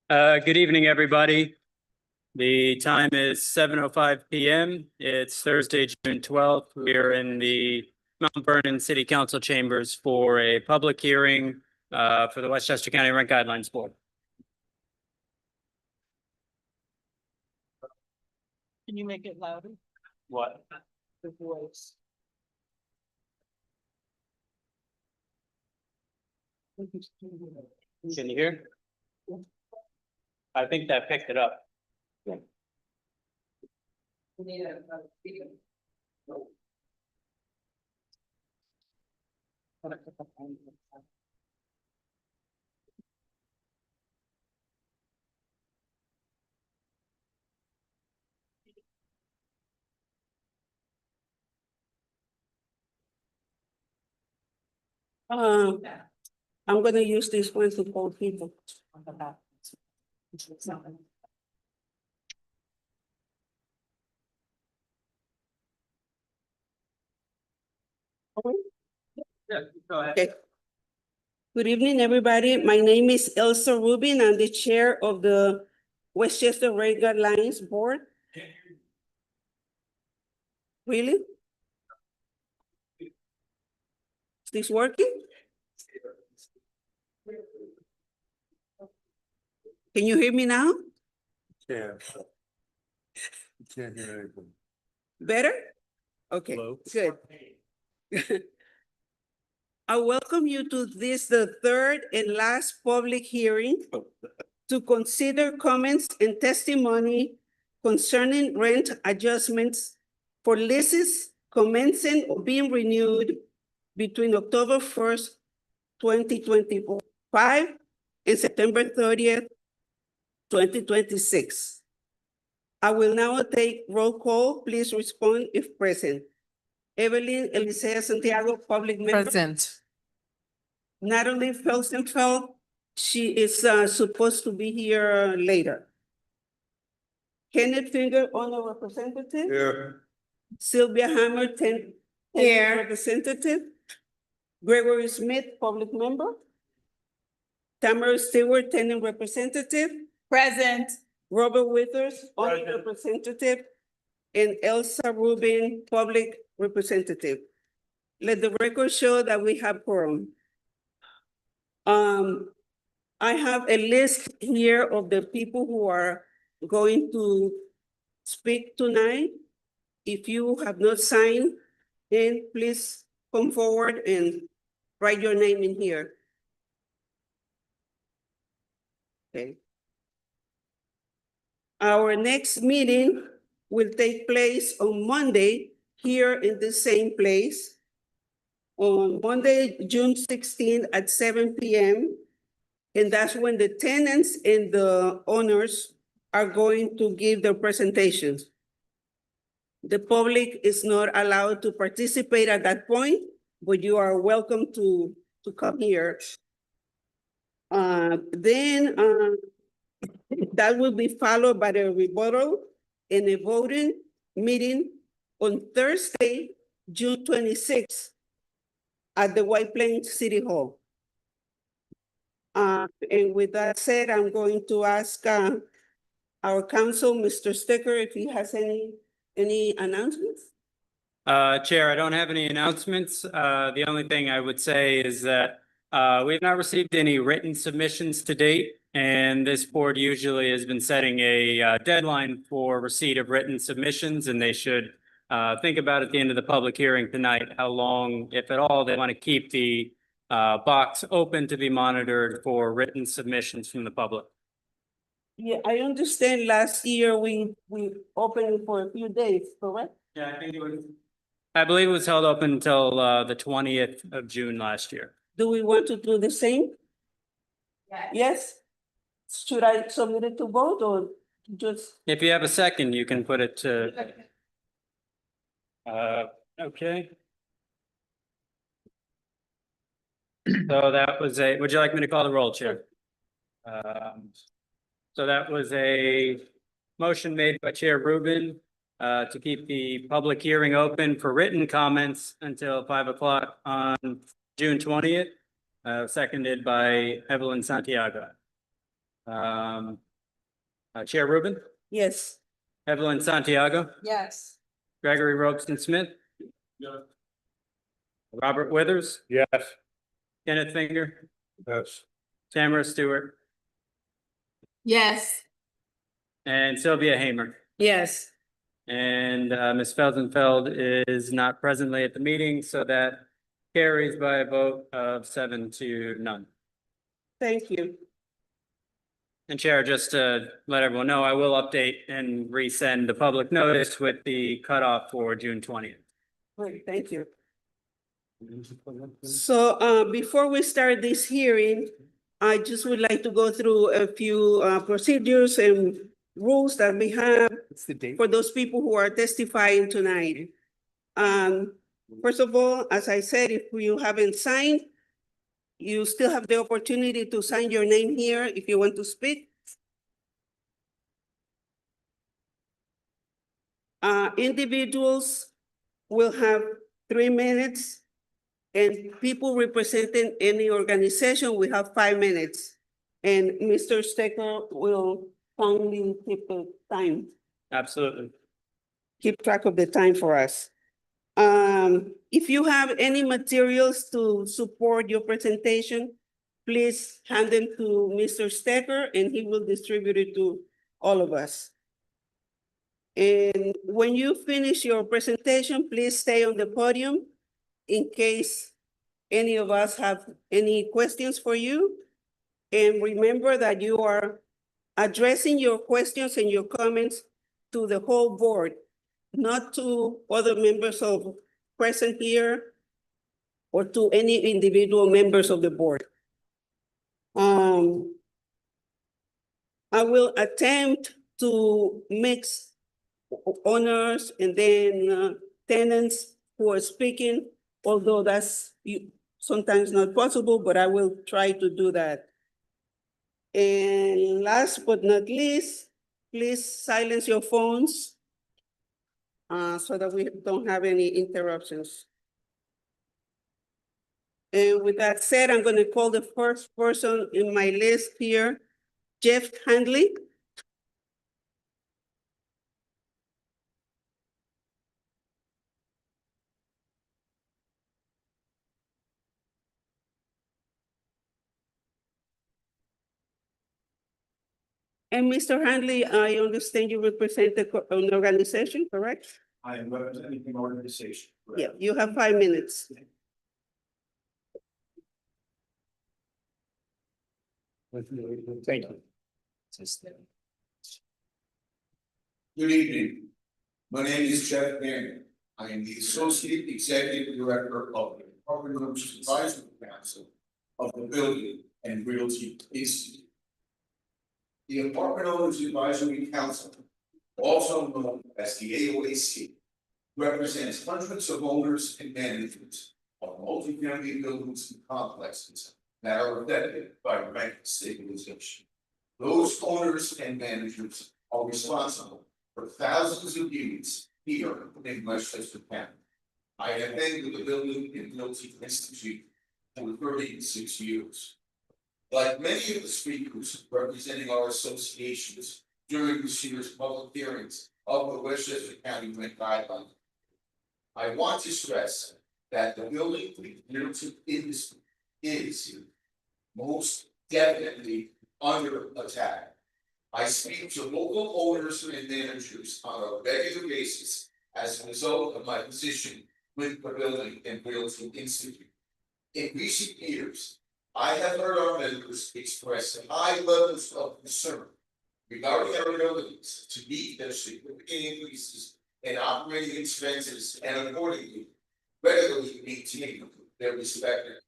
Good evening, everybody. The time is 7:05 p.m. It's Thursday, June 12th. We're in the Mount Vernon City Council chambers for a public hearing for the Westchester County Rent Guidelines Board. Can you make it louder? What? The voice. Can you hear? I think that picked it up. I'm gonna use this one to call people. Yeah, go ahead. Okay. Good evening, everybody. My name is Elsa Rubin. I'm the chair of the Westchester Rent Guidelines Board. Really? Is this working? Can you hear me now? Yeah. You can't hear anything. Better? Okay, Hello? good. I welcome you to this, the third and last public hearing to consider comments and testimony concerning rent adjustments for leases commencing or being renewed between October 1st, 2025 and September 30th, 2026. I will now take roll call. Please respond if present. Evelyn, Alicea, Santiago, public member. Present. Natalie Felsenfeld, she is supposed to be here later. Kenneth Finger, owner representative. Here. Sylvia Hamer, tenant Here. representative. Gregory Smith, public member. Tamara Stewart, tenant representative. Present. Robert Withers, owner Present. representative. And Elsa Rubin, public representative. Let the record show that we have quorum. I have a list here of the people who are going to speak tonight. If you have not signed, then please come forward and write your name in here. Okay. Our next meeting will take place on Monday here in the same place. On Monday, June 16th at 7 p.m. And that's when the tenants and the owners are going to give their presentations. The public is not allowed to participate at that point, but you are welcome to come here. Then that will be followed by the rebuttal and a voting meeting on Thursday, June 26th at the White Plains City Hall. And with that said, I'm going to ask our counsel, Mr. Sticker, if he has any announcements. Chair, I don't have any announcements. The only thing I would say is that we've not received any written submissions to date, and this board usually has been setting a deadline for receipt of written submissions, and they should think about at the end of the public hearing tonight how long, if at all, they want to keep the box open to be monitored for written submissions from the public. Yeah, I understand last year we opened it for a few days, correct? Yeah, I believe it was held open until the 20th of June last year. Do we want to do the same? Yes? Should I submit it to vote or just? If you have a second, you can put it to. Okay. So that was would you like me to call the roll, Chair? So that was a motion made by Chair Rubin to keep the public hearing open for written comments until 5 o'clock on June 20th, seconded by Evelyn Santiago. Um, Chair Rubin, Yes. Evelyn Santiago, Yes. Gregory Robeson Smith. Robert Withers, Yes. Kenneth Finger, Yes. Tamara Stewart, Yes. and Sylvia Hamer. Yes. And Ms. Felsenfeld is not presently at the meeting, so that carries by a vote of 7-0. Thank you. And Chair, just to let everyone know, I will update and resend the public notice with the cutoff for June 20th. Great, thank you. So before we start this hearing, I just would like to go through a few procedures and rules that we have What's the date? for those people who are testifying tonight. First of all, as I said, if you haven't signed, you still have the opportunity to sign your name here if you want to speak. Individuals will have 3 minutes, and people representing any organization will have 5 minutes. And Mr. Stecker will kindly keep the time, Absolutely. keep track of the time for us. If you have any materials to support your presentation, please hand them to Mr. Stecker and he will distribute it to all of us. And when you finish your presentation, please stay on the podium in case any of us have any questions for you. And remember that you are addressing your questions and your comments to the whole board, not to other members of present here or to any individual members of the board. I will attempt to mix owners and then tenants who are speaking, although that's sometimes not possible, but I will try to do that. And last but not least, please silence your phones so that we don't have any interruptions. And with that said, I'm going to call the first person in my list here, Jeff Hanley. And Mr. Hanley, I understand you represent an organization, correct? I am representing an organization. Yeah, you have 5 minutes. Thank you. Good evening. My name is Jeff Vernon. I am the Associate Executive Director of the Department of Advisory Council of the Building and Realty Institute. The Apartment Owners Advisory Council, also known as the AOAC, represents hundreds of owners and managers of multifamily buildings and complexes that are affected by rent stabilization. Those owners and managers are responsible for thousands of units here in Westchester County. I have been with the Building and Realty Institute for 36 years. Like many of the speakers representing our associations during this year's public hearings of the Westchester County Rent Guidelines, I want to stress that the building and realty industry is most definitely under attack. I speak to local owners and managers on a regular basis as a result of my position with the Building and Realty Institute. In recent years, I have heard our members express high levels of concern regarding our abilities to meet their significant increases in operating expenses and accordingly regularly maintain their respective.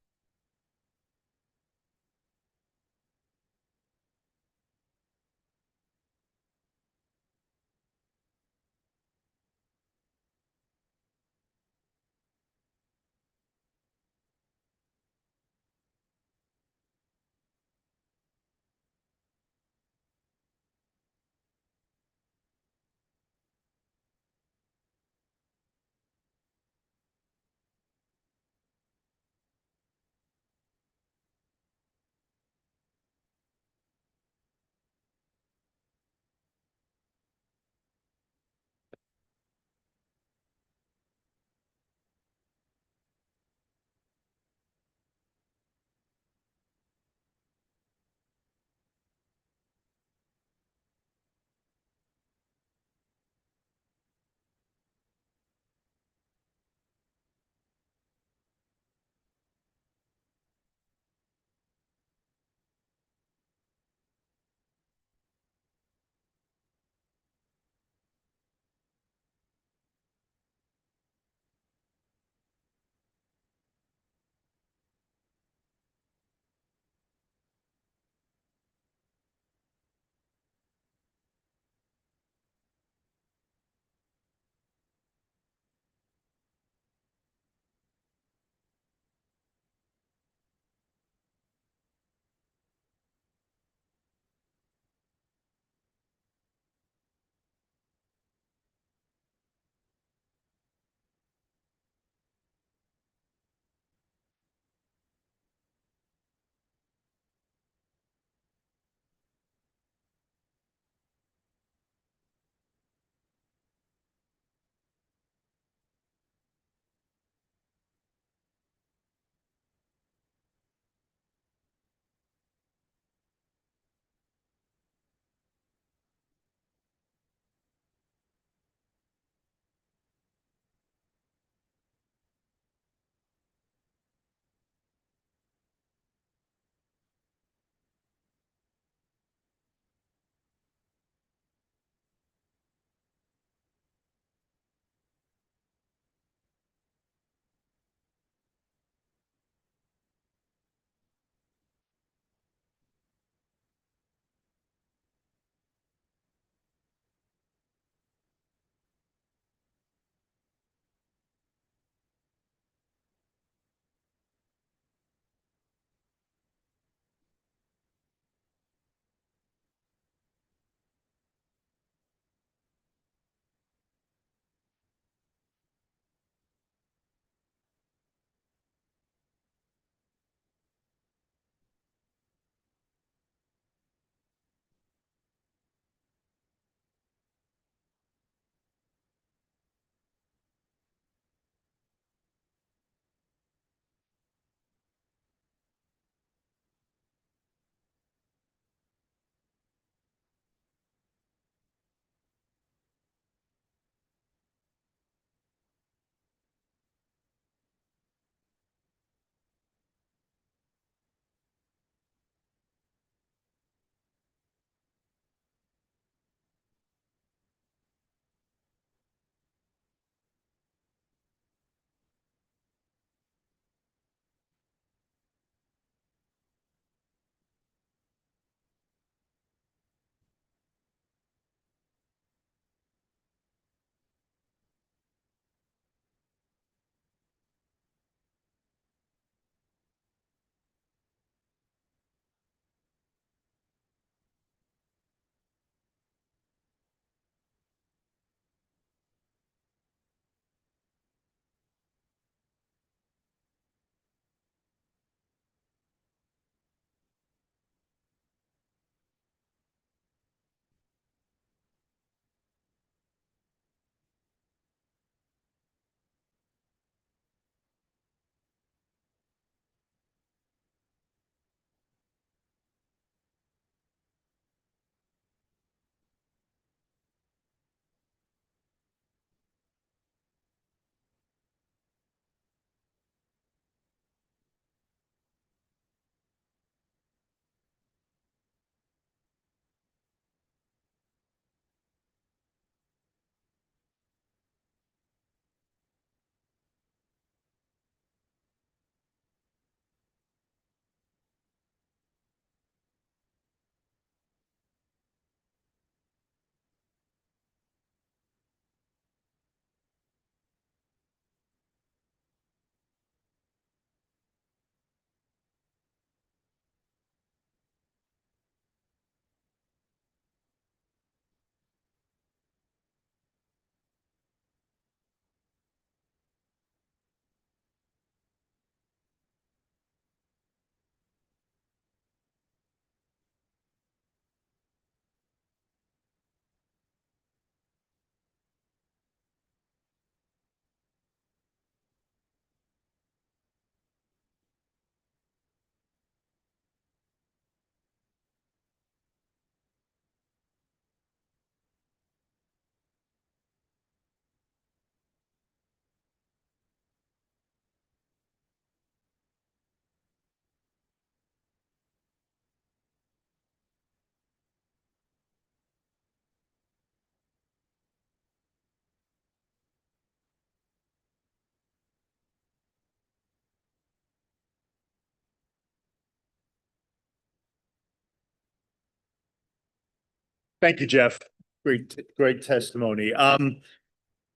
Thank you, Jeff. Great testimony.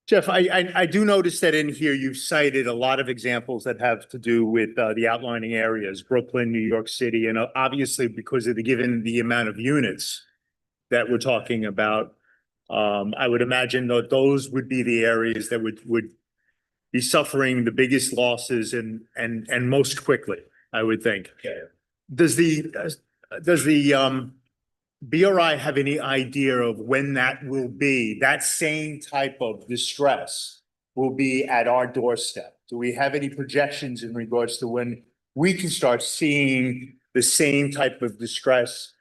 Jeff, I do notice that in here you've cited a lot of examples that have to do with the outlining areas, Brooklyn, New York City, and obviously because of given the amount of units that we're talking about, I would imagine that those would be the areas that would be suffering the biggest losses and most quickly, I would think. Okay. Does the BRI have any idea of when that will be, that same type of distress will be at our doorstep? Do we have any projections in regards to when we can start seeing the same type of distress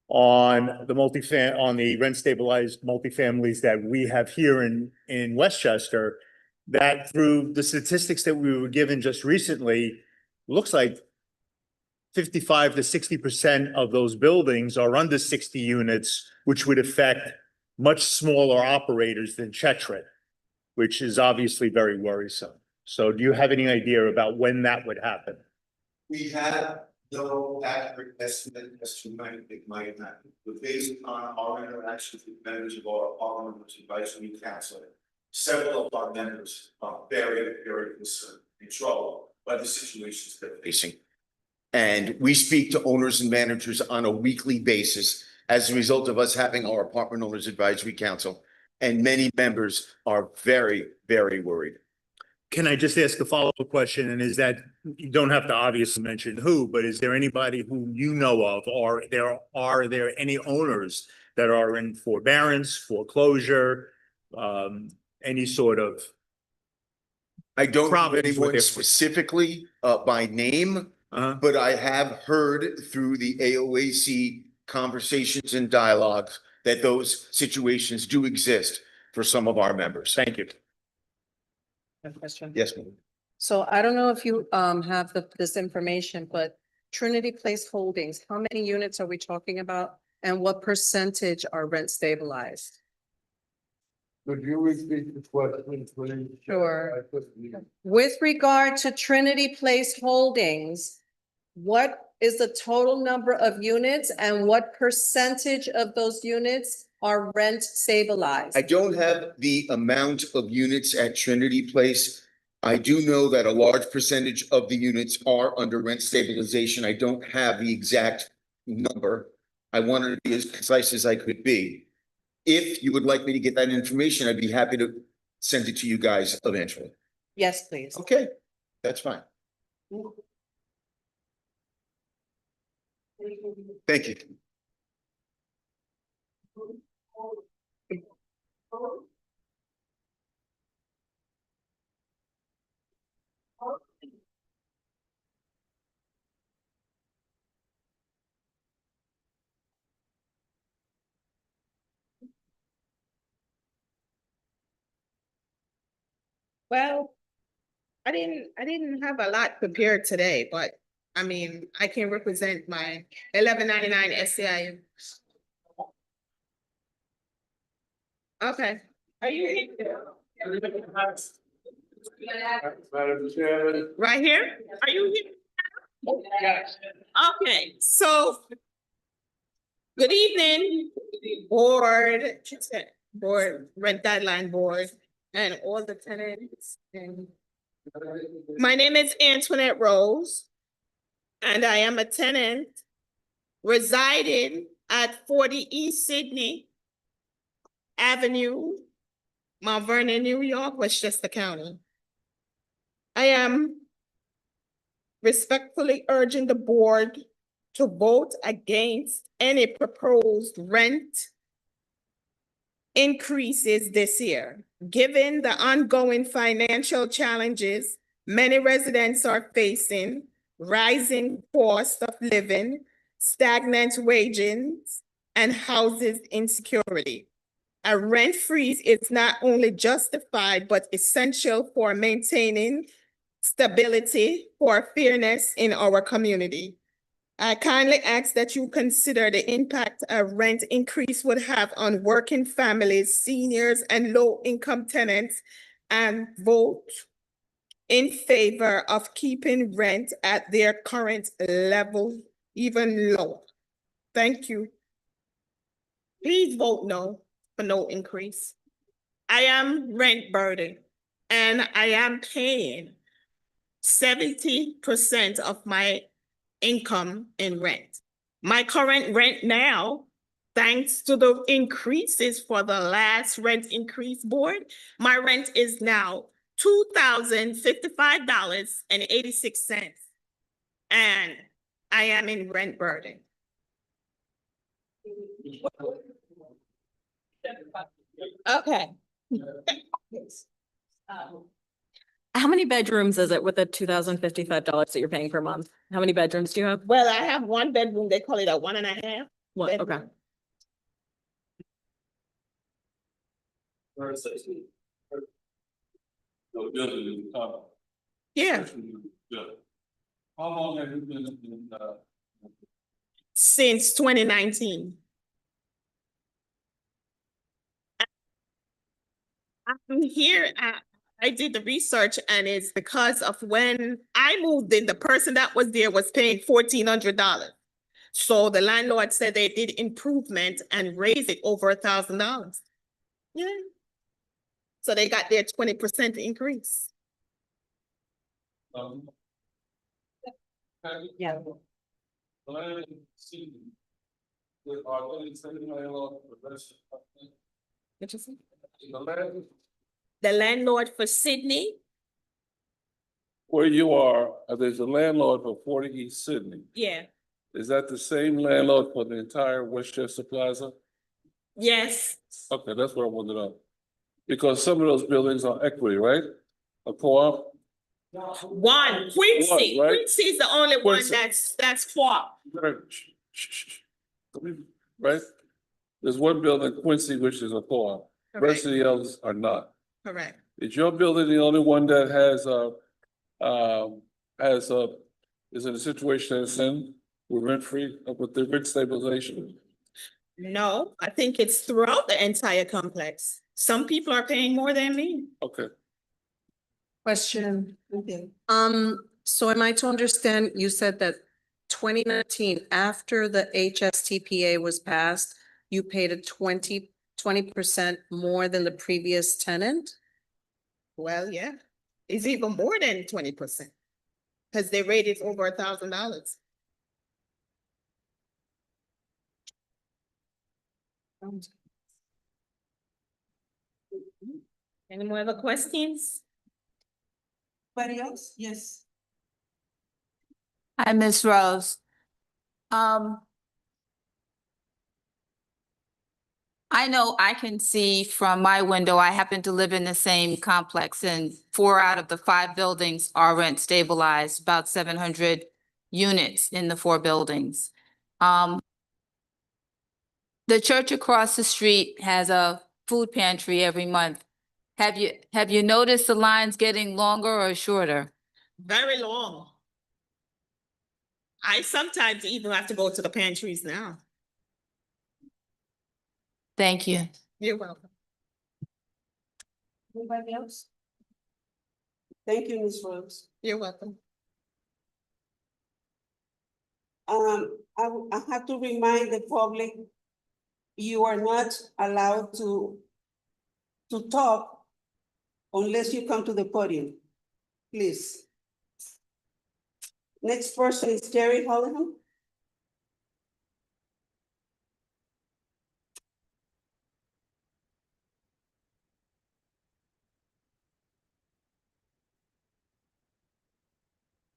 on the rent stabilized multifamilies that we have here in Westchester, that through the statistics that we were given just recently, looks like 55 to 60% of those buildings are under 60 units, which would affect much smaller operators than Chetrit, which is obviously very worrisome. So do you have any idea about when that would happen? We have no accurate estimate as to when it might happen, but based on our interactions with members of our Parliament's Advisory Council, several of our members are very, very concerned and troubled by the situations they're facing. And we speak to owners and managers on a weekly basis as a result of us having our Apartment Owners Advisory Council. And many members are very, very worried. Can I just ask a follow-up question? And is that, you don't have to obviously mention who, but is there anybody who you know of, or are there any owners that are in forbearance, foreclosure, any sort of? I don't know Problems with anyone their- specifically by name, but I have heard through the AOAC conversations and dialogues that those situations do exist for some of our members. Thank you. Question. Yes, ma'am. So I don't know if you have this information, but Trinity Place Holdings, how many units are we talking about? And what percentage are rent stabilized? Could you repeat the question, please? Sure. With regard to Trinity Place Holdings, what is the total number of units and what percentage of those units are rent stabilized? I don't have the amount of units at Trinity Place. I do know that a large percentage of the units are under rent stabilization. I don't have the exact number. I wanted to be as concise as I could be. If you would like me to get that information, I'd be happy to send it to you guys eventually. Yes, please. Okay, that's fine. Thank you. Well, I didn't have a lot prepared today, but I mean, I can represent my 1199 SCIU. Okay, are you here? Madam Chairman. Right here? Are you here? Yes. Okay, so good evening, board, rent guideline board, and all the tenants. And my name is Antoinette Rose, and I am a tenant residing at 40 East Sydney Avenue, Mount Vernon, New York, Westchester County. I am respectfully urging the board to vote against any proposed rent increases this year. Given the ongoing financial challenges many residents are facing, rising cost of living, stagnant wages, and housing insecurity. A rent freeze is not only justified, but essential for maintaining stability for fairness in our community. I kindly ask that you consider the impact a rent increase would have on working families, seniors, and low-income tenants, and vote in favor of keeping rent at their current level, even lower. Thank you. please vote no for no increase. I am rent burdened and I am paying 70% of my income in rent. My current rent now, thanks to the increases for the last rent increase board, my rent is now $2,055.86. And I am in rent burden. Okay. How many bedrooms is it with the $2,055 that you're paying per month? How many bedrooms do you have? Well, I have one bedroom, they call it a 1.5. What? Okay. bedroom. Yeah, How long have you been in, since 2019. I'm here, I did the research and it's because of when I moved in, the person that was there was paying $1,400. So the landlord said they did improvement and raised it over $1,000. Yeah. So they got their 20% increase. Yeah. Land, see, are they saying landlord for the rest of the What you say? the land The landlord for Sydney, where you are, there's a landlord for 40 East Sydney. yeah, Is that the same landlord for the entire Westchester Plaza? yes, Okay, that's what I wanted to know. Because some of those buildings are equity, right? A co-op? one, Quincy, One, right? Quincy is the only one Quincy. that's co-op. Right. Right? There's one building, Quincy, which is a co-op. The rest Correct, of the others are not. correct. Is your building the only one that is in a situation that's in with rent-free, with the rent stabilization? No, I think it's throughout the entire complex. Some people are paying more than me. Okay. Question. Okay. So am I to understand, you said that 2019, after the HSTPA was passed, you paid a 20% more than the previous tenant? Well, yeah, it's even more than 20%. Because they rated over $1,000. Any more other questions? Anybody else? Yes. Hi, Ms. Rose. I know I can see from my window, I happen to live in the same complex and 4 out of the 5 buildings are rent stabilized, about 700 units in the 4 buildings. The church across the street has a food pantry every month. Have you noticed the lines getting longer or shorter? Very long. I sometimes even have to go to the pantries now. Thank you. You're welcome. Anybody else? Thank you, Ms. Rose. You're welcome. I have to remind the public, you are not allowed to talk unless you come to the podium, please. Next person is Jerry Houlihan.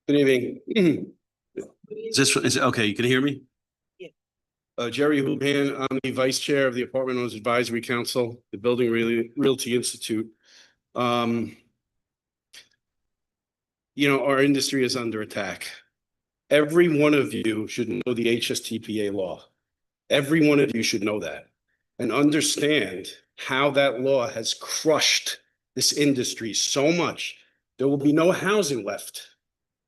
Good evening. Is it okay? You can hear me? Yeah. Jerry Houlihan, I'm the Vice Chair of the Apartment Owners Advisory Council, the Building Realty Institute. You know, our industry is under attack. Every one of you should know the HSTPA law. Every one of you should know that and understand how that law has crushed this industry so much. There will be no housing left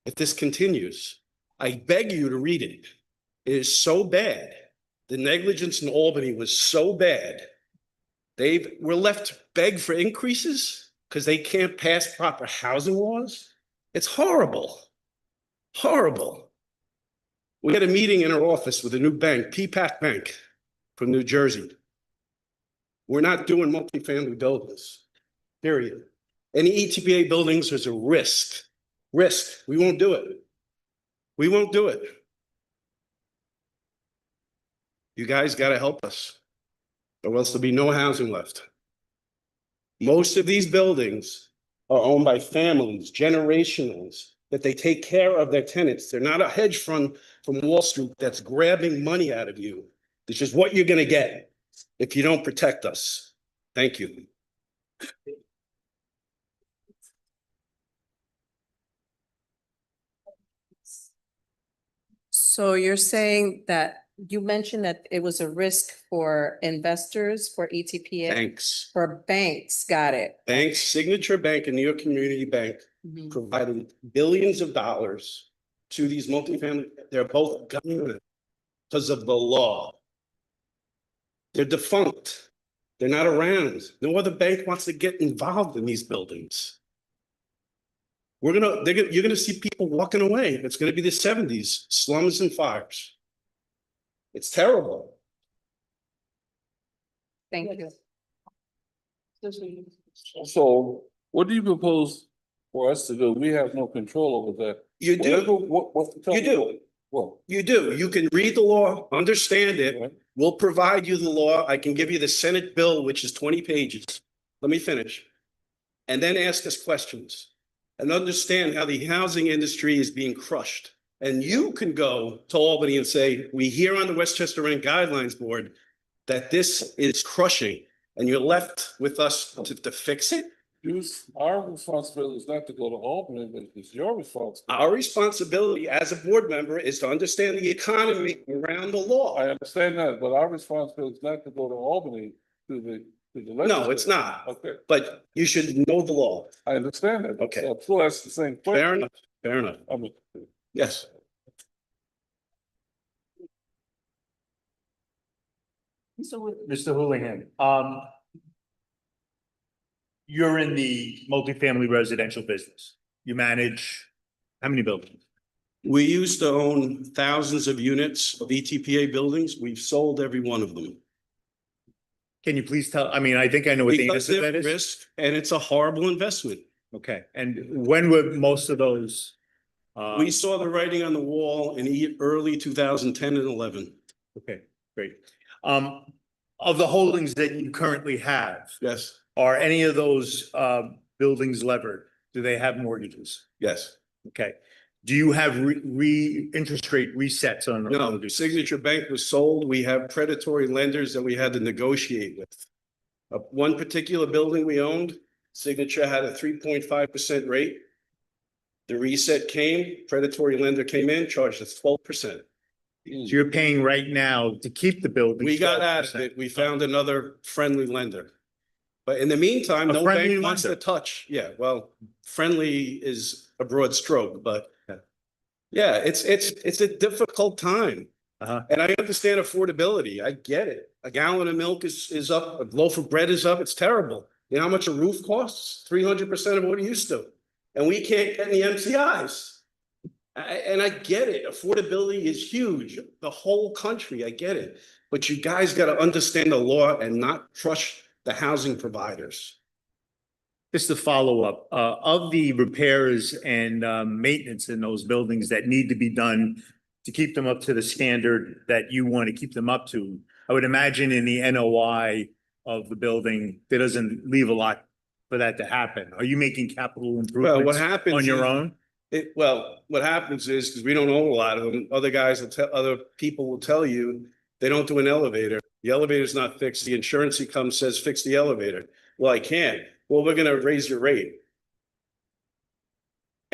if this continues. I beg you to read it. It is so bad. The negligence in Albany was so bad. We're left to beg for increases because they can't pass proper housing laws. It's horrible, horrible. We had a meeting in our office with a new bank, PPAC Bank from New Jersey. We're not doing multifamily buildings, period. Any ETPA buildings is a risk. Risk. We won't do it. We won't do it. You guys got to help us, or else there'll be no housing left. Most of these buildings are owned by families, generationals, that they take care of their tenants. They're not a hedge fund from Wall Street that's grabbing money out of you. This is what you're going to get if you don't protect us. Thank you. So you're saying that you mentioned that it was a risk for investors, for ETPA, Thanks. for banks, got it. Banks, Signature Bank and New York Community Bank Mhm. provided billions of dollars to these multifamily. They're both government because of the law. They're defunct. They're not around. No other bank wants to get involved in these buildings. You're gonna see people walking away. It's gonna be the 70s, slums and fires. It's terrible. Thank you. So what do you propose for us to do? We have no control over that. You do. You do. Well, You do. You can read the law, understand it. right. We'll provide you the law. I can give you the Senate bill, which is 20 pages. Let me finish. And then ask us questions and understand how the housing industry is being crushed. And you can go to Albany and say, we hear on the Westchester Rent Guidelines Board that this is crushing, and you're left with us to fix it. Our responsibility is not to go to Albany, but it's your responsibility. Our responsibility as a board member is to understand the economy around the law. I understand that, but our responsibility is not to go to Albany to the legislature. No, it's not. Okay, But you should know the law. I understand that. Okay. So I'm still asking the same question. Fair enough. Fair enough. I mean, Yes. Mr. Houlihan, you're in the multifamily residential business. You manage how many buildings? We used to own thousands of units of ETPA buildings. We've sold every one of them. Can you please tell, I mean, I think I know what the Because answer to that they're is. risk, and it's a horrible investment. Okay, and when were most of those? We saw the writing on the wall in early 2010 and 11. Okay, great. Of the holdings that you currently have, Yes, are any of those buildings levered? Do they have mortgages? yes. Okay. Do you have interest rate resets on? No, the Signature Bank was sold. We have predatory lenders that we had to negotiate with. One particular building we owned, Signature had a 3.5% rate. The reset came, predatory lender came in, charged us 12%. So you're paying right now to keep the building? We got out of it. We found another friendly lender. But in the meantime, A no friendly bank wants to lender? touch. Yeah, well, friendly is a broad stroke, but yeah, it's a difficult time. Uh-huh. And I understand affordability. I get it. A gallon of milk is up, a loaf of bread is up. It's terrible. You know how much a roof costs? 300% of what it used to. And we can't get any MCIs. And I get it. Affordability is huge. The whole country, I get it. But you guys got to understand the law and not crush the housing providers. Just to follow up, of the repairs and maintenance in those buildings that need to be done to keep them up to the standard that you want to keep them up to, I would imagine in the NOI of the building, there doesn't leave a lot for that to happen. Are you making capital Well, improvements what happens on your is- own? What happens is, because we don't own a lot of them, other guys will tell, other people will tell you, they don't do an elevator. The elevator's not fixed. The insurance comes, says, fix the elevator. Well, I can't. Well, we're gonna raise your rate.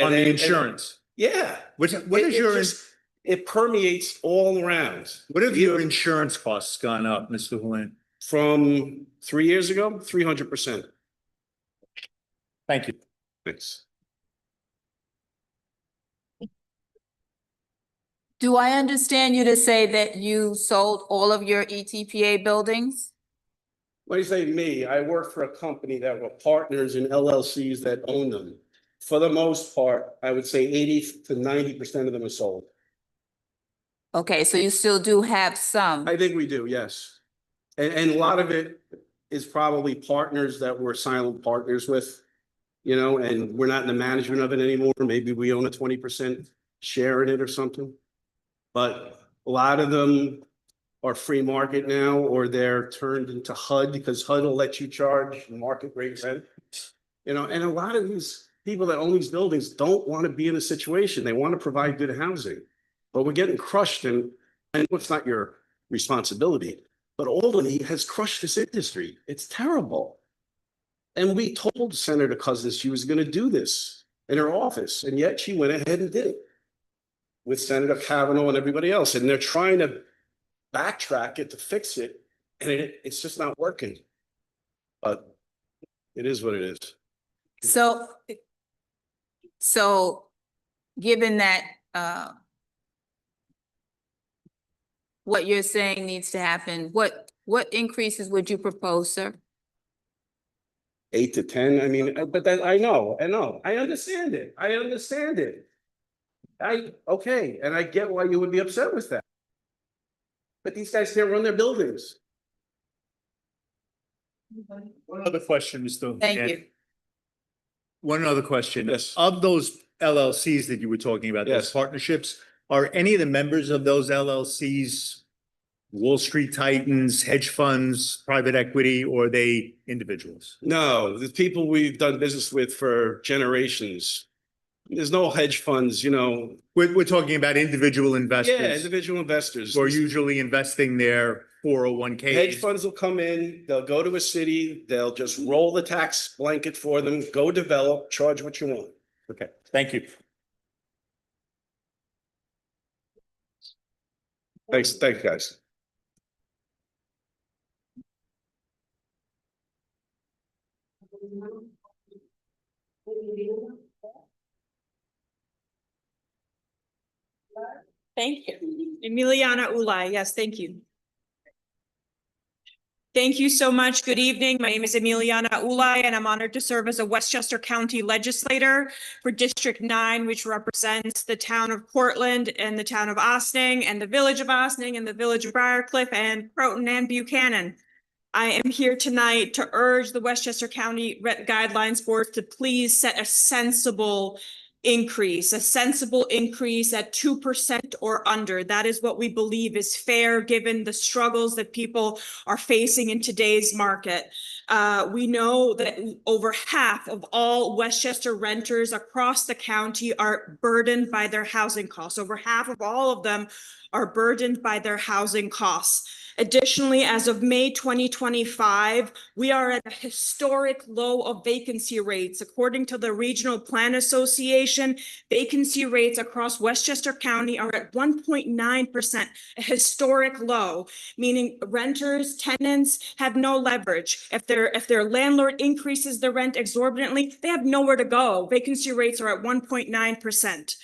On the then- insurance? Yeah. What It- is it your, just- It permeates all around. what have your insurance costs gone up, Mr. Houlihan? From 3 years ago, 300%. Thank you. Thanks. Do I understand you to say that you sold all of your ETPA buildings? When you say me, I work for a company that were partners in LLCs that own them. For the most part, I would say 80 to 90% of them are sold. Okay, so you still do have some. I think we do, yes. And a lot of it is probably partners that we're silent partners with, you know, and we're not in the management of it anymore. Maybe we own a 20% share in it or something. But a lot of them are free market now, or they're turned into HUD because HUD will let you charge market rate rent. You know, and a lot of these people that own these buildings don't want to be in a situation. They want to provide good housing, but we're getting crushed. And I know it's not your responsibility, but Albany has crushed this industry. It's terrible. And we told Senator Cousins she was going to do this in her office, and yet she went ahead and did it with Senator Kavanaugh and everybody else. And they're trying to backtrack it to fix it, and it's just not working. But it is what it is. So given that, what you're saying needs to happen, what increases would you propose, sir? 8 to 10. I mean, but that I know. I understand it. Okay, and I get why you would be upset with that. But these guys can't run their buildings. One other question, Mr. Thank you. One other question. Yes. Of those LLCs that you were talking about, those Yes. partnerships, are any of the members of those LLCs Wall Street Titans, hedge funds, private equity, or are they individuals? No, the people we've done business with for generations. There's no hedge funds, you know. We're talking about individual investors. Yeah, individual investors. Who are usually investing their 401k. Hedge funds will come in, they'll go to a city, they'll just roll the tax blanket for them, go develop, charge what you want. Okay, thank you. Thanks, guys. Thank you. Emiljana Ulaj, yes, thank you. Thank you so much. Good evening. My name is Emiljana Ulaj, and I'm honored to serve as a Westchester County legislator for District 9, which represents the town of Portland and the town of Ossining and the village of Ossining and the village of Briarcliff and Croton and Buchanan. I am here tonight to urge the Westchester County Rent Guidelines Board to please set a sensible increase at 2% or under. That is what we believe is fair given the struggles that people are facing in today's market. We know that over half of all Westchester renters across the county are burdened by their housing costs. Over half of all of them are burdened by their housing costs. Additionally, as of May 2025, we are at a historic low of vacancy rates. According to the Regional Plan Association, vacancy rates across Westchester County are at 1.9%, a historic low, meaning renters, tenants have no leverage. If their landlord increases the rent exorbitantly, they have nowhere to go. Vacancy rates are at 1.9%.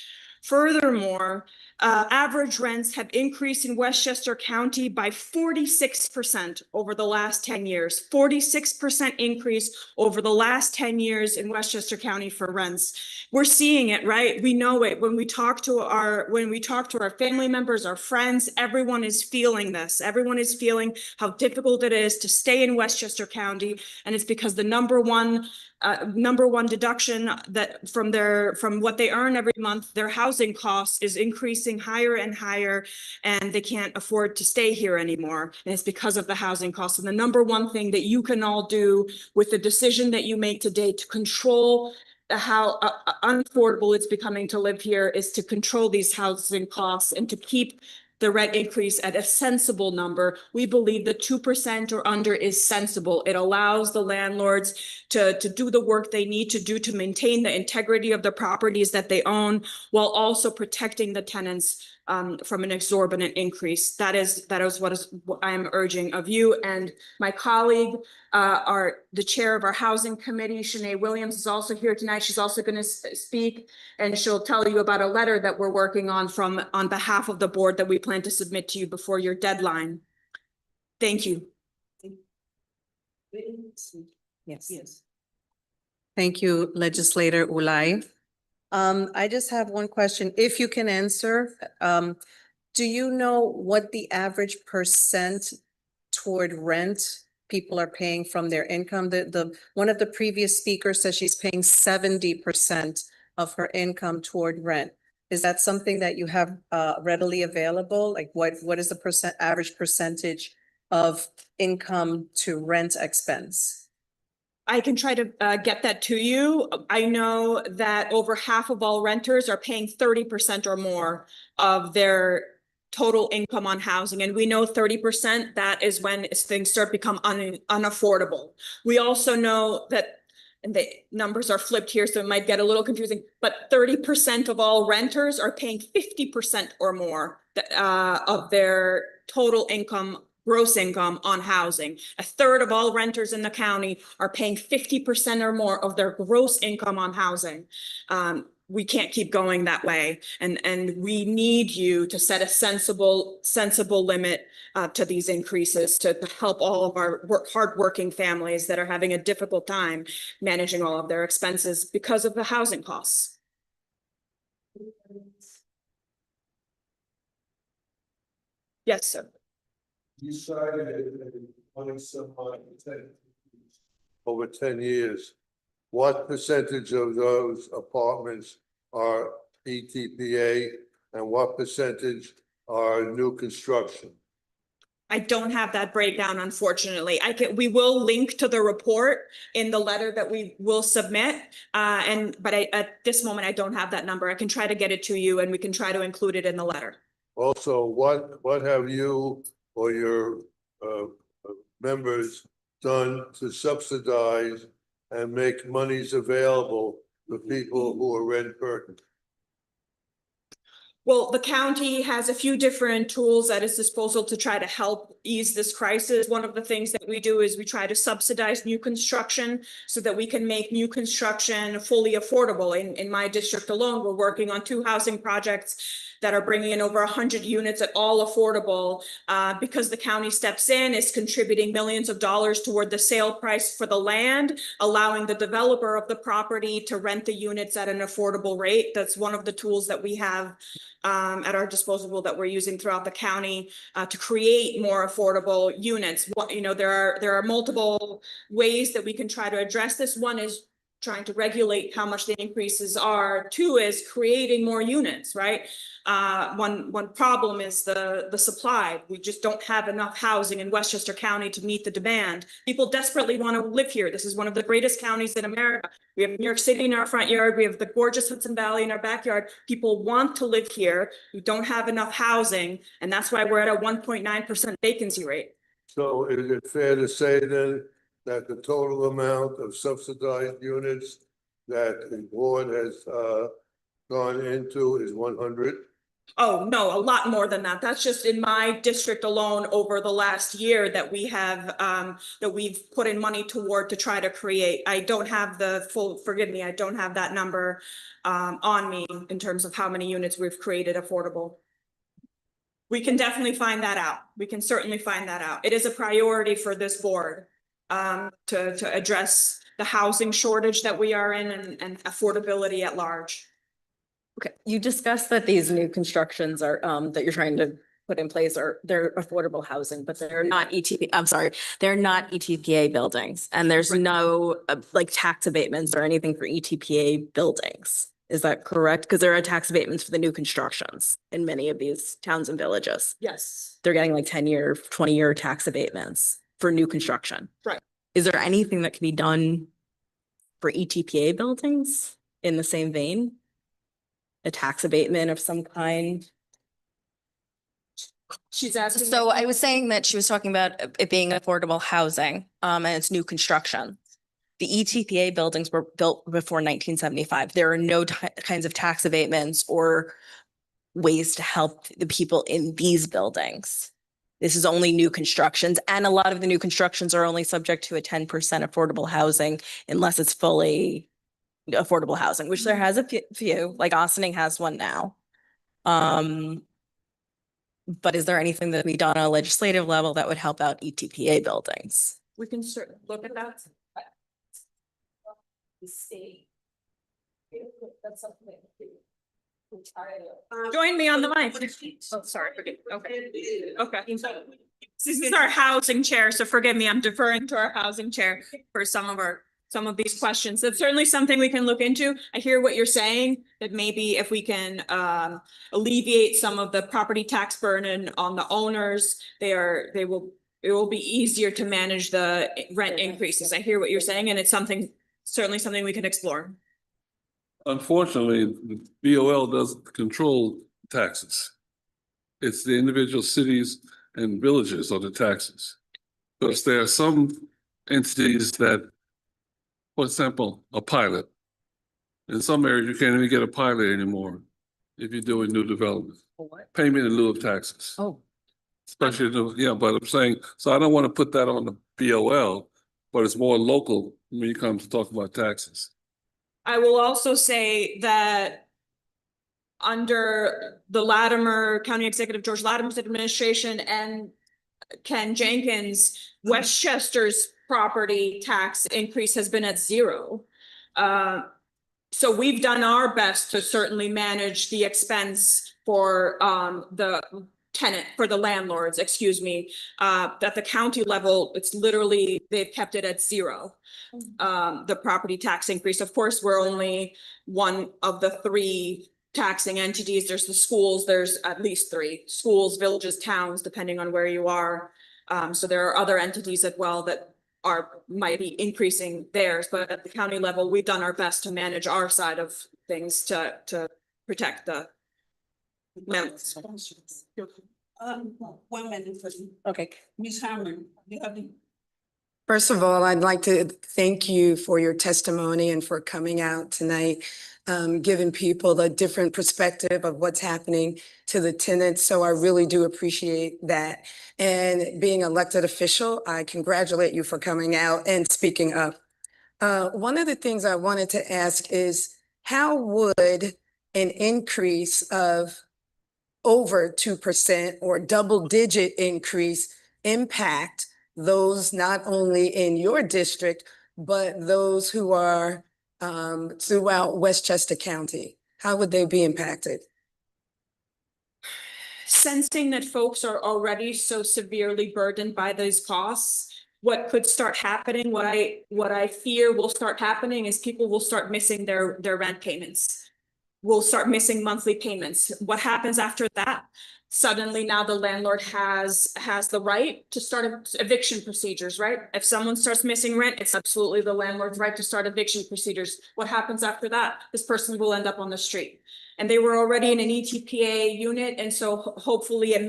Furthermore, average rents have increased in Westchester County by 46% over the last 10 years. 46% increase over the last 10 years in Westchester County for rents. We're seeing it, right? We know it. When we talk to our family members, our friends, everyone is feeling this. Everyone is feeling how difficult it is to stay in Westchester County, and it's because the number one deduction that from what they earn every month, their housing costs is increasing higher and higher, and they can't afford to stay here anymore. And it's because of the housing costs. And the number one thing that you can all do with the decision that you make today to control how unaffordable it's becoming to live here is to control these housing costs and to keep the rent increase at a sensible number. We believe that 2% or under is sensible. It allows the landlords to do the work they need to do to maintain the integrity of the properties that they own, while also protecting the tenants from an exorbitant increase. That is what I am urging of you. And my colleague, the chair of our housing committee, Shanae Williams, is also here tonight. She's also going to speak, and she'll tell you about a letter that we're working on behalf of the board that we plan to submit to you before your deadline. Thank you. Yes. Thank you, Legislator Ulaj. I just have one question, if you can answer. Do you know what the average percent toward rent people are paying from their income. One of the previous speakers says she's paying 70% of her income toward rent. Is that something that you have readily available? Like what is the average percentage of income to rent expense? I can try to get that to you. I know that over half of all renters are paying 30% or more of their total income on housing. And we know 30%, that is when things start become unaffordable. We also know that, and the numbers are flipped here, so it might get a little confusing, but 30% of all renters are paying 50% or more of their total income, gross income on housing. A third of all renters in the county are paying 50% or more of their gross income on housing. We can't keep going that way. And we need you to set a sensible limit to these increases to help all of our hardworking families that are having a difficult time managing all of their expenses because of the housing costs. Yes, sir. You cited over 10 years. What percentage of those apartments are ETPA and what percentage are new construction? I don't have that breakdown, unfortunately. We will link to the report in the letter that we will submit. But at this moment, I don't have that number. I can try to get it to you and we can try to include it in the letter. Also, what have you or your members done to subsidize and make monies available to people who are rent burdened? Well, the county has a few different tools at its disposal to try to help ease this crisis. One of the things that we do is we try to subsidize new construction so that we can make new construction fully affordable. In my district alone, we're working on 2 housing projects that are bringing in over 100 units at all affordable because the county steps in, is contributing millions of dollars toward the sale price for the land, allowing the developer of the property to rent the units at an affordable rate. That's one of the tools that we have at our disposal that we're using throughout the county to create more affordable units. There are multiple ways that we can try to address this. One is trying to regulate how much the increases are. 2 is creating more units, right? One problem is the supply. We just don't have enough housing in Westchester County to meet the demand. People desperately want to live here. This is one of the greatest counties in America. We have New York City in our front yard. We have the gorgeous Hudson Valley in our backyard. People want to live here. We don't have enough housing, and that's why we're at a 1.9% vacancy rate. So is it fair to say then that the total amount of subsidized units that the board has gone into is 100? Oh, no, a lot more than that. That's just in my district alone over the last year that we have, that we've put in money toward to try to create. I don't have the full, forgive me, I don't have that number on me in terms of how many units we've created affordable. We can definitely find that out. We can certainly find that out. It is a priority for this board to address the housing shortage that we are in and affordability at large. Okay, you discussed that these new constructions are, that you're trying to put in place they're affordable housing, but they're not they're not ETPA buildings. And there's no like tax abatements or anything for ETPA buildings. Is that correct? Because there are tax abatements for the new constructions in many of these towns and villages. Yes. They're getting like 10-year, 20-year tax abatements for new construction. Right. Is there anything that can be done for ETPA buildings in the same vein? A tax abatement of some kind? She's asking. So I was saying that she was talking about it being affordable housing, and it's new construction. The ETPA buildings were built before 1975. There are no kinds of tax abatements or ways to help the people in these buildings. This is only new constructions, and a lot of the new constructions are only subject to a 10% affordable housing unless it's fully affordable housing, which there has a few, like Ossining has one now. But is there anything that we done on a legislative level that would help out ETPA buildings? We can certainly look at that. The state. That's something that join me on the mic. Oh, sorry. Okay. Okay. This is our housing chair, so forgive me, I'm deferring to our housing chair for some of these questions. That's certainly something we can look into. I hear what you're saying, that maybe if we can alleviate some of the property tax burden on the owners, it will be easier to manage the rent increases. I hear what you're saying, and it's certainly something we can explore. Unfortunately, the BOL doesn't control taxes. It's the individual cities and villages on the taxes. Because there are some entities that, for example, a pilot. In some areas, you can't even get a pilot anymore if you're doing new development. Payment in lieu of taxes. Oh. Especially, but I'm saying, so I don't want to put that on the BOL, but it's more local when you come to talk about taxes. I will also say that under the Latimer County Executive George Latimer's administration and Ken Jenkins, Westchester's property tax increase has been at 0. So we've done our best to certainly manage the expense for the tenant, for the landlords, excuse me, at the county level, it's literally, they've kept it at 0. The property tax increase. Of course, we're only one of the 3 taxing entities. There's the schools, there's at least 3 schools, villages, towns, depending on where you are. So there are other entities as well that might be increasing theirs, but at the county level, we've done our best to manage our side of things to protect the members. Okay, Ms. Hamer, you have the. First of all, I'd like to thank you for your testimony and for coming out tonight, giving people a different perspective of what's happening to the tenants. So I really do appreciate that. And being elected official, I congratulate you for coming out and speaking up. One of the things I wanted to ask is, how would an increase of over 2% or double-digit increase impact those not only in your district, but those who are throughout Westchester County? How would they be impacted? Sensing that folks are already so severely burdened by these costs, what could start happening, what I fear will start happening is people will start missing their rent payments. Will start missing monthly payments. What happens after that? Suddenly now the landlord has the right to start eviction procedures, right? If someone starts missing rent, it's absolutely the landlord's right to start eviction procedures. What happens after that? This person will end up on the street. And they were already in an ETPA unit, and so hopefully a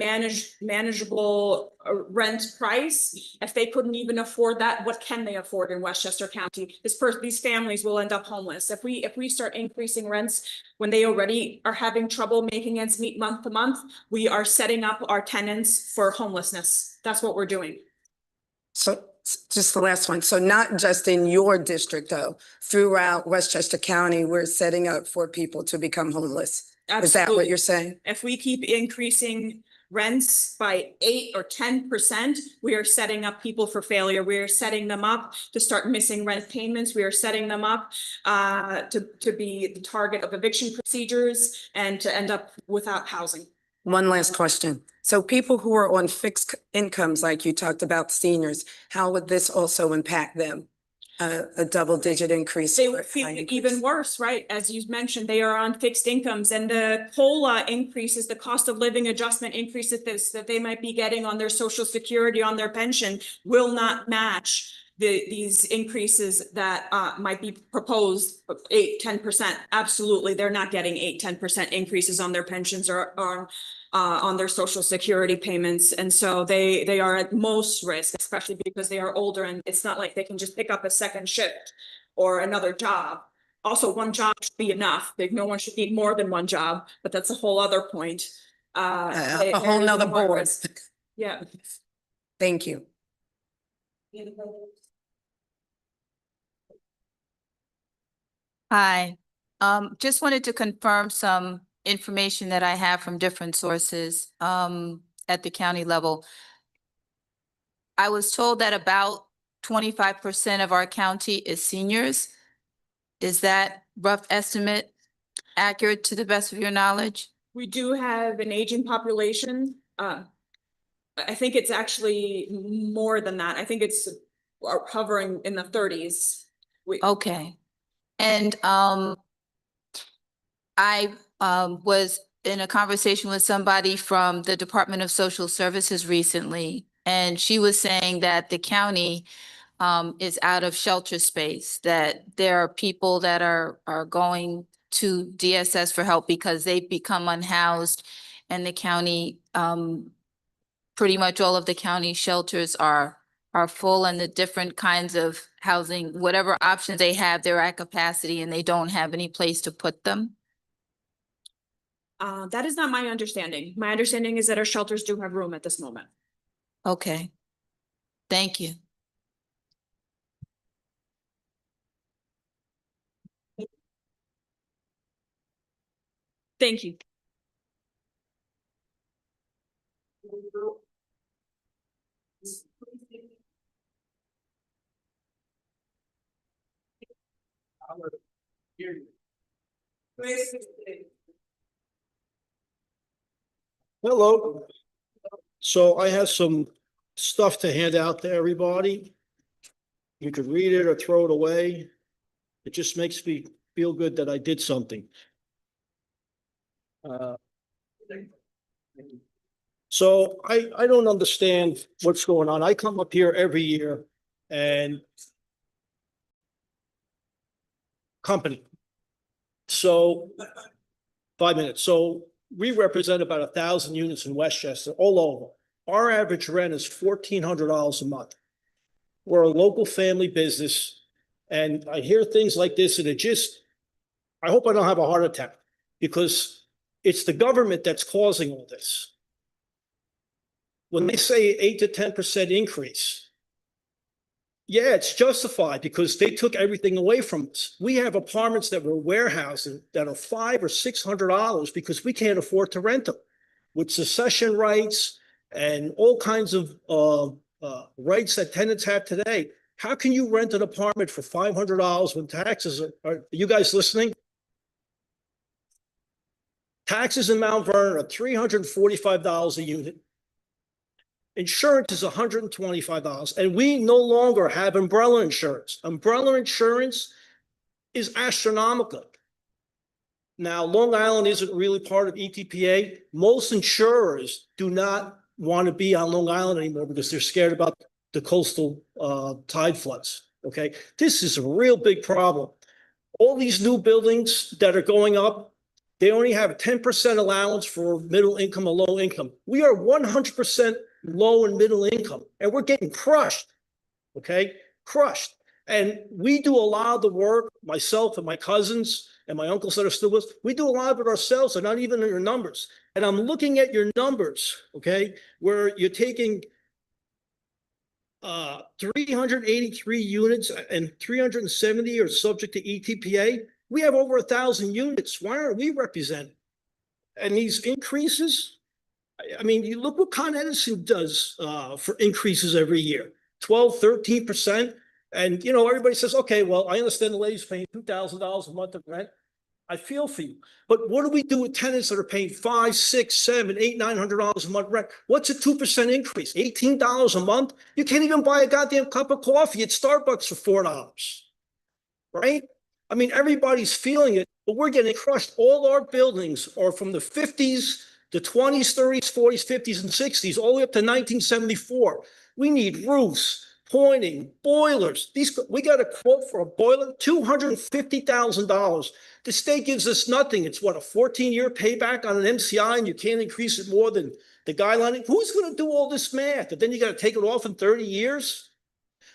manageable rent price. If they couldn't even afford that, what can they afford in Westchester County? These families will end up homeless. If we start increasing rents when they already are having trouble making ends meet month to month, we are setting up our tenants for homelessness. That's what we're doing. So just the last one. So not just in your district, though, throughout Westchester County, we're setting up for people to become homeless. Absolutely. Is that what you're saying? If we keep increasing rents by 8 or 10%, we are setting up people for failure. We are setting them up to start missing rent payments. We are setting them up to be the target of eviction procedures and to end up without housing. One last question. So people who are on fixed incomes, like you talked about seniors, how would this also impact them? A double-digit increase? They would feel even worse, right? As you mentioned, they are on fixed incomes, and the COLA increases, the cost of living adjustment increases that they might be getting on their Social Security, on their pension, will not match these increases that might be proposed, 8-10%. Absolutely, they're not getting 8-10% increases on their pensions or on their Social Security payments. And so they are at most risk, especially because they are older, and it's not like they can just pick up a second shift or another job. Also, one job should be enough. No one should need more than one job, but that's a whole other point. A whole nother board. Yeah. Thank you. Hi, just wanted to confirm some information that I have from different sources at the county level. I was told that about 25% of our county is seniors. Is that rough estimate accurate to the best of your knowledge? We do have an aging population. I think it's actually more than that. I think it's hovering in the 30s. Okay. And I was in a conversation with somebody from the Department of Social Services recently, and she was saying that the county is out of shelter space, that there are people that are going to DSS for help because they've become unhoused, and the county, pretty much all of the county shelters are full, and the different kinds of housing, whatever options they have, they're at capacity and they don't have any place to put them. That is not my understanding. My understanding is that our shelters do have room at this moment. Okay. Thank you. Thank you. Hello. So I have some stuff to hand out to everybody. You could read it or throw it away. It just makes me feel good that I did something. So I don't understand what's going on. I come up here every year and company. So 5 minutes. So we represent about 1,000 units in Westchester, all over. Our average rent is $1,400 a month. We're a local family business, and I hear things like this, and I hope I don't have a heart attack, because it's the government that's causing all this. When they say 8 to 10% increase, yeah, it's justified because they took everything away from us. We have apartments that we're warehousing that are $500 or $600 because we can't afford to rent them, with succession rights and all kinds of rights that tenants have today. How can you rent an apartment for $500 when taxes are you guys listening? Taxes in Mount Vernon are $345 a unit. Insurance is $125, and we no longer have umbrella insurance. Umbrella insurance is astronomical. Now, Long Island isn't really part of ETPA. Most insurers do not want to be on Long Island anymore because they're scared about the coastal tide floods, okay? This is a real big problem. All these new buildings that are going up, they only have a 10% allowance for middle income or low income. We are 100% low and middle income, and we're getting crushed, okay? Crushed. And we do a lot of the work, myself and my cousins and my uncles that are still with us, we do a lot of it ourselves, and not even in your numbers. And I'm looking at your numbers, okay, where you're taking 383 units and 370 are subject to ETPA. We have over 1,000 units. Why aren't we represented? And these increases, I mean, you look what Con Edison does for increases every year, 12, 13%. And, you know, everybody says, okay, well, I understand the lady's paying $2,000 a month of rent. I feel for you. But what do we do with tenants that are paying $500, $600, $700, $800, $900 a month rent? What's a 2% increase? $18 a month? You can't even buy a goddamn cup of coffee at Starbucks for $4, right? I mean, everybody's feeling it, but we're getting crushed. All our buildings are from the 50s, the 20s, 30s, 40s, 50s, and 60s, all the way up to 1974. We need roofs, pointing, boilers. We got a quote for a boiler, $250,000. The state gives us nothing. It's what, a 14-year payback on an MCI, and you can't increase it more than the guideline. Who's going to do all this math? And then you got to take it off in 30 years?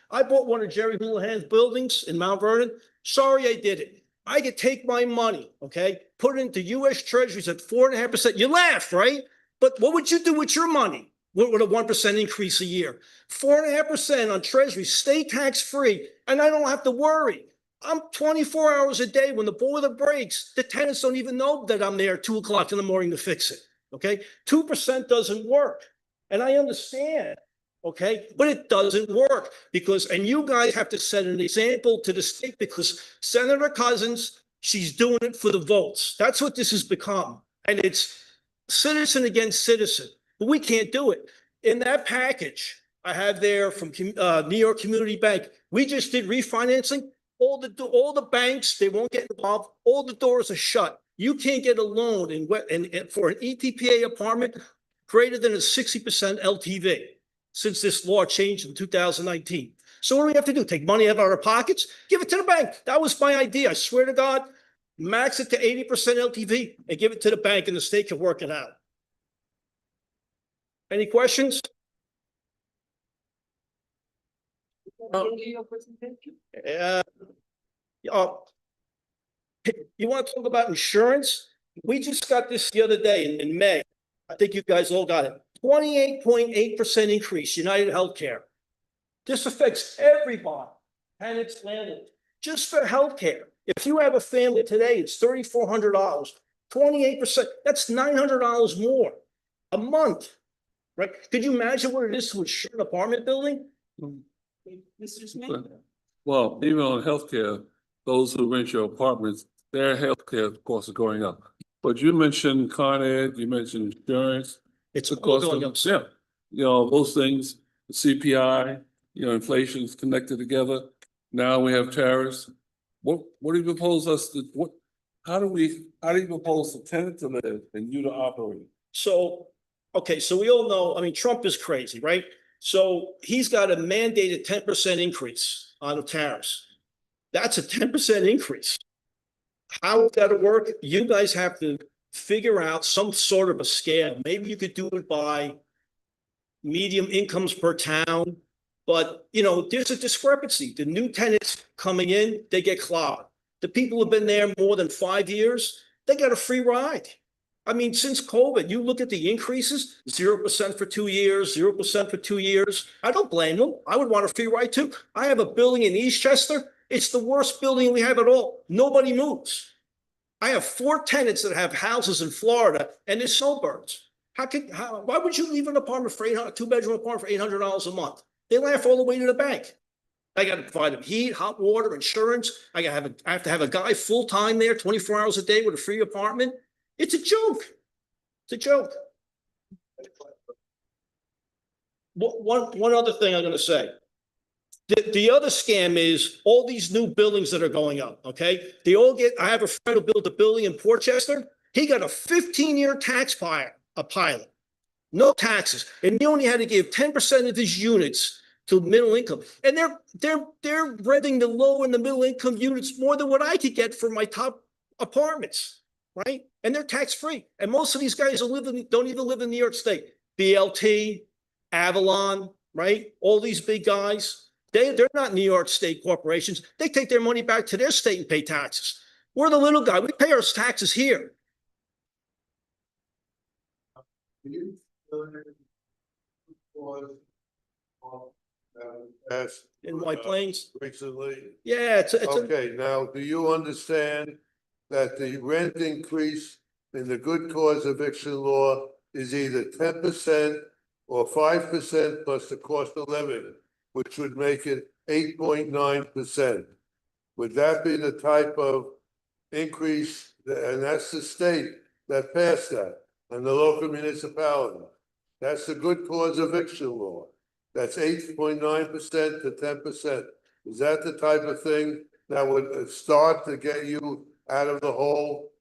I bought one of Jerry Houlihan's buildings in Mount Vernon. Sorry I did it. I could take my money, okay, put it into U.S. Treasuries at 4.5%. You laugh, right? But what would you do with your money with a 1% increase a year? 4.5% on Treasuries, stay tax-free, and I don't have to worry. I'm 24 hours a day. When the boiler breaks, the tenants don't even know that I'm there at 2 o'clock in the morning to fix it, okay? 2% doesn't work, and I understand. Okay, but it doesn't work because, and you guys have to set an example to the state, because Senator Cousins, she's doing it for the votes. That's what this has become. And it's citizen against citizen, but we can't do it. in that package I have there from New York Community Bank, we just did refinancing. All the banks, they won't get involved. All the doors are shut. You can't get a loan and for an ETPA apartment greater than a 60% LTV since this law changed in 2019. So what do we have to do? Take money out of our pockets? Give it to the bank. That was my idea. I swear to God, max it to 80% LTV and give it to the bank and the state can work it out. Any questions? You want to talk about insurance? We just got this the other day in May. I think you guys all got it. 28.8% increase, United Healthcare. This affects everybody, tenants, landlords, just for healthcare. If you have a family today, it's $3,400, 28%. That's $900 more a month, right? Could you imagine what it is to insure an apartment building? Mr. Smith? Well, even on healthcare, those who rent your apartments, their healthcare costs are going up. But you mentioned Con Ed, you mentioned insurance. It's the all cost going of, up. yeah, you know, those things, the CPI, you know, inflation is connected together. Now we have tariffs. What do you propose us to, how do you propose the tenant to live and you to operate? So, okay, so we all know, I mean, Trump is crazy, right? So he's got a mandated 10% increase on the tariffs. That's a 10% increase. How is that work? You guys have to figure out some sort of a scale. Maybe you could do it by medium incomes per town. But, you know, there's a discrepancy. The new tenants coming in, they get clogged. The people who've been there more than 5 years, they got a free ride. I mean, since COVID, you look at the increases, 0% for 2 years, 0% for 2 years. I don't blame them. I would want a free ride too. I have a building in Eastchester. It's the worst building we have at all. Nobody moves. I have 4 tenants that have houses in Florida and they're snowbirds. Why would you leave an apartment for a 2-bedroom apartment for $800 a month? They laugh all the way to the bank. I got to provide them heat, hot water, insurance. I have to have a guy full time there, 24 hours a day with a free apartment. It's a joke. It's a joke. One other thing I'm going to say. The other scam is all these new buildings that are going up, okay? They all get, I have a friend who built a building in Portchester. He got a 15-year tax pilot, no taxes. And he only had to give 10% of his units to middle income. And they're renting the low and the middle income units more than what I could get for my top apartments, right? And they're tax-free. And most of these guys don't even live in New York State. BLT, Avalon, right? All these big guys. They're not New York State corporations. They take their money back to their state and pay taxes. We're the little guy. We pay our taxes here. In White Plains? Recently? Yeah, okay, now, do you understand that the rent increase in the good cause eviction law is either 10% or 5% plus the cost of living, which would make it 8.9%. Would that be the type of increase, and that's the state that passed that, and the local municipality. That's the good cause eviction law. That's 8.9% to 10%. Is that the type of thing that would start to get you out of the hole?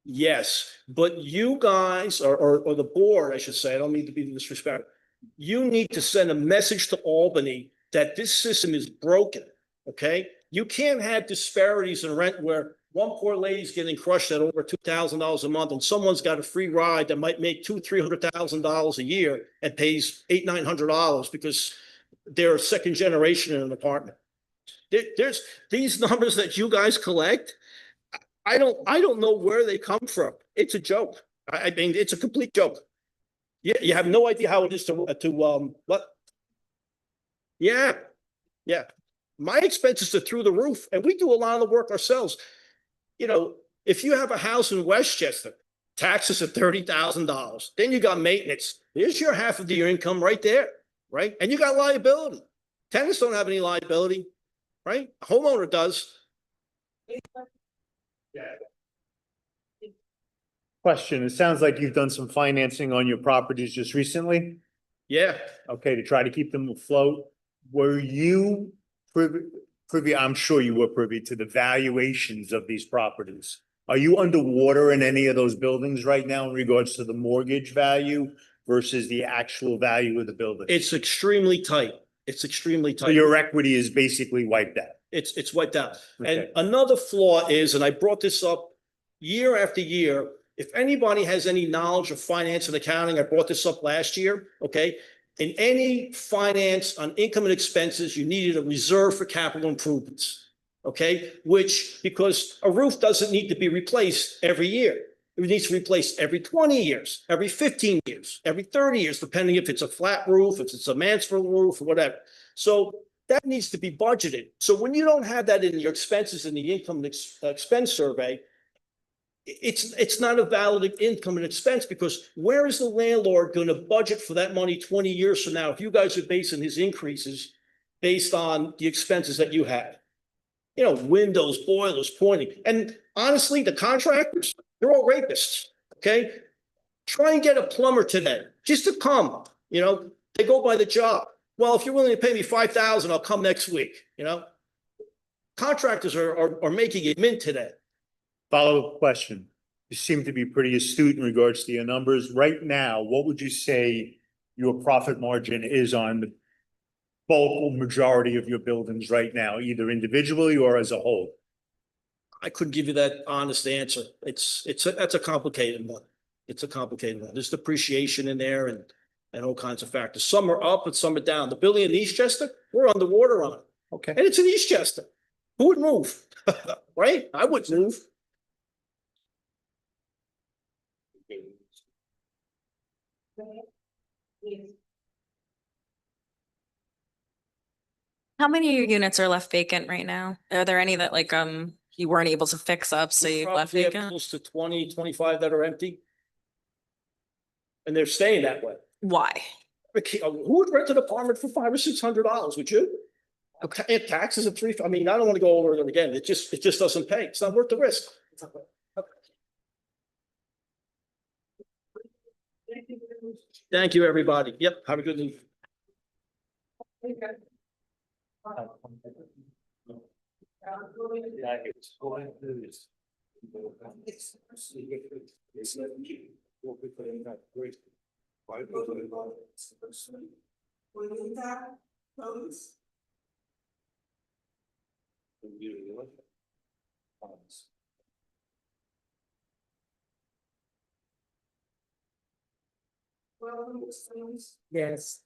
Yes, but you guys, or the board, I should say, I don't mean to be disrespectful. You need to send a message to Albany that this system is broken, okay? You can't have disparities in rent where one poor lady's getting crushed at over $2,000 a month and someone's got a free ride that might make $200,000-$300,000 a year and pays $800-$900 because they're a second generation in an apartment. There's these numbers that you guys collect. I don't know where they come from. It's a joke. I mean, it's a complete joke. You have no idea how it is to what? Yeah. My expenses are through the roof, and we do a lot of the work ourselves. You know, if you have a house in Westchester, taxes are $30,000. Then you got maintenance. There's your half of your income right there, right? And you got liability. Tenants don't have any liability, right? A homeowner does. Question, it sounds like you've done some financing on your properties just recently. Yeah, okay, to try to keep them afloat. Were you privy, I'm sure you were privy to the valuations of these properties. Are you underwater in any of those buildings right now in regards to the mortgage value versus the actual value of the building? it's extremely tight. It's extremely So tight. your equity is basically wiped out. It's wiped out. And Okay. another flaw is, and I brought this up year after year, if anybody has any knowledge of finance and accounting, I brought this up last year, okay? In any finance on income and expenses, you needed a reserve for capital improvements, okay? Which, because a roof doesn't need to be replaced every year. It needs to be replaced every 20 years, every 15 years, every 30 years, depending if it's a flat roof, if it's a Mansfield roof, or whatever. So that needs to be budgeted. So when you don't have that in your expenses in the income and expense survey, it's not a valid income and expense, because where is the landlord going to budget for that money 20 years from now if you guys are basing his increases based on the expenses that you have? You know, windows, boilers, pointing. And honestly, the contractors, they're all rapists, okay? Try and get a plumber today, just to come, you know, they go by the job. Well, if you're willing to pay me $5,000, I'll come next week, you know? Contractors are making it mint today. Follow-up question. You seem to be pretty astute in regards to your numbers. Right now, what would you say your profit margin is on the bulk or majority of your buildings right now, either individually or as a whole? I couldn't give you that honest answer. That's a complicated one. It's a complicated one. There's depreciation in there and all kinds of factors. Some are up and some are down. The building in Eastchester, we're underwater on it. Okay. And it's in Eastchester. Who would move? Right? I wouldn't move. How many of your units are left vacant right now? Are there any that like, you weren't able to fix up, so you left Probably have vacant? close to 20, 25 that are empty. And they're staying that way. Why? Who would rent an apartment for $500 or $600? Would you? Okay. And taxes of three. I mean, I don't want to go over it again. It just doesn't pay. It's not worth the risk. Thank you, everybody. Yep. Have a good evening. Yes.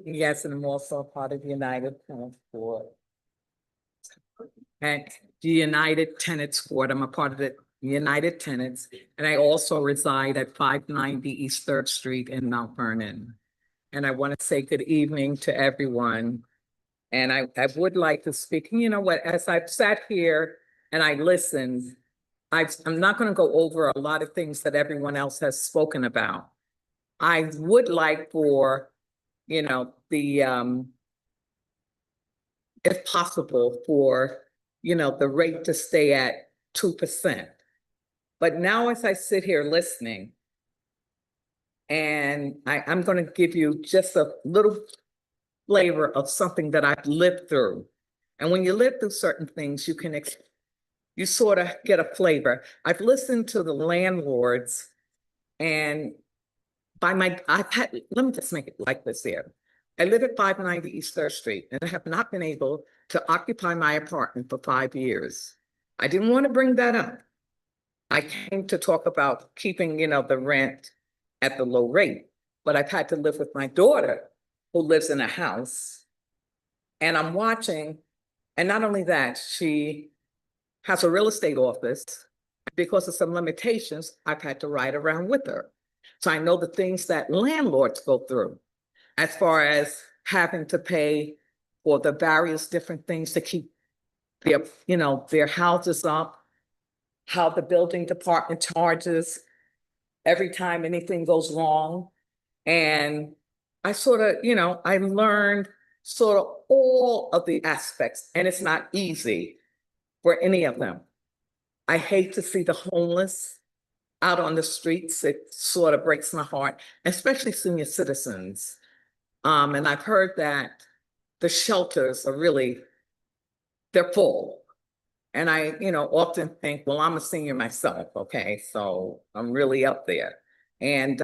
Yes, and I'm also a part of the United Tenants Board. And the United Tenants Board, I'm a part of the United Tenants, and I also reside at 590 East 3rd Street in Mount Vernon. And I want to say good evening to everyone. And I would like to speak, you know what, as I've sat here and I listened, I'm not going to go over a lot of things that everyone else has spoken about. I would like for, you know, the, if possible, for, you know, the rate to stay at 2%. But now as I sit here listening, and I'm going to give you just a little flavor of something that I've lived through. And when you live through certain things, you sort of get a flavor. I've listened to the landlords, and let me just make it like this here. I live at 590 East 3rd Street, and I have not been able to occupy my apartment for 5 years. I didn't want to bring that up. I came to talk about keeping, you know, the rent at the low rate, but I've had to live with my daughter who lives in a house, and I'm watching, and not only that, she has a real estate office. Because of some limitations, I've had to ride around with her. So I know the things that landlords go through as far as having to pay for the various different things to keep their, you know, their houses up, how the building department charges every time anything goes wrong. And I sort of, you know, I learned sort of all of the aspects, and it's not easy for any of them. I hate to see the homeless. out on the streets, it sort of breaks my heart, especially senior citizens. And I've heard that the shelters are really, they're full. And I, often think, well, I'm a senior myself, okay? So I'm really up there. And,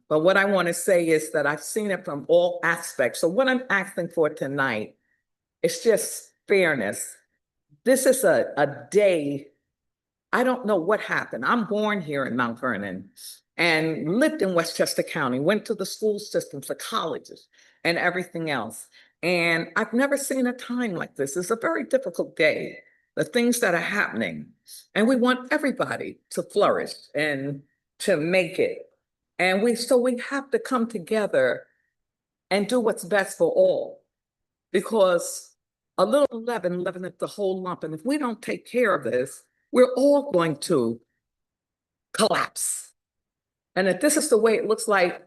but what I want to say is that I've seen it from all aspects. So what I'm asking for tonight is just fairness. This is a day, I don't know what happened. I'm born here in Mount Vernon and lived in Westchester County, went to the school systems, the colleges, and everything else. And I've never seen a time like this. It's a very difficult day, the things that are happening. And we want everybody to flourish and to make it. And so we have to come together and do what's best for all. Because a little leaveneth the whole lump. And if we don't take care of this, we're all going to collapse. And if this is the way it looks like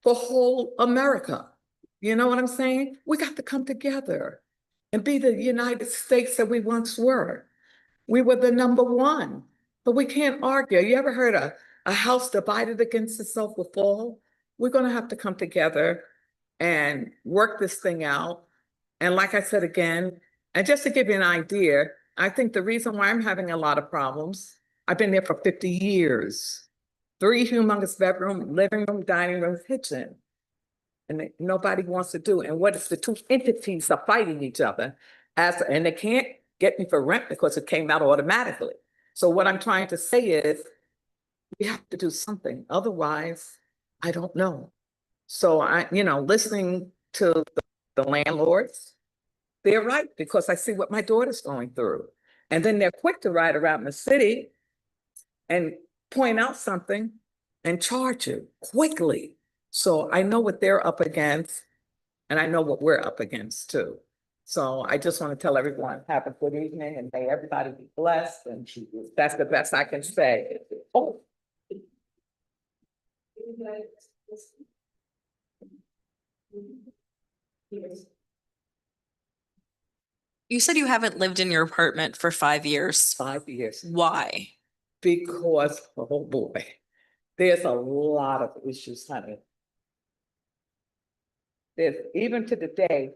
for whole America, you know what I'm saying? We got to come together and be the United States that we once were. We were the #1, but we can't argue. You ever heard a house divided against itself will fall? We're going to have to come together and work this thing out. And like I said again, and just to give you an idea, I think the reason why I'm having a lot of problems, I've been there for 50 years. 3 humongous bedroom, living room, dining room, kitchen. And nobody wants to do it. And what if the two entities are fighting each other? And they can't get me for rent because it came out automatically. So what I'm trying to say is we have to do something. Otherwise, I don't know. So listening to the landlords, they're right, because I see what my daughter's going through. And then they're quick to ride around the city and point out something and charge you quickly. So I know what they're up against, and I know what we're up against too. So I just want to tell everyone, have a good evening, and may everybody be blessed. And that's the best I can say. Oh. You said you haven't lived in your apartment for 5 years. 5 years. Why? Because, oh boy, there's a lot of issues, honey. Even to the day,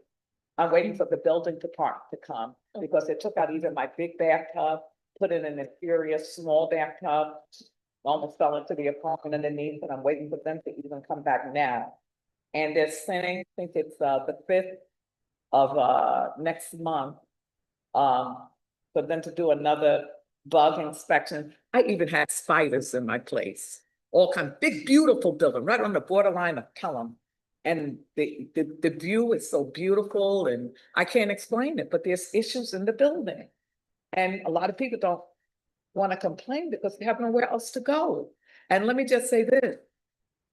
I'm waiting for the building department to come because they took out even my big bathtub, put it in an inferior small bathtub, almost fell into the apartment underneath, and I'm waiting for them to even come back now. And they're sending, I think it's the 5th of next month, for them to do another bug inspection. I even had spiders in my place, all kind of big, beautiful building, right on the borderline of Pelham. And the view is so beautiful, and I can't explain it, but there's issues in the building. And a lot of people don't want to complain because they have nowhere else to go. And let me just say this,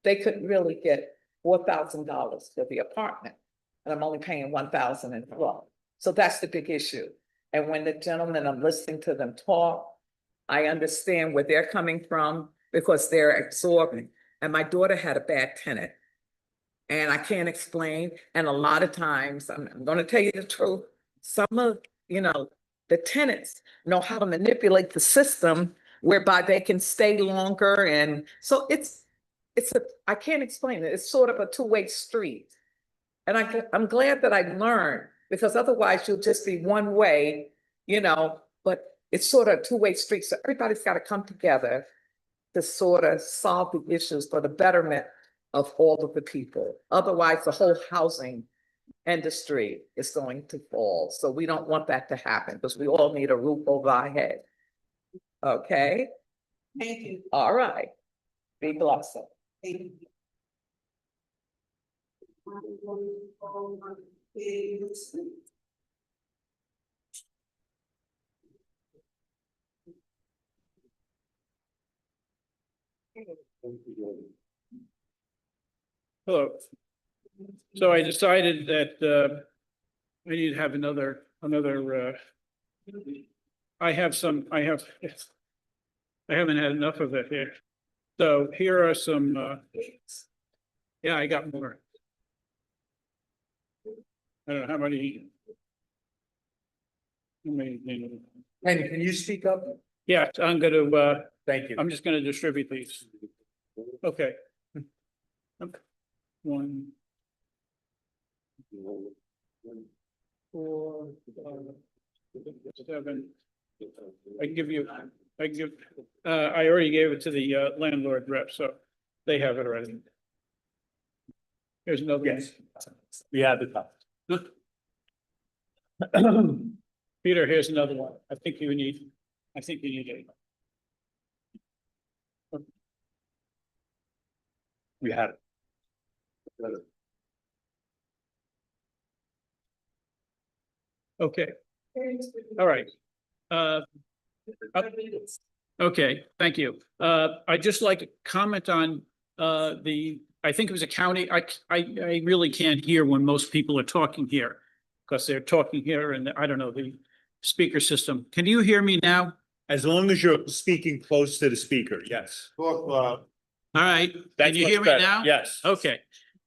they could really get $4,000 for the apartment, and I'm only paying $1,012. So that's the big issue. And when the gentlemen, I'm listening to them talk, I understand where they're coming from because they're absorbing. And my daughter had a bad tenant. And I can't explain. And a lot of times, I'm going to tell you the truth, some of, the tenants know how to manipulate the system whereby they can stay longer. And so I can't explain it. It's sort of a two-way street. And I'm glad that I learned, because otherwise you'll just be one way, but it's sort of a two-way street. So everybody's got to come together to sort of solve the issues for the betterment of all of the people. Otherwise, the whole housing industry is going to fall. So we don't want that to happen because we all need a roof over our head. Okay? Thank you. All right. Be blessed. Thank you. Hello. So I decided that I need to have another. I haven't had enough of it here. So here are some. Yeah, I got more. I don't know how many. And can you speak up? Yeah, I'm gonna, Thank you. I'm just gonna distribute these. Okay. One. Four, 7. I already gave it to the landlord rep, so they have it already. Here's another one. Yes. We have the top. Peter, here's another one. I think you need it. We have it. Okay. All right. Okay, thank you. I'd just like to comment on I think it was a county. I really can't hear when most people are talking here because they're talking here and I don't know the speaker system. Can you hear me now? As long as you're speaking close to the speaker, yes. All right. Can That's you much hear me better. now? Yes. Okay.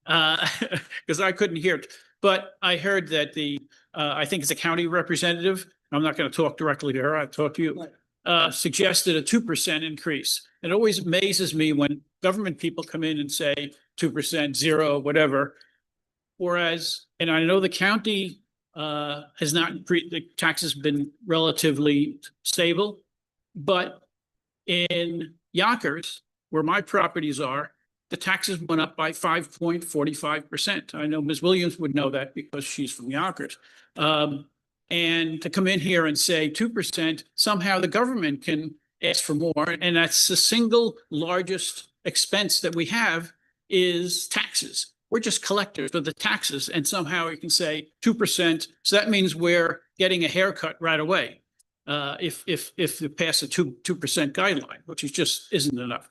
Because I couldn't hear it. But I heard that I think it's a county representative. I'm not going to talk directly to her. I'll talk to you. Suggested a 2% increase. It always amazes me when government people come in and say 2%, 0, whatever. Whereas, and I know the county has not, the tax has been relatively stable, but in Yonkers, where my properties are, the taxes went up by 5.45%. I know Ms. Williams would know that because she's from Yonkers. And to come in here and say 2%, somehow the government can ask for more. And that's the single largest expense that we have is taxes. We're just collectors of the taxes. And somehow you can say 2%. So that means we're getting a haircut right away. If you pass a 2% guideline, which is just isn't enough.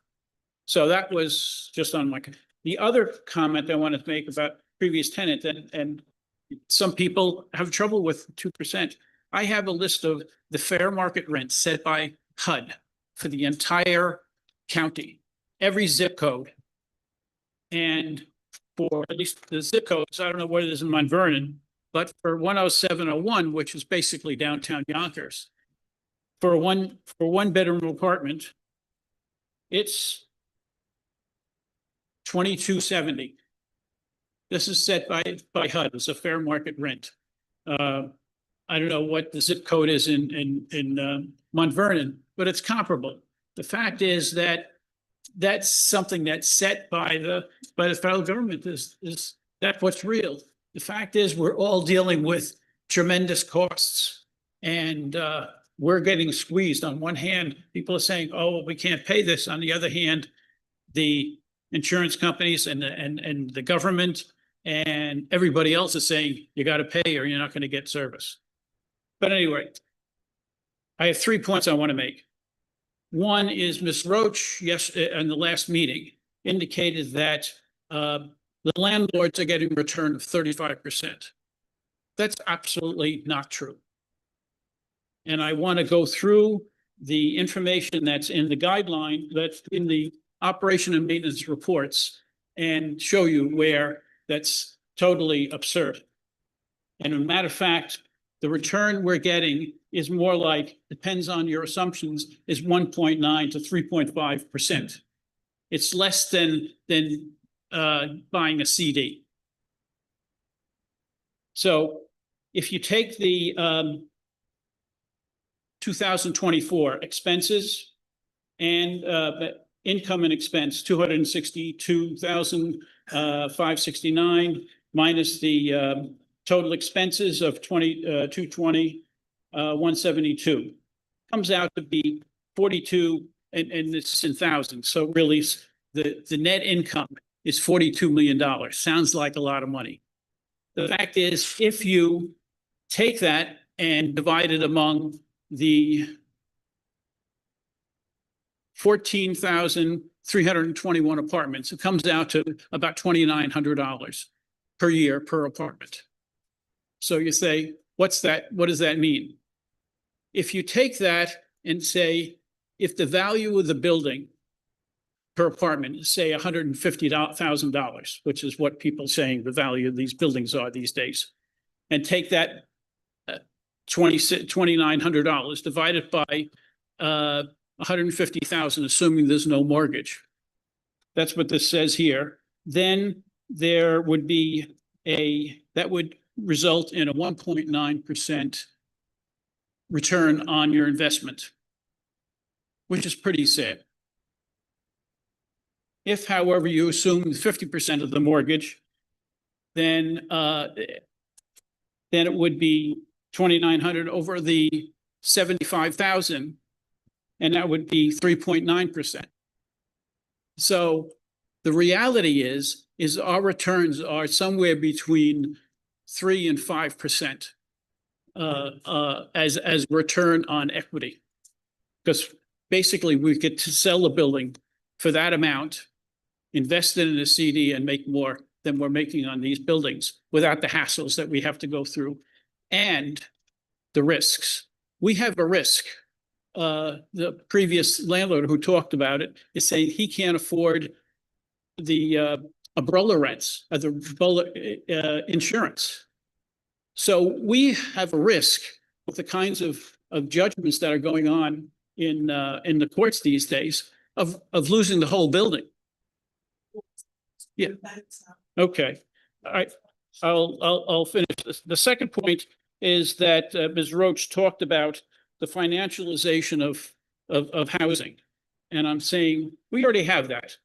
So that was just on my, the other comment I wanted to make about previous tenant and some people have trouble with 2%. I have a list of the fair market rent set by HUD for the entire county, every zip code. And for at least the zip codes, I don't know what it is in Mount Vernon, but for 10701, which is basically downtown Yonkers, for one bedroom apartment, it's $22.70. This is set by HUD. It's a fair market rent. I don't know what the zip code is in Mount Vernon, but it's comparable. The fact is that that's something that's set by the federal government. Is that what's real? The fact is we're all dealing with tremendous costs, and we're getting squeezed. On one hand, people are saying, "Oh, we can't pay this." On the other hand, the insurance companies and the government and everybody else is saying you got to pay or you're not going to get service. But anyway, I have 3 points I want to make. One is Ms. Roche, yes, in the last meeting indicated that the landlords are getting a return of 35%. That's absolutely not true. And I want to go through the information that's in the guideline, that's in the operation and maintenance reports, and show you where that's totally absurd. And as a matter of fact, the return we're getting is more like, depends on your assumptions, is 1.9 to 3.5%. It's less than buying a CD. So if you take the 2024 expenses and income and expense, 262,569 minus the total expenses of 220, 172, comes out to be 42, and it's in thousands. So really, the net income is $42 million. Sounds like a lot of money. The fact is, if you take that and divide it among the 14,321 apartments, it comes out to about $2,900 per year per apartment. So you say, what's that? What does that mean? If you take that and say, if the value of the building per apartment is say $150,000, which is what people are saying the value of these buildings are these days, and take that $2,900 divided by 150,000, assuming there's no mortgage. That's what this says here. Then there would be that would result in a 1.9% return on your investment, which is pretty sad. If, however, you assume 50% of the mortgage, then it would be 2,900 over the 75,000, and that would be 3.9%. So the reality is our returns are somewhere between 3 and 5% as return on equity. Because basically we get to sell a building for that amount, invest it in a CD and make more than we're making on these buildings without the hassles that we have to go through and the risks. We have a risk. The previous landlord who talked about it is saying he can't afford the umbrella rents, the umbrella insurance. So we have a risk with the kinds of judgments that are going on in the courts these days of losing the whole building. Yeah. Okay. All right. I'll finish this. The second point is that Ms. Roche talked about the financialization of housing. And I'm saying we already have that.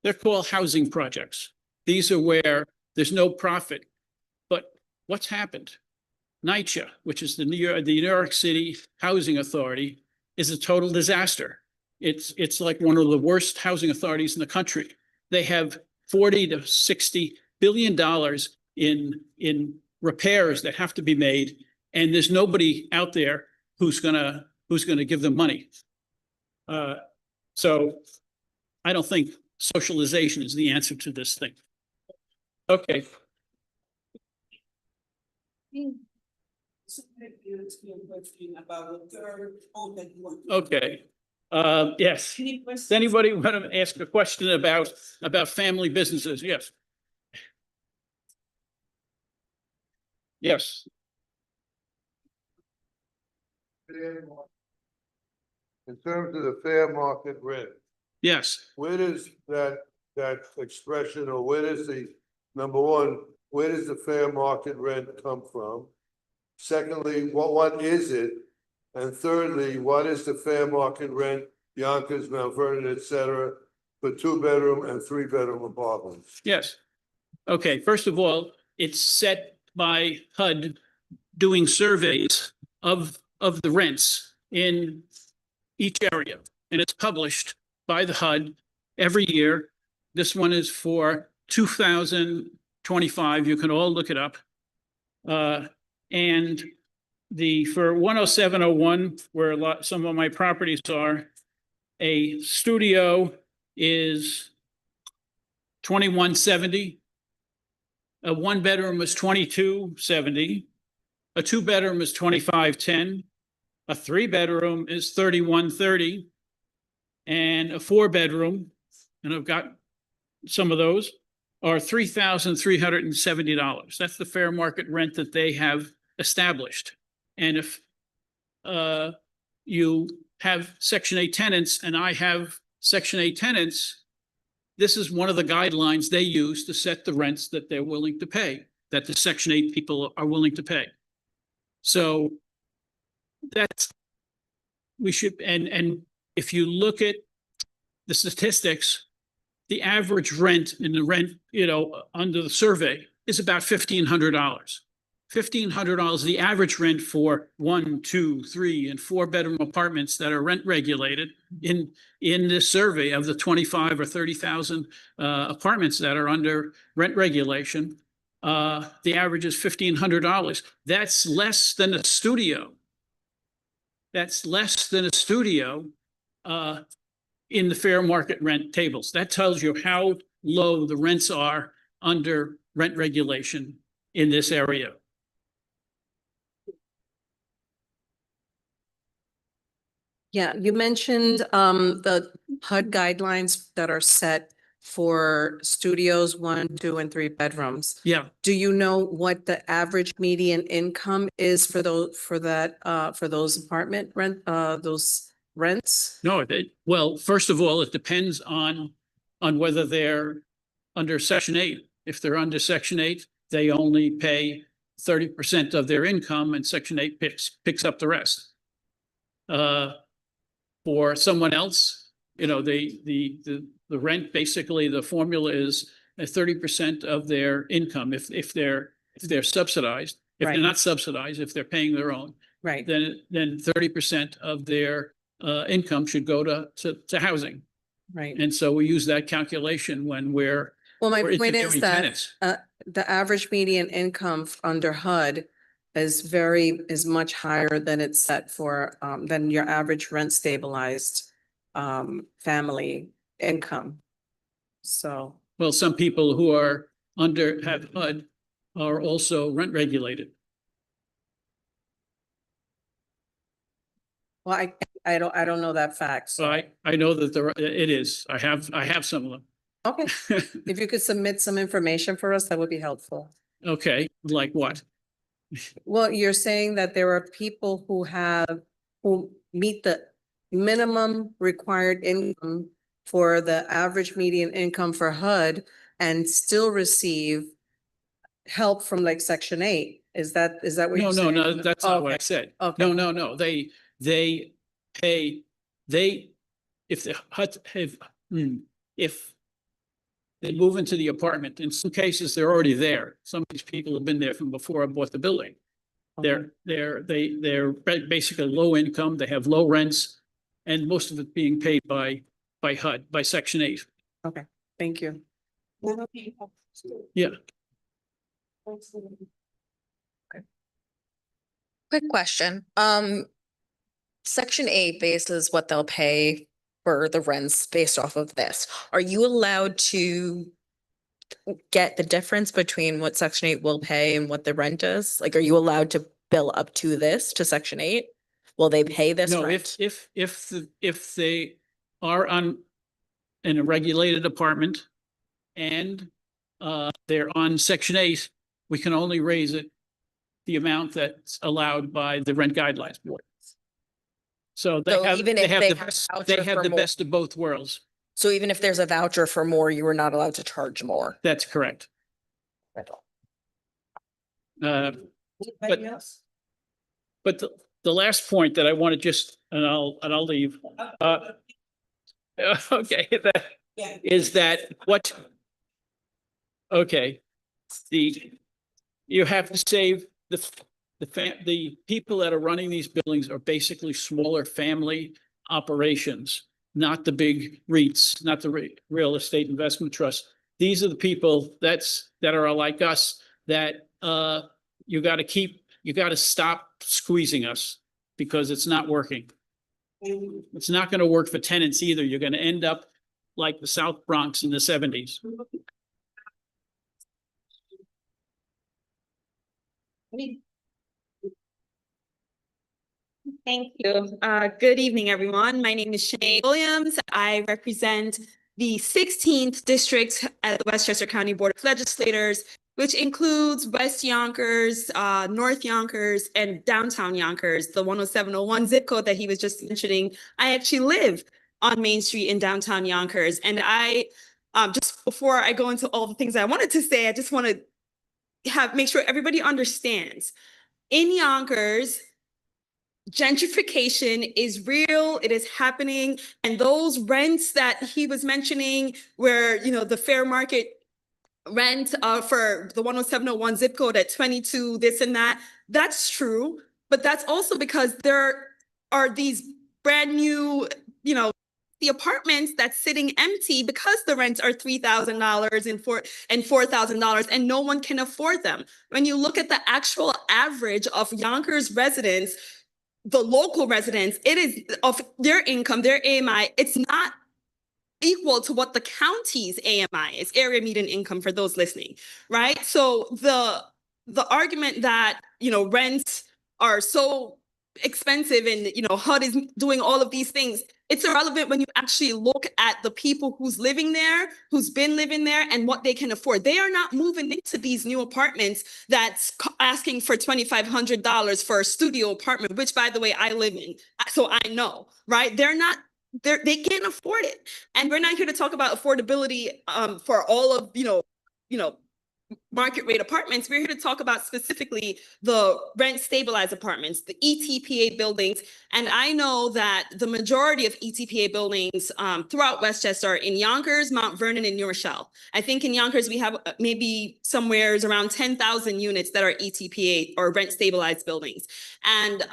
They're called housing projects. These are where there's no profit. But what's happened? NYCHA, which is the New York City Housing Authority, is a total disaster. It's like one of the worst housing authorities in the country. They have $40 to $60 billion in repairs that have to be made, and there's nobody out there who's gonna give them money. So I don't think socialization is the answer to this thing. Okay. Okay. Yes. Does anybody want to ask a question about family businesses? Yes. Yes. In terms of the fair market rent. Yes. Where does that expression, or where does the, number one, where does the fair market rent come from? Secondly, what is it? And thirdly, what is the fair market rent, Yonkers, Mount Vernon, et cetera, for 2-bedroom and 3-bedroom apartments? Yes. Okay. First of all, it's set by HUD doing surveys of the rents in each area, and it's published by the HUD every year. This one is for 2025. You can all look it up. And for 10701, where some of my properties are, a studio is $21.70. A 1-bedroom is $22.70. A 2-bedroom is $25.10. A 3-bedroom is $31.30. And a 4-bedroom, and I've got some of those, are $3,370. That's the fair market rent that they have established. And if you have Section 8 tenants and I have Section 8 tenants, this is one of the guidelines they use to set the rents that they're willing to pay, that the Section 8 people are willing to pay. So that's, we should, and if you look at the statistics, the average rent in the rent, under the survey is about $1,500. $1,500, the average rent for 1, 2, 3, and 4-bedroom apartments that are rent regulated in this survey of the 25 or 30,000 apartments that are under rent regulation. The average is $1,500. That's less than a studio. That's less than a studio in the fair market rent tables. That tells you how low the rents are under rent regulation in this area. Yeah, you mentioned the HUD guidelines that are set for studios, 1, 2, and 3 bedrooms. Yeah. Do you know what the average median income is for those apartment rent, those rents? No, well, first of all, it depends on whether they're under Section 8. If they're under Section 8, they only pay 30% of their income, and Section 8 picks up the rest. For someone else, you know, the rent, basically the formula is 30% of their income. If they're subsidized, if they're not subsidized, if they're paying their own, Right. then 30% of their income should go to housing. Right. And so we use that calculation when we're Well, my we're point is interviewing that tenants. the average median income under HUD is much higher than it's set for, than your average rent stabilized family income. So, Well, some people who are have HUD are also rent regulated. well, I don't know that fact, So so. I know that it is. I have some of them. Okay, if you could submit some information for us, that would be helpful. Okay, like what? Well, you're saying that there are people who meet the minimum required income for the average median income for HUD and still receive help from like Section 8. Is that what you're saying? No, that's not what I Okay. said. Okay. No. They pay, if the HUD if they move into the apartment, in some cases, they're already there. Some of these people have been there from before I bought the building. Okay. They're basically low income, they have low rents, and most of it being paid by HUD, by Section 8. Okay, thank you. Yeah. Quick question. Section 8 bases what they'll pay for the rents based off of this. Are you allowed to get the difference between what Section 8 will pay and what the rent is? Like, are you allowed to bill up to this, to Section 8? Will they pay this No, rent? if they are in a regulated apartment and they're on Section 8, we can only raise it the amount that's allowed by the rent guidelines board. So So even if they have a they voucher have for the more- best of both worlds. So even if there's a voucher for more, you are not allowed to charge more. That's correct. But the last point that I want to just, and I'll leave. Okay, is that what? Okay, you have to save the people that are running these buildings are basically smaller family operations, not the big REITs, not the real estate investment trust. These are the people that are like us that you got to stop squeezing us because it's not working. It's not going to work for tenants either. You're going to end up like the South Bronx in the 70s. Thank you. Good evening, everyone. My name is Shanae Williams. I represent the 16th District at the Westchester County Board of Legislators, which includes West Yonkers, North Yonkers, and downtown Yonkers, the 10701 zip code that he was just mentioning. I actually live on Main Street in downtown Yonkers. And I, just before I go into all the things I wanted to say, I just want to make sure everybody understands. In Yonkers, gentrification is real, it is happening, and those rents that he was mentioning where, you know, the fair market rent for the 10701 zip code at 22, this and that, that's true, but that's also because there are these brand new, you know, the apartments that's sitting empty because the rents are $3,000 and $4,000 and no one can afford them. When you look at the actual average of Yonkers residents, the local residents, it is of their income, their AMI, it's not equal to what the county's AMI is, area median income, for those listening, right? So the argument that, you know, rents are so expensive and, you know, HUD is doing all of these things. It's irrelevant when you actually look at the people who's living there, who's been living there, and what they can afford. They are not moving into these new apartments that's asking for $2,500 for a studio apartment, which, by the way, I live in, so I know, right? They can't afford it. And we're not here to talk about affordability for all of, you know, market rate apartments. We're here to talk about specifically the rent stabilized apartments, the ETPA buildings. And I know that the majority of ETPA buildings throughout Westchester are in Yonkers, Mount Vernon, and New Rochelle. I think in Yonkers, we have maybe somewhere around 10,000 units that are ETPA or rent stabilized buildings. And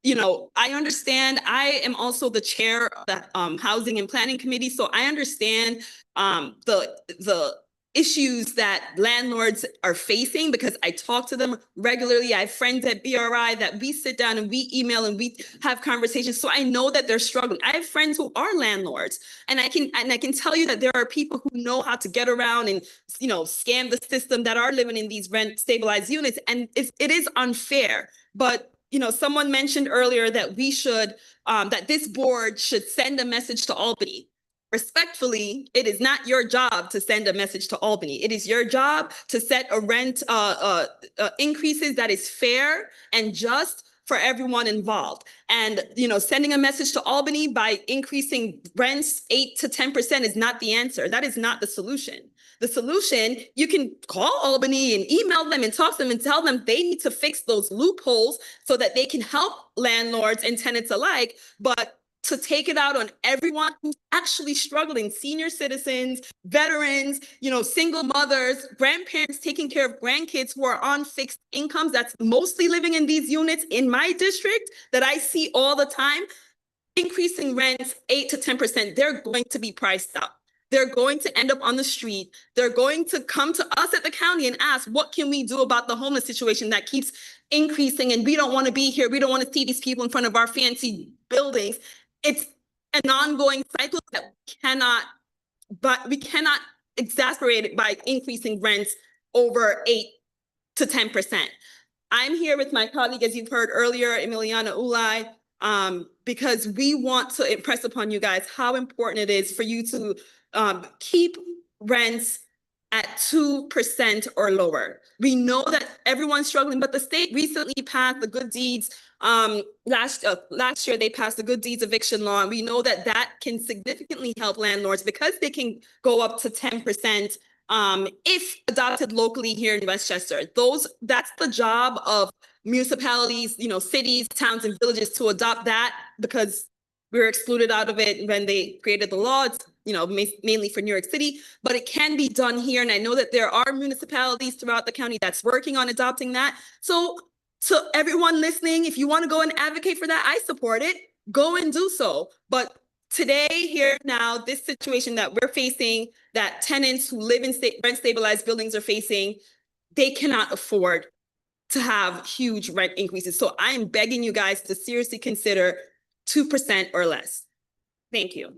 you know, I understand. I am also the chair of the Housing and Planning Committee, so I understand the issues that landlords are facing because I talk to them regularly. I have friends at BRI that we sit down and we email and we have conversations. So I know that they're struggling. I have friends who are landlords, and I can tell you that there are people who know how to get around and, you know, scam the system that are living in these rent stabilized units. And it is unfair. But, you know, someone mentioned earlier that we should, that this board should send a message to Albany. Respectfully, it is not your job to send a message to Albany. It is your job to set a rent increases that is fair and just for everyone involved. And, you know, sending a message to Albany by increasing rents 8 to 10% is not the answer. That is not the solution. The solution, you can call Albany and email them and talk to them and tell them they need to fix those loopholes so that they can help landlords and tenants alike. But to take it out on everyone who's actually struggling, senior citizens, veterans, you know, single mothers, grandparents taking care of grandkids who are on fixed incomes, that's mostly living in these units in my district that I see all the time, increasing rents 8 to 10%, they're going to be priced out. They're going to end up on the street. They're going to come to us at the county and ask, what can we do about the homeless situation that keeps increasing and we don't want to be here. We don't want to see these people in front of our fancy buildings. It's an ongoing cycle that we cannot exasperate it by increasing rents over 8 to 10%. I'm here with my colleague, as you've heard earlier, Emiljana Ulaj, because we want to impress upon you guys how important it is for you to keep rents at 2% or lower. We know that everyone's struggling, but the state recently passed the good deeds. Last year, they passed the good deeds eviction law, and we know that that can significantly help landlords because they can go up to 10% if adopted locally here in Westchester. That's the job of municipalities, you know, cities, towns, and villages to adopt that because we were excluded out of it when they created the law. It's, you know, mainly for New York City, but it can be done here. And I know that there are municipalities throughout the county that's working on adopting that. So to everyone listening, if you want to go and advocate for that, I support it. Go and do so. But today, here now, this situation that we're facing, that tenants who live in rent stabilized buildings are facing, they cannot afford to have huge rent increases. So I am begging you guys to seriously consider 2% or less. Thank you.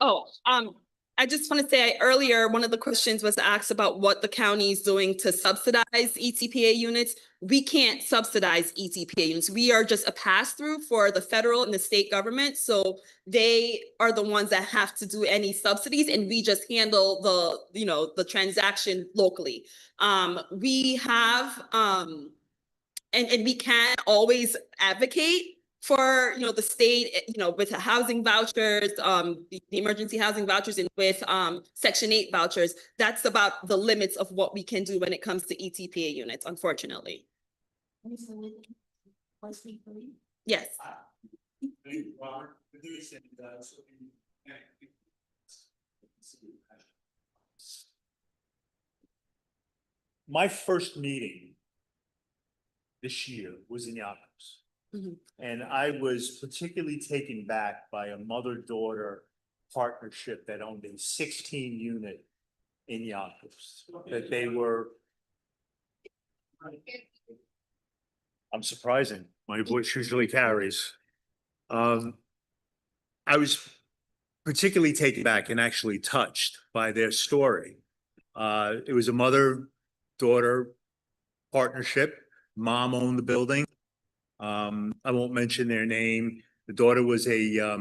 Oh, I just want to say earlier, one of the questions was asked about what the county is doing to subsidize ETPA units. We can't subsidize ETPA units. We are just a pass-through for the federal and the state government. So they are the ones that have to do any subsidies, and we just handle the, you know, the transaction locally. We have, and we can always advocate for, you know, the state, you know, with the housing vouchers, the emergency housing vouchers, and with Section 8 vouchers. That's about the limits of what we can do when it comes to ETPA units, unfortunately. Yes. My first meeting this year was in Yonkers. Mm-hmm. And I was particularly taken back by a mother-daughter partnership that owned a 16-unit in Yonkers. That they were. I'm surprising. My voice usually carries. I was particularly taken back and actually touched by their story. It was a mother daughter partnership. Mom owned the building. I won't mention their name. The daughter was a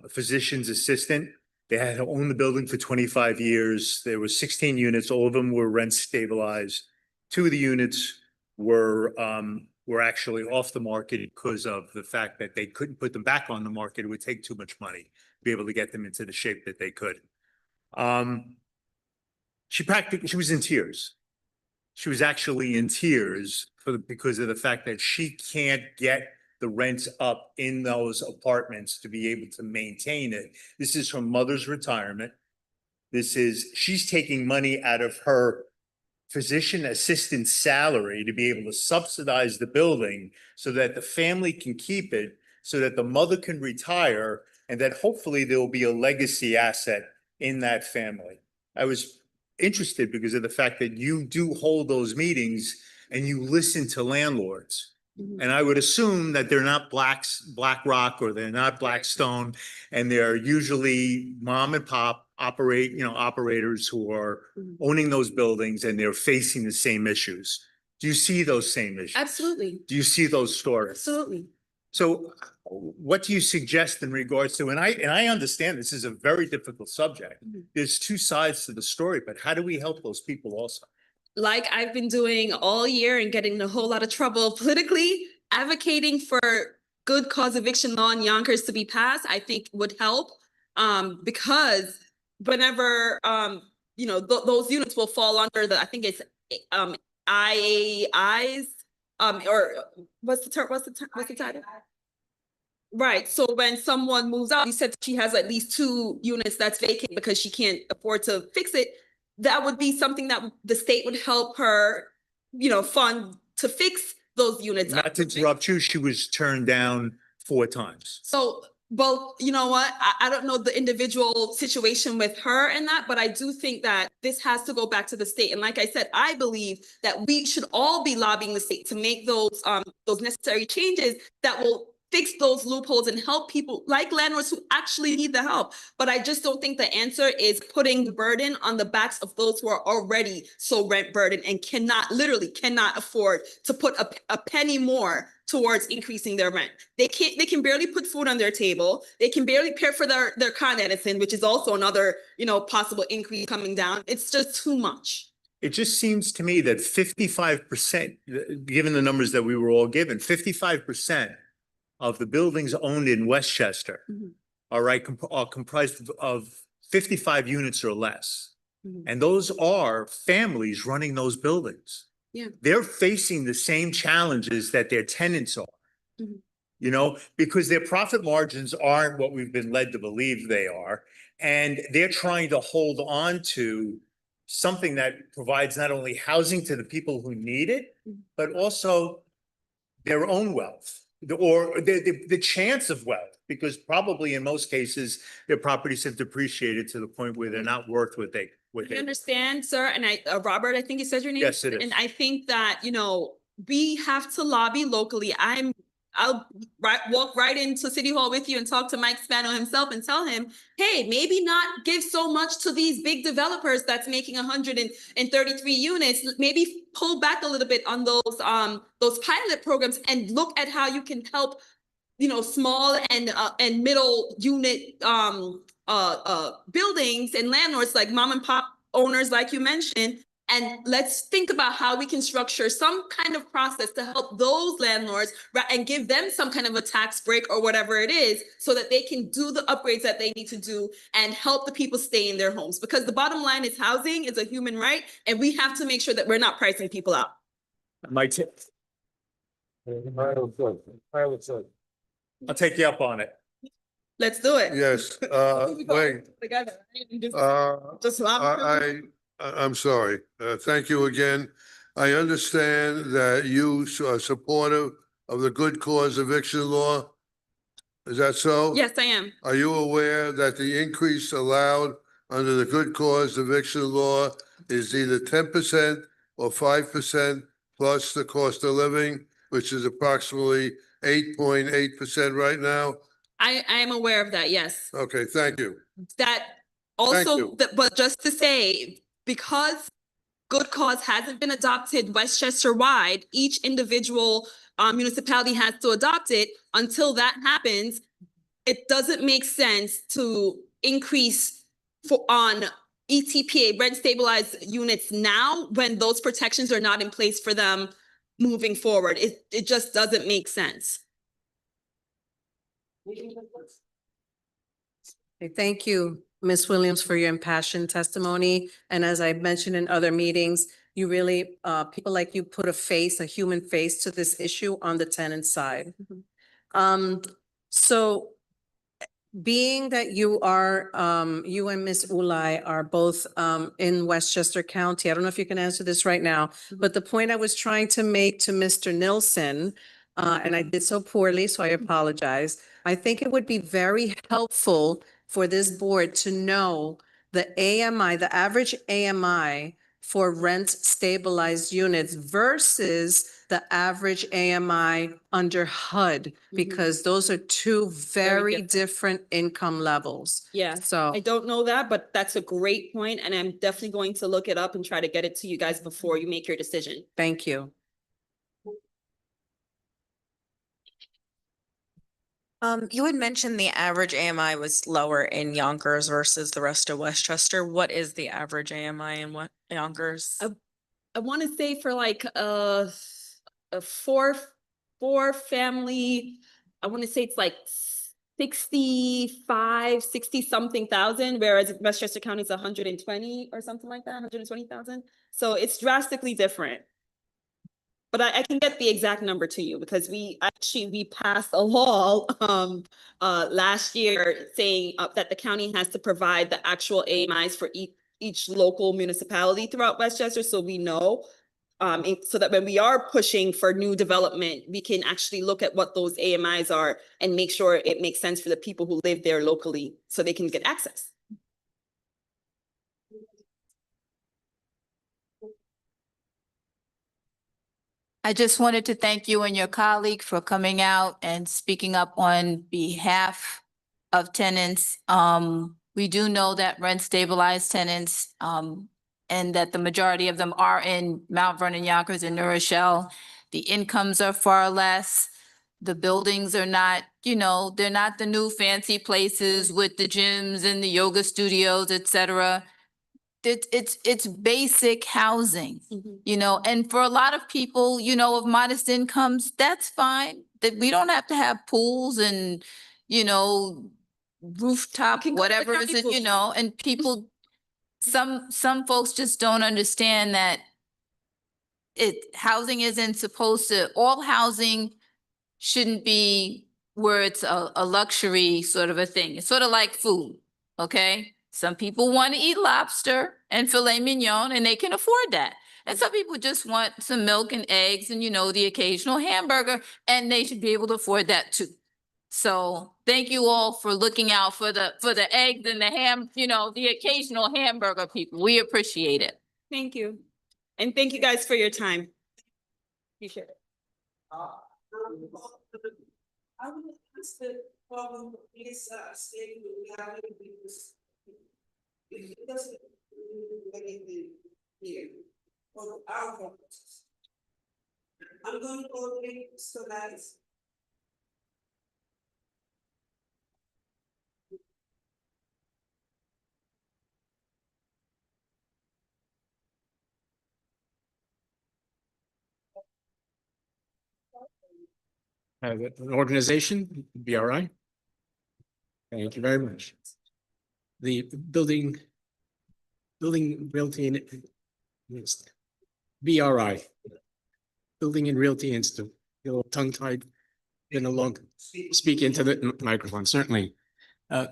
physician's assistant. They had owned the building for 25 years. There were 16 units. All of them were rent stabilized. 2 of the units were actually off the market because of the fact that they couldn't put them back on the market. It would take too much money to be able to get them into the shape that they could. She was in tears. She was actually in tears because of the fact that she can't get the rents up in those apartments to be able to maintain it. This is her mother's retirement. She's taking money out of her physician assistant salary to be able to subsidize the building so that the family can keep it, so that the mother can retire, and that hopefully there will be a legacy asset in that family. I was interested because of the fact that you do hold those meetings and you listen to landlords. And I would assume that they're not BlackRock or they're not Blackstone, and they're usually mom and pop operators who are owning those buildings, and they're facing the same issues. Do you see those same issues? Absolutely. Do you see those stories? Absolutely. So what do you suggest in regards to, and I understand this is a very difficult subject. There's 2 sides to the story, but how do we help those people also? Like I've been doing all year and getting in a whole lot of trouble politically, advocating for good cause eviction law in Yonkers to be passed, I think would help. Because whenever, those units will fall under I think it's IAIs, or what's the title? Right. So when someone moves out, you said she has at least 2 units that's vacant because she can't afford to fix it. That would be something that the state would help her, fund to fix those units. Not to interrupt you, she was turned down 4 times. So both, you know what, I don't know the individual situation with her and that, but I do think that this has to go back to the state. And like I said, I believe that we should all be lobbying the state to make those necessary changes that will fix those loopholes and help people like landlords who actually need the help. But I just don't think the answer is putting the burden on the backs of those who are already so rent burdened and literally cannot afford to put a penny more towards increasing their rent. They can barely put food on their table. They can barely pay for their Con Edison, which is also another, possible increase coming down. It's just too much. It just seems to me that 55%, given the numbers that we were all given, 55% of the buildings owned in Westchester are comprised of 55 units or less. And those are families running those buildings. Yeah. They're facing the same challenges that their tenants are, because their profit margins aren't what we've been led to believe they are. And they're trying to hold on to something that provides not only housing to the people who need it, but also their own wealth. Or the chance of wealth, because probably in most cases, their properties have depreciated to the point where they're not worth what they. I understand, sir. And Robert, I think you said your name. Yes, it is. And I think that, we have to lobby locally. I'll walk right into City Hall with you and talk to Mike Spano himself and tell him, hey, maybe not give so much to these big developers that's making 133 units. Maybe pull back a little bit on those pilot programs and look at how you can help, small and middle unit buildings and landlords like mom and pop owners, like you mentioned. And let's think about how we can structure some kind of process to help those landlords and give them some kind of a tax break or whatever it is so that they can do the upgrades that they need to do and help the people stay in their homes. Because the bottom line is housing is a human right, and we have to make sure that we're not pricing people out. My tip. I'll take you up on it. Let's do it. Yes, wait. I'm sorry. Thank you again. I understand that you are supportive of the good cause eviction law. Is that so? Yes, I am. Are you aware that the increase allowed under the good cause eviction law is either 10% or 5% plus the cost of living, which is approximately 8.8% right now? I am aware of that, yes. Okay, thank you. That Thank also, you. but just to say, because good cause hasn't been adopted Westchester wide, each individual municipality has to adopt it. Until that happens, it doesn't make sense to increase on ETPA rent stabilized units now when those protections are not in place for them moving forward. It just doesn't make sense. Okay, thank you, Ms. Williams, for your impassioned testimony. And as I mentioned in other meetings, you really, people like you put a human face to this issue on the tenant side. So being that you are, you and Ms. Ulaj are both in Westchester County, I don't know if you can answer this right now, but the point I was trying to make to Mr. Nilsen, and I did so poorly, so I apologize. I think it would be very helpful for this board to know the AMI, the average AMI for rent stabilized units versus the average AMI under HUD, because those are two very different income levels. Yeah, So I don't know that, but that's a great point, and I'm definitely going to look it up and try to get it to you guys before you make your decision. thank you. You had mentioned the average AMI was lower in Yonkers versus the rest of Westchester. What is the average AMI in what Yonkers? I want to say for like a four family, I want to say it's like 60 something thousand, whereas Westchester County is 120 or something like that, 120,000. So it's drastically different. But I can get the exact number to you because we passed a law last year saying that the county has to provide the actual AMIs for each local municipality throughout Westchester, so we know. So that when we are pushing for new development, we can actually look at what those AMIs are and make sure it makes sense for the people who live there locally so they can get access. I just wanted to thank you and your colleague for coming out and speaking up on behalf of tenants. We do know that rent stabilized tenants, and that the majority of them are in Mount Vernon, Yonkers, and New Rochelle. The incomes are far less. The buildings are not, they're not the new fancy places with the gyms and the yoga studios, et cetera. It's basic housing, and for a lot of people, of modest incomes, that's fine. That we don't have to have pools and, rooftop, whatever is it, and people, some folks just don't understand that housing isn't supposed to, all housing shouldn't be where it's a luxury sort of a thing. It's sort of like food, okay? Some people want to eat lobster and filet mignon, and they can afford that. And some people just want some milk and eggs and, the occasional hamburger, and they should be able to afford that too. So thank you all for looking out for the eggs and the ham, the occasional hamburger people. We appreciate it. Thank you. And thank you guys for your time. Appreciate it. I would ask the problem is stating reality because it doesn't do anything here for our purposes. I'm going to go read Stolatis. An organization, BRI. Thank you very much. The building realty and BRI, Building and Realty Institute. A little tongue-tied, been a long, speak into the microphone, certainly.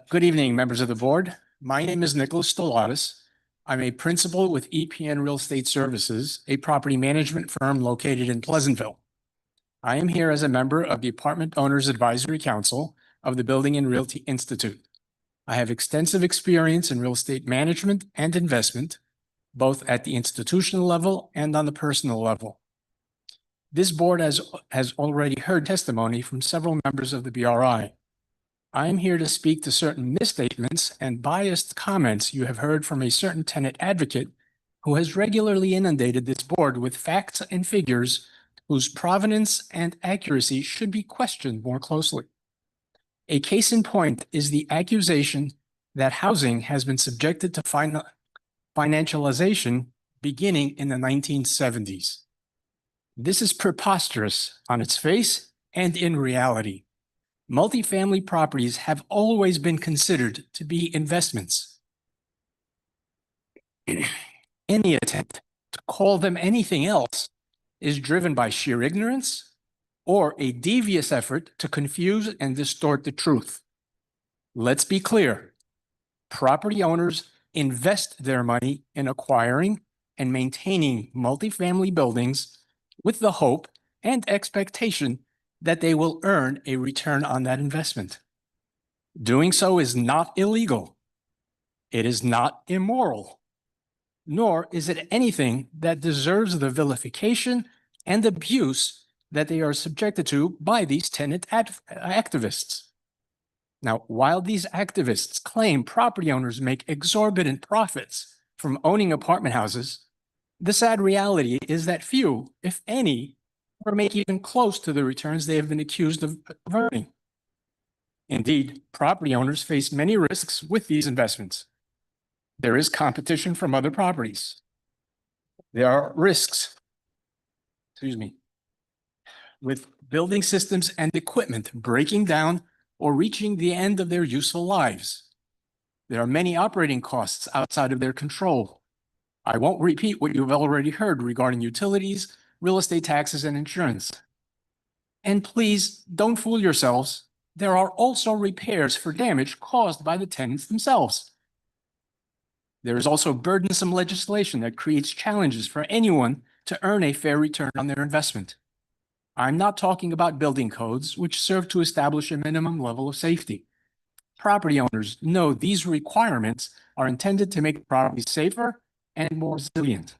Good evening, members of the board. My name is Nicholas Stolatis. I'm a principal with EPN Real Estate Services, a property management firm located in Pleasantville. I am here as a member of the Apartment Owners Advisory Council of the Building and Realty Institute. I have extensive experience in real estate management and investment, both at the institutional level and on the personal level. This board has already heard testimony from several members of the BRI. I am here to speak to certain misstatements and biased comments you have heard from a certain tenant advocate who has regularly inundated this board with facts and figures whose provenance and accuracy should be questioned more closely. A case in point is the accusation that housing has been subjected to financialization beginning in the 1970s. This is preposterous on its face and in reality. Multifamily properties have always been considered to be investments. Any attempt to call them anything else is driven by sheer ignorance or a devious effort to confuse and distort the truth. Let's be clear. Property owners invest their money in acquiring and maintaining multifamily buildings with the hope and expectation that they will earn a return on that investment. Doing so is not illegal. It is not immoral, nor is it anything that deserves the vilification and abuse that they are subjected to by these tenant activists. Now, while these activists claim property owners make exorbitant profits from owning apartment houses, the sad reality is that few, if any, or make even close to the returns they have been accused of earning. Indeed, property owners face many risks with these investments. There is competition from other properties. There are risks, with building systems and equipment breaking down or reaching the end of their useful lives. There are many operating costs outside of their control. I won't repeat what you've already heard regarding utilities, real estate taxes, and insurance. And please don't fool yourselves. There are also repairs for damage caused by the tenants themselves. There is also burdensome legislation that creates challenges for anyone to earn a fair return on their investment. I'm not talking about building codes, which serve to establish a minimum level of safety. Property owners know these requirements are intended to make properties safer and more resilient.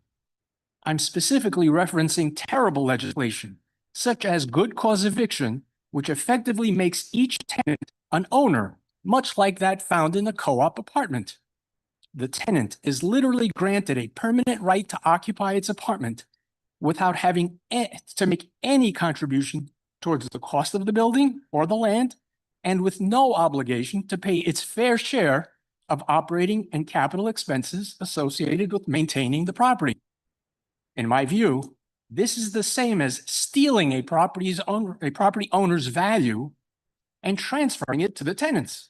I'm specifically referencing terrible legislation, such as good cause eviction, which effectively makes each tenant an owner, much like that found in a co-op apartment. The tenant is literally granted a permanent right to occupy its apartment without having to make any contribution towards the cost of the building or the land, and with no obligation to pay its fair share of operating and capital expenses associated with maintaining the property. In my view, this is the same as stealing a property owner's value and transferring it to the tenants.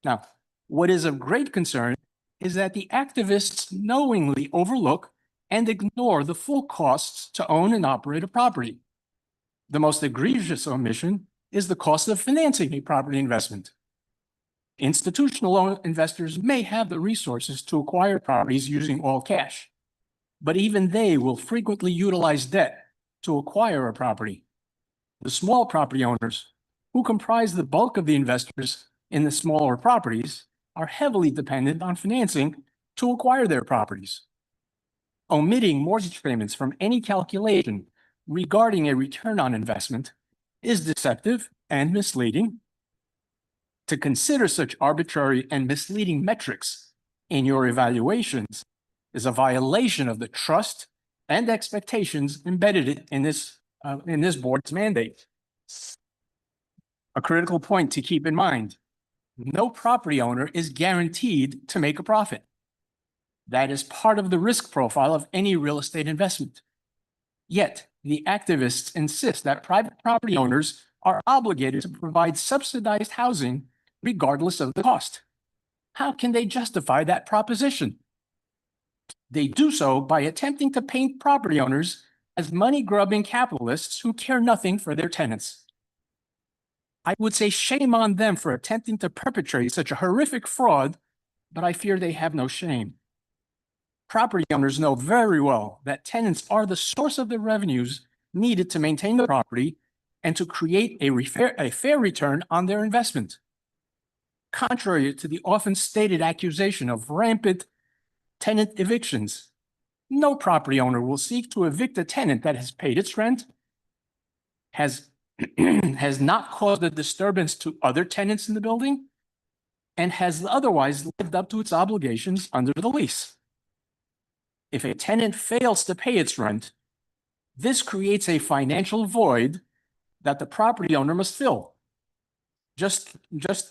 Now, what is of great concern is that the activists knowingly overlook and ignore the full costs to own and operate a property. The most egregious omission is the cost of financing a property investment. Institutional investors may have the resources to acquire properties using all cash, but even they will frequently utilize debt to acquire a property. The small property owners, who comprise the bulk of the investors in the smaller properties, are heavily dependent on financing to acquire their properties. Omitting mortgage payments from any calculation regarding a return on investment is deceptive and misleading. To consider such arbitrary and misleading metrics in your evaluations is a violation of the trust and expectations embedded in this board's mandate. A critical point to keep in mind: no property owner is guaranteed to make a profit. That is part of the risk profile of any real estate investment. Yet, the activists insist that private property owners are obligated to provide subsidized housing regardless of the cost. How can they justify that proposition? They do so by attempting to paint property owners as money-grubbing capitalists who care nothing for their tenants. I would say shame on them for attempting to perpetrate such a horrific fraud, but I fear they have no shame. Property owners know very well that tenants are the source of the revenues needed to maintain the property and to create a fair return on their investment. Contrary to the often stated accusation of rampant tenant evictions, no property owner will seek to evict a tenant that has paid its rent, has not caused a disturbance to other tenants in the building, and has otherwise lived up to its obligations under the lease. if a tenant fails to pay its rent, this creates a financial void that the property owner must fill. Just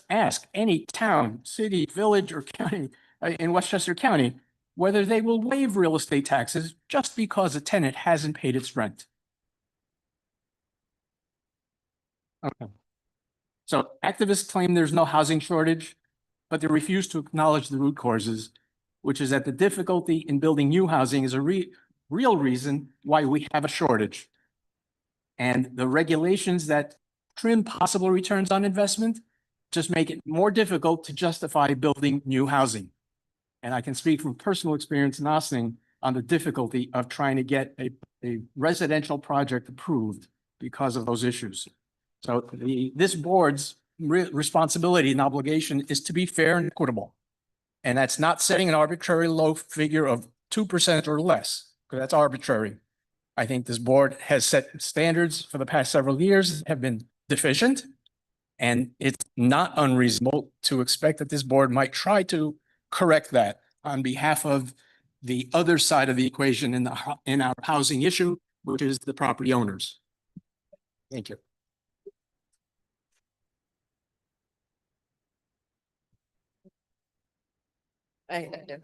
ask any town, city, village, or county in Westchester County whether they will waive real estate taxes just because a tenant hasn't paid its rent. Okay. So activists claim there's no housing shortage, but they refuse to acknowledge the root causes, which is that the difficulty in building new housing is a real reason why we have a shortage. And the regulations that trim possible returns on investment just make it more difficult to justify building new housing. And I can speak from personal experience in Ossining on the difficulty of trying to get a residential project approved because of those issues. So this board's responsibility and obligation is to be fair and equitable. And that's not setting an arbitrary low figure of 2% or less, because that's arbitrary. I think this board has set standards for the past several years that have been deficient. And it's not unreasonable to expect that this board might try to correct that on behalf of the other side of the equation in our housing issue, which is the property owners. Thank you. I do.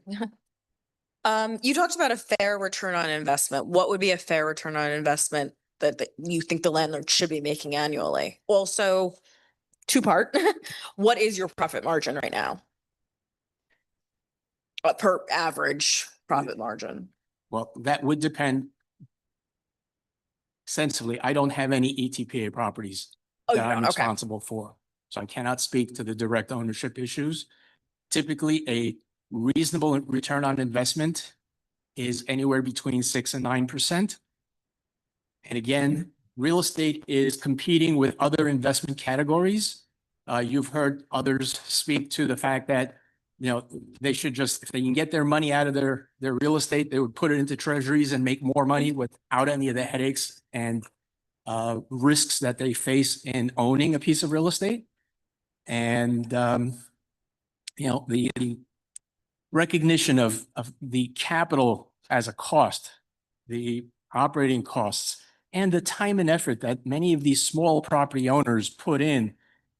You talked about a fair return on investment. What would be a fair return on investment that you think the landlord should be making annually? Also, two-part, what is your profit margin right now? Per average profit margin? Well, that would depend. Sensibly, I don't have any ETPA properties that I'm responsible for, so I cannot speak to the direct ownership issues. Typically, a reasonable return on investment is anywhere between 6 and 9%. And again, real estate is competing with other investment categories. You've heard others speak to the fact that, you know, they should just, if they can get their money out of their real estate, they would put it into treasuries and make more money without any of the headaches and risks that they face in owning a piece of real estate. And, you know, the recognition of the capital as a cost, the operating costs, and the time and effort that many of these small property owners put in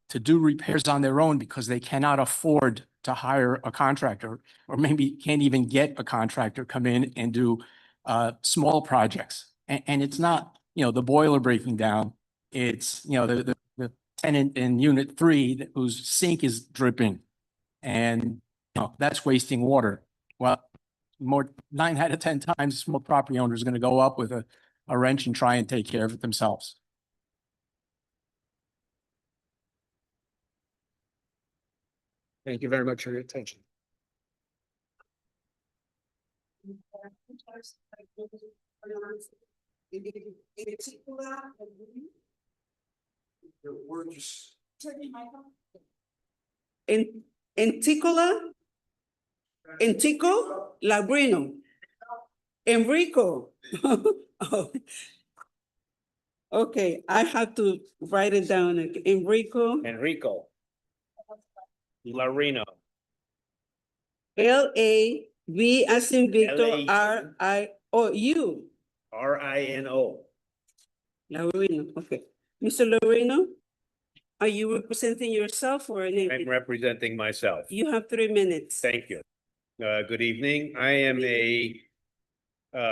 to do repairs on their own because they cannot afford to hire a contractor, or maybe can't even get a contractor come in and do small projects. And it's not, you know, the boiler breaking down. It's, you know, the tenant in unit 3 whose sink is dripping, and you know, that's wasting water. Well, 9 out of 10 times, a small property owner is going to go up with a wrench and try and take care of it themselves. Thank you very much for your attention. Enrico Laurino. Enrico. Oh. Okay, I have to write it down. Enrico Laurino. L-A-V as in Victor, R-I-O-U. R-I-N-O. Laurino, okay. Mr. Laurino, are you representing yourself or anything? I'm representing myself. You have 3 minutes. Thank you. Good evening. I am a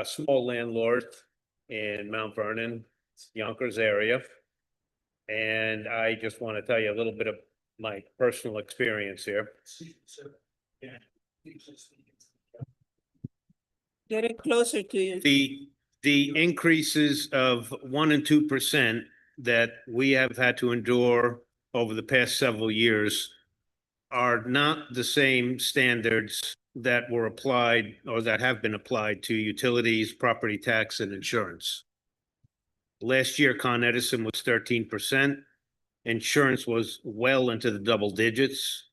small landlord in Mount Vernon, Yonkers area. And I just want to tell you a little bit of my personal experience here. Get it closer to you. The increases of 1% and 2% that we have had to endure over the past several years are not the same standards that were applied or that have been applied to utilities, property tax, and insurance. Last year, Con Edison was 13%. Insurance was well into the double digits.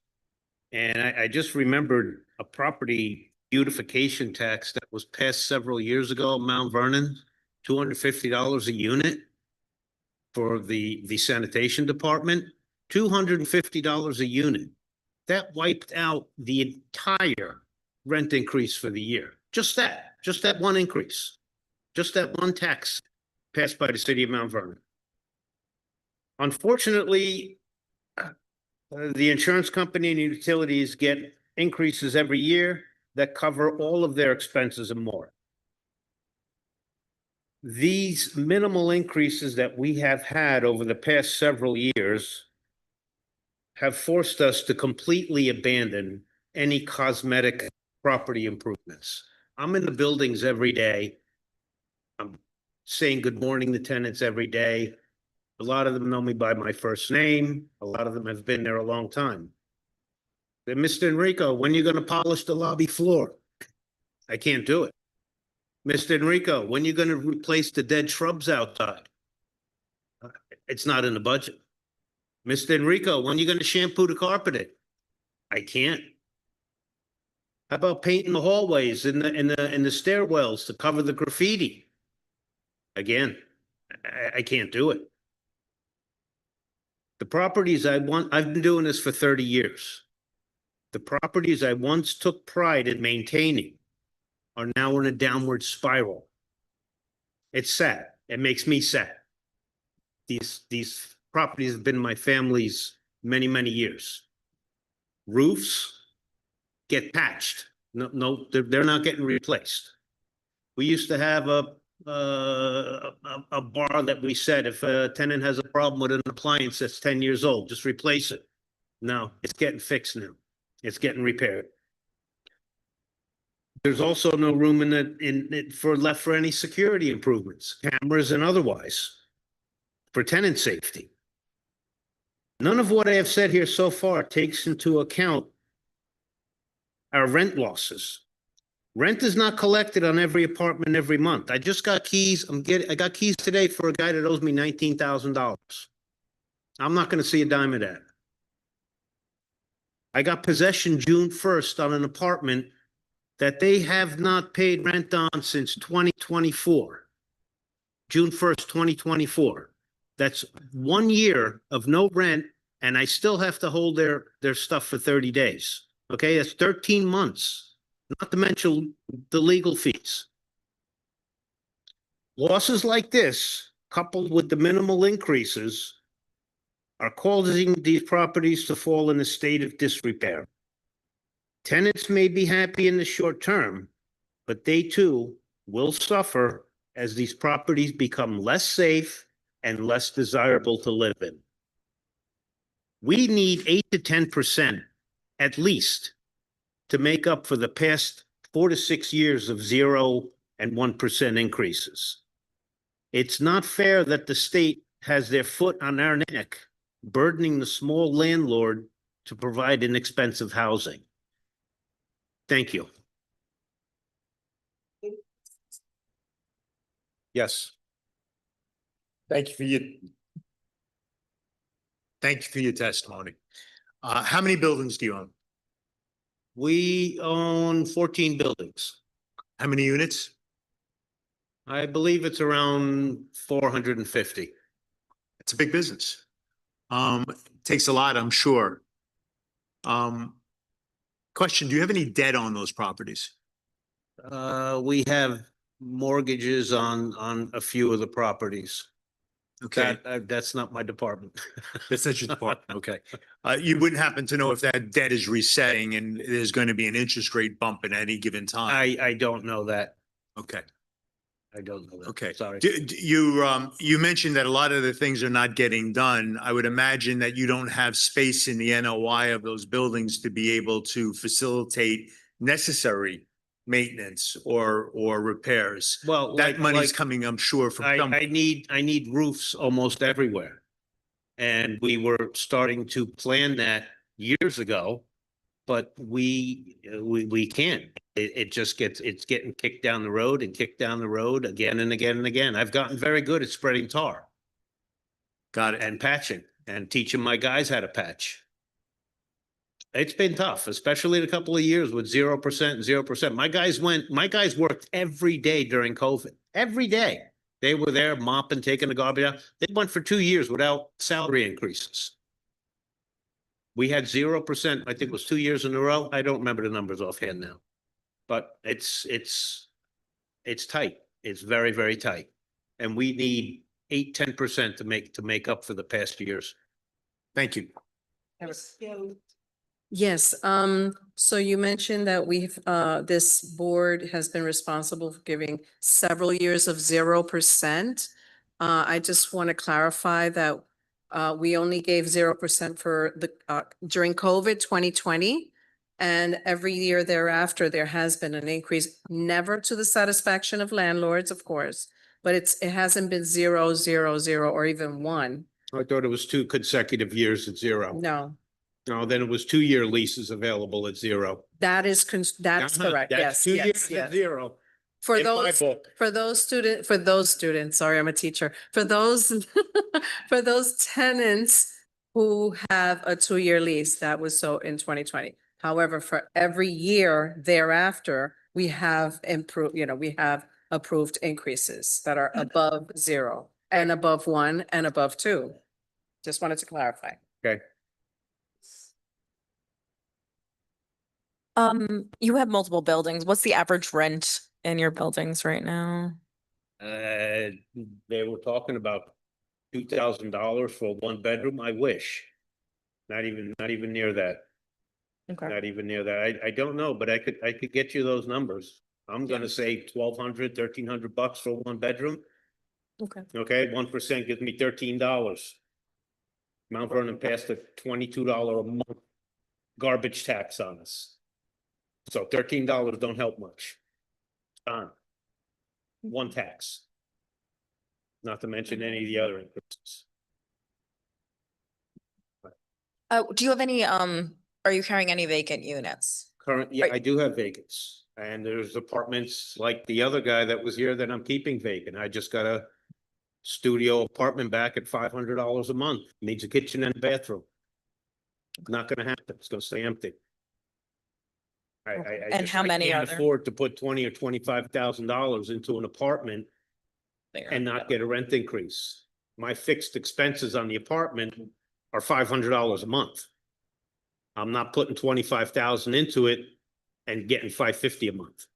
And I just remembered a property beautification tax that was passed several years ago, Mount Vernon, $250 a unit for the sanitation department, $250 a unit. That wiped out the entire rent increase for the year. Just that. just that one increase, just that one tax passed by the city of Mount Vernon. Unfortunately, the insurance company and utilities get increases every year that cover all of their expenses and more. These minimal increases that we have had over the past several years have forced us to completely abandon any cosmetic property improvements. I'm in the buildings every day. I'm saying good morning to tenants every day. A lot of them know me by my first name. A lot of them have been there a long time. Then, Mr. Enrico, when are you going to polish the lobby floor? I can't do it. Mr. Enrico, when are you going to replace the dead shrubs outside? It's not in the budget. Mr. Enrico, when are you going to shampoo the carpeting? I can't. How about painting the hallways and the stairwells to cover the graffiti? Again, I can't do it. The properties I've been doing this for 30 years. The properties I once took pride in maintaining are now in a downward spiral. It's sad. It makes me sad. These properties have been my family's many, many years. Roofs get patched. No, they're not getting replaced. We used to have a bar that we said, if a tenant has a problem with an appliance that's 10 years old, just replace it. No, it's getting fixed now. It's getting repaired. There's also no room left for any security improvements, cameras and otherwise, for tenant safety. None of what I have said here so far takes into account our rent losses. Rent is not collected on every apartment every month. I just got keys. I got keys today for a guy that owes me $19,000. I'm not going to see a dime of that. I got possession June 1st on an apartment that they have not paid rent on since 2024. June 1st, 2024. That's 1 year of no rent, and I still have to hold their stuff for 30 days. Okay, that's 13 months, not to mention the legal fees. Losses like this, coupled with the minimal increases, are causing these properties to fall in a state of disrepair. Tenants may be happy in the short term, but they too will suffer as these properties become less safe and less desirable to live in. We need 8 to 10% at least to make up for the past 4 to 6 years of 0 and 1% increases. It's not fair that the state has their foot on our neck, burdening the small landlord to provide inexpensive housing. Thank you. Yes. Thank you for your testimony. How many buildings do you own? We own 14 buildings. How many units? I believe it's around 450. It's a big business. Takes a lot, I'm sure. Question, do you have any debt on those properties? We have mortgages on a few of the properties. Okay. That's not my department. That's not your department, okay. You wouldn't happen to know if that debt is resetting and there's going to be an interest rate bump at any given time? I don't know that. Okay. I don't know that. Okay. Sorry. You mentioned that a lot of the things are not getting done. I would imagine that you don't have space in the NOI of those buildings to be able to facilitate necessary maintenance or repairs. Well, that money's coming, I'm sure, from somewhere. I need roofs almost everywhere. And we were starting to plan that years ago, but we can't. It's getting kicked down the road and kicked down the road again and again and again. I've gotten very good at spreading tar. Got it. And patching and teaching my guys how to patch. It's been tough, especially in a couple of years with 0%, 0%. My guys worked every day during COVID. Every day. They were there mopping, taking the garbage out. They went for 2 years without salary increases. We had 0%, I think it was 2 years in a row. I don't remember the numbers offhand now. But it's it's tight. It's very, very tight. And we need 8-10% to make up for the past years. Thank you. Yes, so you mentioned that this board has been responsible for giving several years of 0%. I just want to clarify that we only gave 0% for during COVID 2020. And every year thereafter, there has been an increase, never to the satisfaction of landlords, of course, but it hasn't been 0, 0, 0, or even 1. I thought it was 2 consecutive years at 0. No, No, then it was 2-year leases available at 0. that's correct. That's Yes, 2 yes, years at yes. 0. For in my those, book. for those students, sorry, I'm a teacher. For those, for those tenants who have a 2-year lease, that was so in 2020. However, for every year thereafter, we have improved, we have approved increases that are above 0 and above 1 and above 2. Just wanted to clarify. Okay. You have multiple buildings. What's the average rent in your buildings right now? They were talking about $2,000 for 1 bedroom. I wish. Not even near that. Okay. Not even near that. I don't know, but I could get you those numbers. I'm gonna say $1,200, $1,300 for 1 bedroom. Okay. Okay, 1% gives me $13. Mount Vernon passed a $22 a month garbage tax on us. So $13 don't help much. One tax. Not to mention any of the other increases. Do you have any, are you carrying any vacant units? Yeah, I do have vacants, and there's apartments like the other guy that was here that I'm keeping vacant. I just got a studio apartment back at $500 a month. Needs a kitchen and a bathroom. Not gonna happen. It's gonna stay empty. I And just how many can't are there? afford to put $20,000 or $25,000 into an apartment and not get a rent increase. My fixed expenses on the apartment are $500 a month. I'm not putting 25,000 into it and getting $550 a month.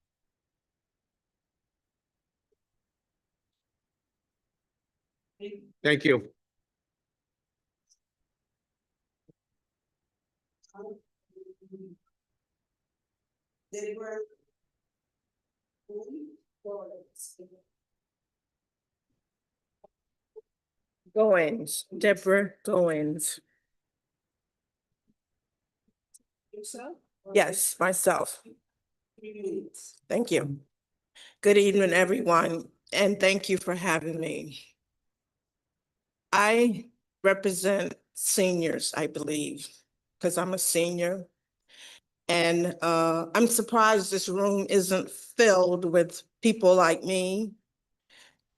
Thank you. Goings, Deborah Goings. Yes, myself. Thank you. Good evening, everyone, and thank you for having me. I represent seniors, I believe, because I'm a senior. And I'm surprised this room isn't filled with people like me.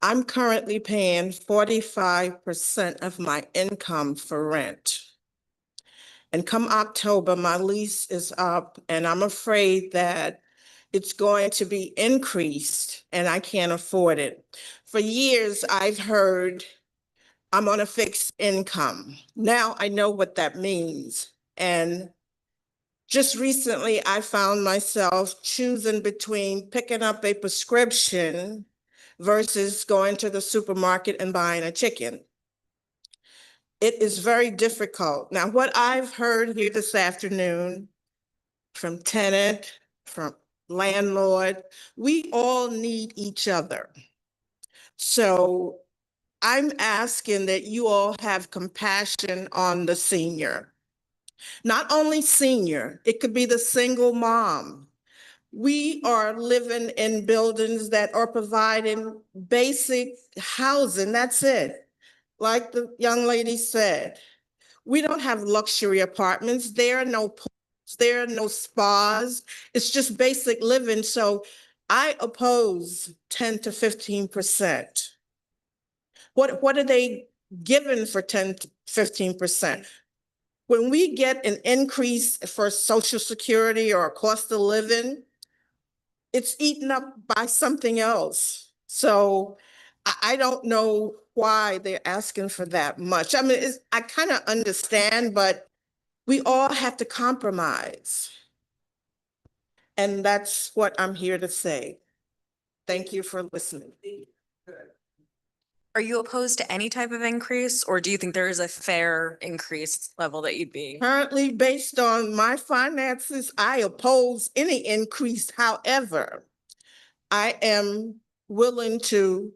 I'm currently paying 45% of my income for rent. And come October, my lease is up, and I'm afraid that it's going to be increased and I can't afford it. For years, I've heard I'm on a fixed income. Now I know what that means. And just recently, I found myself choosing between picking up a prescription versus going to the supermarket and buying a chicken. It is very difficult. Now, what I've heard here this afternoon from tenant, from landlord, we all need each other. So I'm asking that you all have compassion on the senior. Not only senior, it could be the single mom. We are living in buildings that are providing basic housing, that's it. Like the young lady said, we don't have luxury apartments. There are no pools, there are no spas. It's just basic living. So I oppose 10 to 15%. What are they given for 10 to 15%? When we get an increase for Social Security or cost of living, it's eaten up by something else. So I don't know why they're asking for that much. I mean, I kind of understand, but we all have to compromise. And that's what I'm here to say. Thank you for listening. Are you opposed to any type of increase, or do you think there is a fair increase level that you'd be? Currently, based on my finances, I oppose any increase. However, I am willing to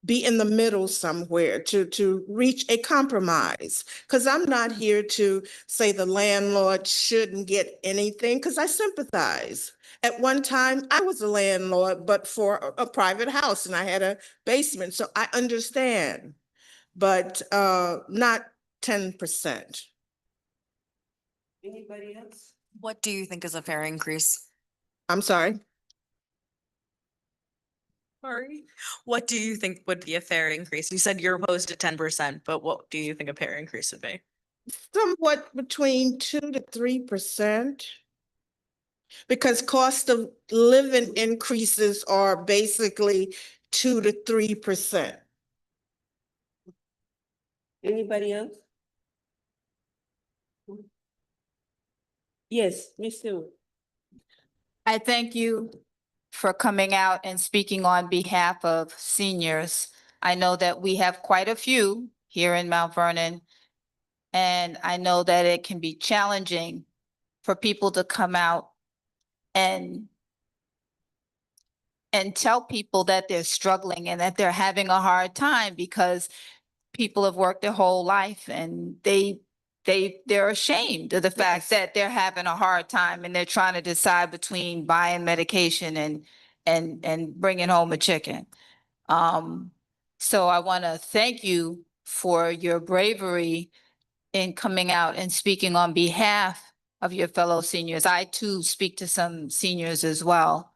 be in the middle somewhere to reach a compromise. Because I'm not here to say the landlord shouldn't get anything, because I sympathize. At one time, I was a landlord, but for a private house, and I had a basement, so I understand, but not 10%. Anybody else? What do you think is a fair increase? I'm sorry? Sorry. What do you think would be a fair increase? You said you're opposed to 10%, but what do you think a fair increase would be? Somewhat between 2 to 3%. Because cost of living increases are basically 2 to 3%. Anybody else? Yes, Ms. Stewart. I thank you for coming out and speaking on behalf of seniors. I know that we have quite a few here in Mount Vernon, and I know that it can be challenging for people to come out and tell people that they're struggling and that they're having a hard time, because people have worked their whole life and they're ashamed of the fact that they're having a hard time and they're trying to decide between buying medication and bringing home a chicken. So I want to thank you for your bravery in coming out and speaking on behalf of your fellow seniors. I too speak to some seniors as well.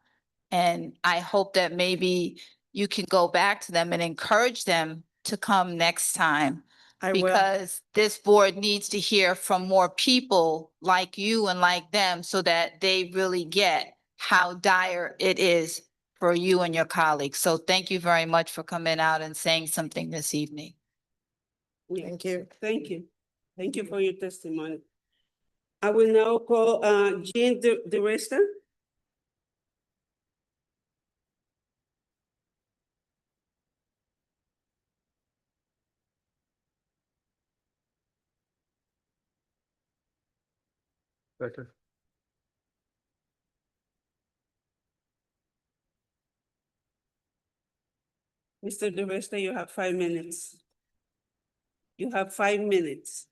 And I hope that maybe you can go back to them and encourage them to come next time. I will. Because this board needs to hear from more people like you and like them so that they really get how dire it is for you and your colleagues. So thank you very much for coming out and saying something this evening. Thank you. Thank you. Thank you for your testimony. I will now call Jean DiResta. Becker. Mr. DiResta, you have 5 minutes. You have 5 minutes.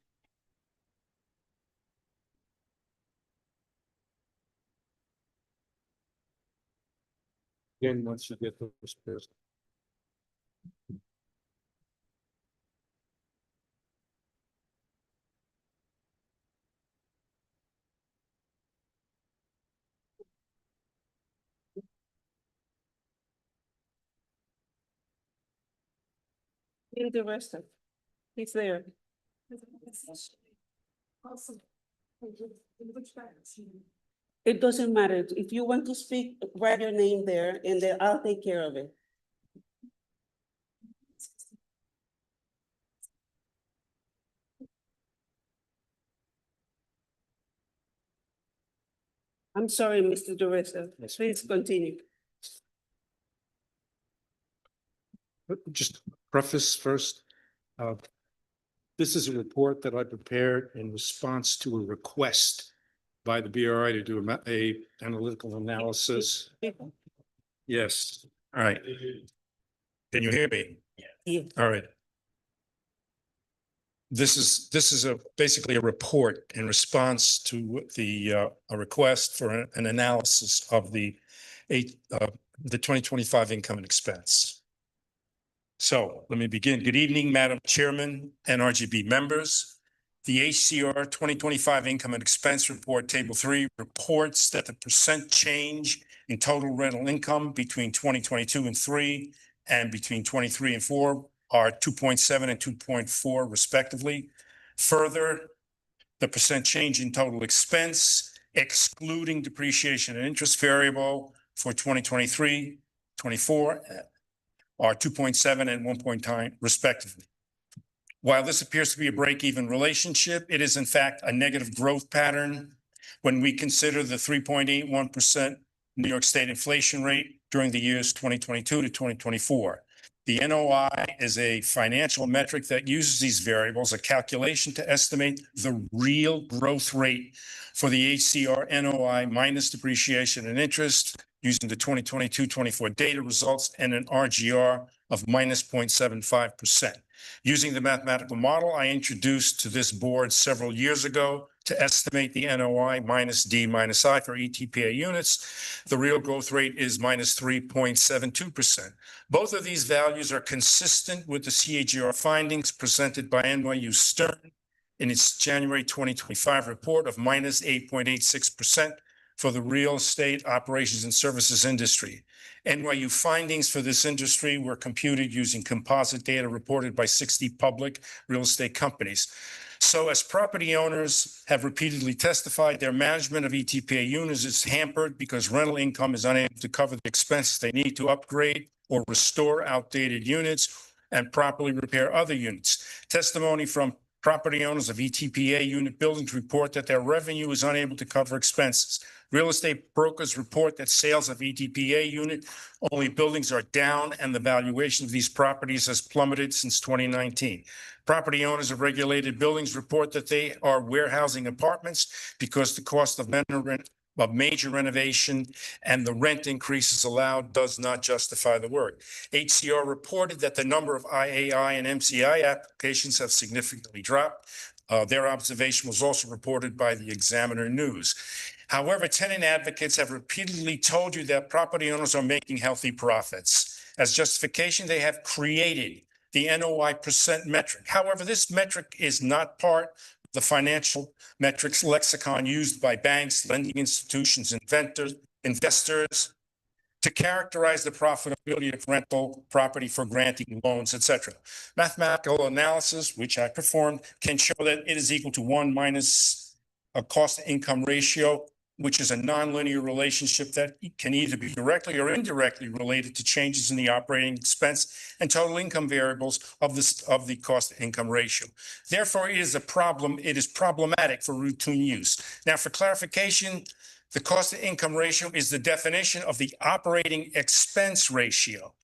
Again, once you get those pairs. Jean DiResta, he's there. It doesn't matter. If you want to speak, write your name there and then I'll take care of it. I'm sorry, Mr. DiResta. Please continue. Just preface first. This is a report that I prepared in response to a request by the BRI to do a analytical analysis. Yes, all right. Can you hear me? Yeah. All right. This is basically a report in response to a request for an analysis of the 2025 income and expense. So let me begin. Good evening, Madam Chairman and RGB members. The HCR 2025 income and expense report, Table 3, reports that the percent change in total rental income between 2022 and 3 and between 23 and 4 are 2.7 and 2.4 respectively. Further, the percent change in total expense, excluding depreciation and interest variable for 2023, 24 are 2.7 and 1.9 respectively. While this appears to be a break-even relationship, it is in fact a negative growth pattern when we consider the 3.81% New York State inflation rate during the years 2022 to 2024. The NOI is a financial metric that uses these variables, a calculation to estimate the real growth rate for the HCR NOI minus depreciation and interest using the 2022-24 data results and an RGR of minus 0.75%. Using the mathematical model I introduced to this board several years ago to estimate the NOI minus D minus I for ETPA units, the real growth rate is minus 3.72%. Both of these values are consistent with the CAGR findings presented by NYU Stern in its January 2025 report of minus 8.86% for the real estate operations and services industry. NYU findings for this industry were computed using composite data reported by 60 public real estate companies. So as property owners have repeatedly testified, their management of ETPA units is hampered because rental income is unable to cover the expenses they need to upgrade or restore outdated units and properly repair other units. Testimony from property owners of ETPA unit buildings report that their revenue is unable to cover expenses. Real estate brokers report that sales of ETPA unit only buildings are down and the valuation of these properties has plummeted since 2019. Property owners of regulated buildings report that they are warehousing apartments because the cost of major renovation and the rent increases allowed does not justify the work. HCR reported that the number of IAI and MCI applications have significantly dropped. Their observation was also reported by the Examiner News. However, tenant advocates have repeatedly told you that property owners are making healthy profits. As justification, they have created the NOI percent metric. However, this metric is not part of the financial metrics lexicon used by banks, lending institutions, investors to characterize the profitability of rental property for granting loans, etc. Mathematical analysis, which I performed, can show that it is equal to 1 minus a cost-to-income ratio, which is a nonlinear relationship that can either be directly or indirectly related to changes in the operating expense and total income variables of the cost-to-income ratio. Therefore, it is problematic for routine use. Now, for clarification, the cost-to-income ratio is the definition of the operating expense ratio.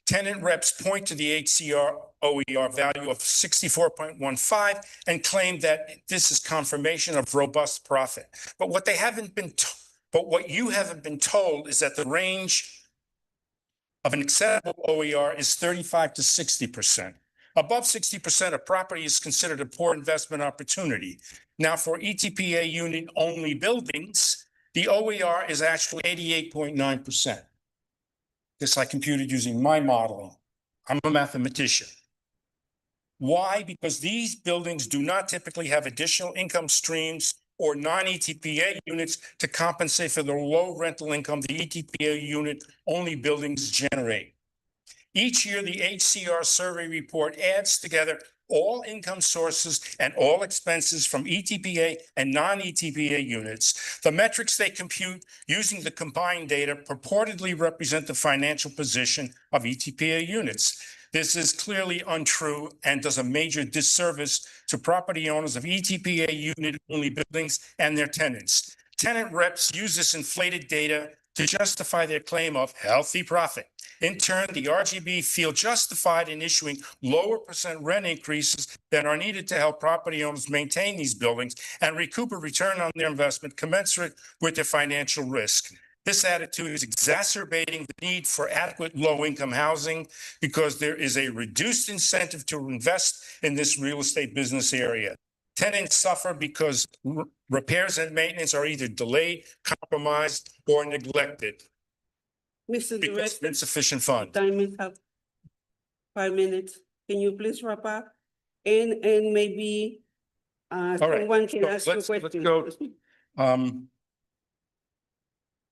Tenant reps point to the HCR OER value of 64.15 and claim that this is confirmation of robust profit. But what you haven't been told is that the range of an acceptable OER is 35 to 60%. Above 60% of property is considered a poor investment opportunity. Now, for ETPA unit only buildings, the OER is actually 88.9%. This I computed using my modeling. I'm a mathematician. Why? Because these buildings do not typically have additional income streams or non-ETPA units to compensate for the low rental income the ETPA unit only buildings generate. Each year, the HCR survey report adds together all income sources and all expenses from ETPA and non-ETPA units. The metrics they compute using the combined data purportedly represent the financial position of ETPA units. This is clearly untrue and does a major disservice to property owners of ETPA unit-only buildings and their tenants. Tenant reps use this inflated data to justify their claim of healthy profit. In turn, the RGB feel justified in issuing lower percent rent increases that are needed to help property owners maintain these buildings and recoup a return on their investment commensurate with their financial risk. This attitude is exacerbating the need for adequate low-income housing because there is a reduced incentive to invest in this real estate business area. Tenants suffer because repairs and maintenance are either delayed, compromised, or neglected. Mr. Because of insufficient funds. Time is up. 5 minutes. Can you please wrap up? And maybe All right. someone can ask you a Let's question. go.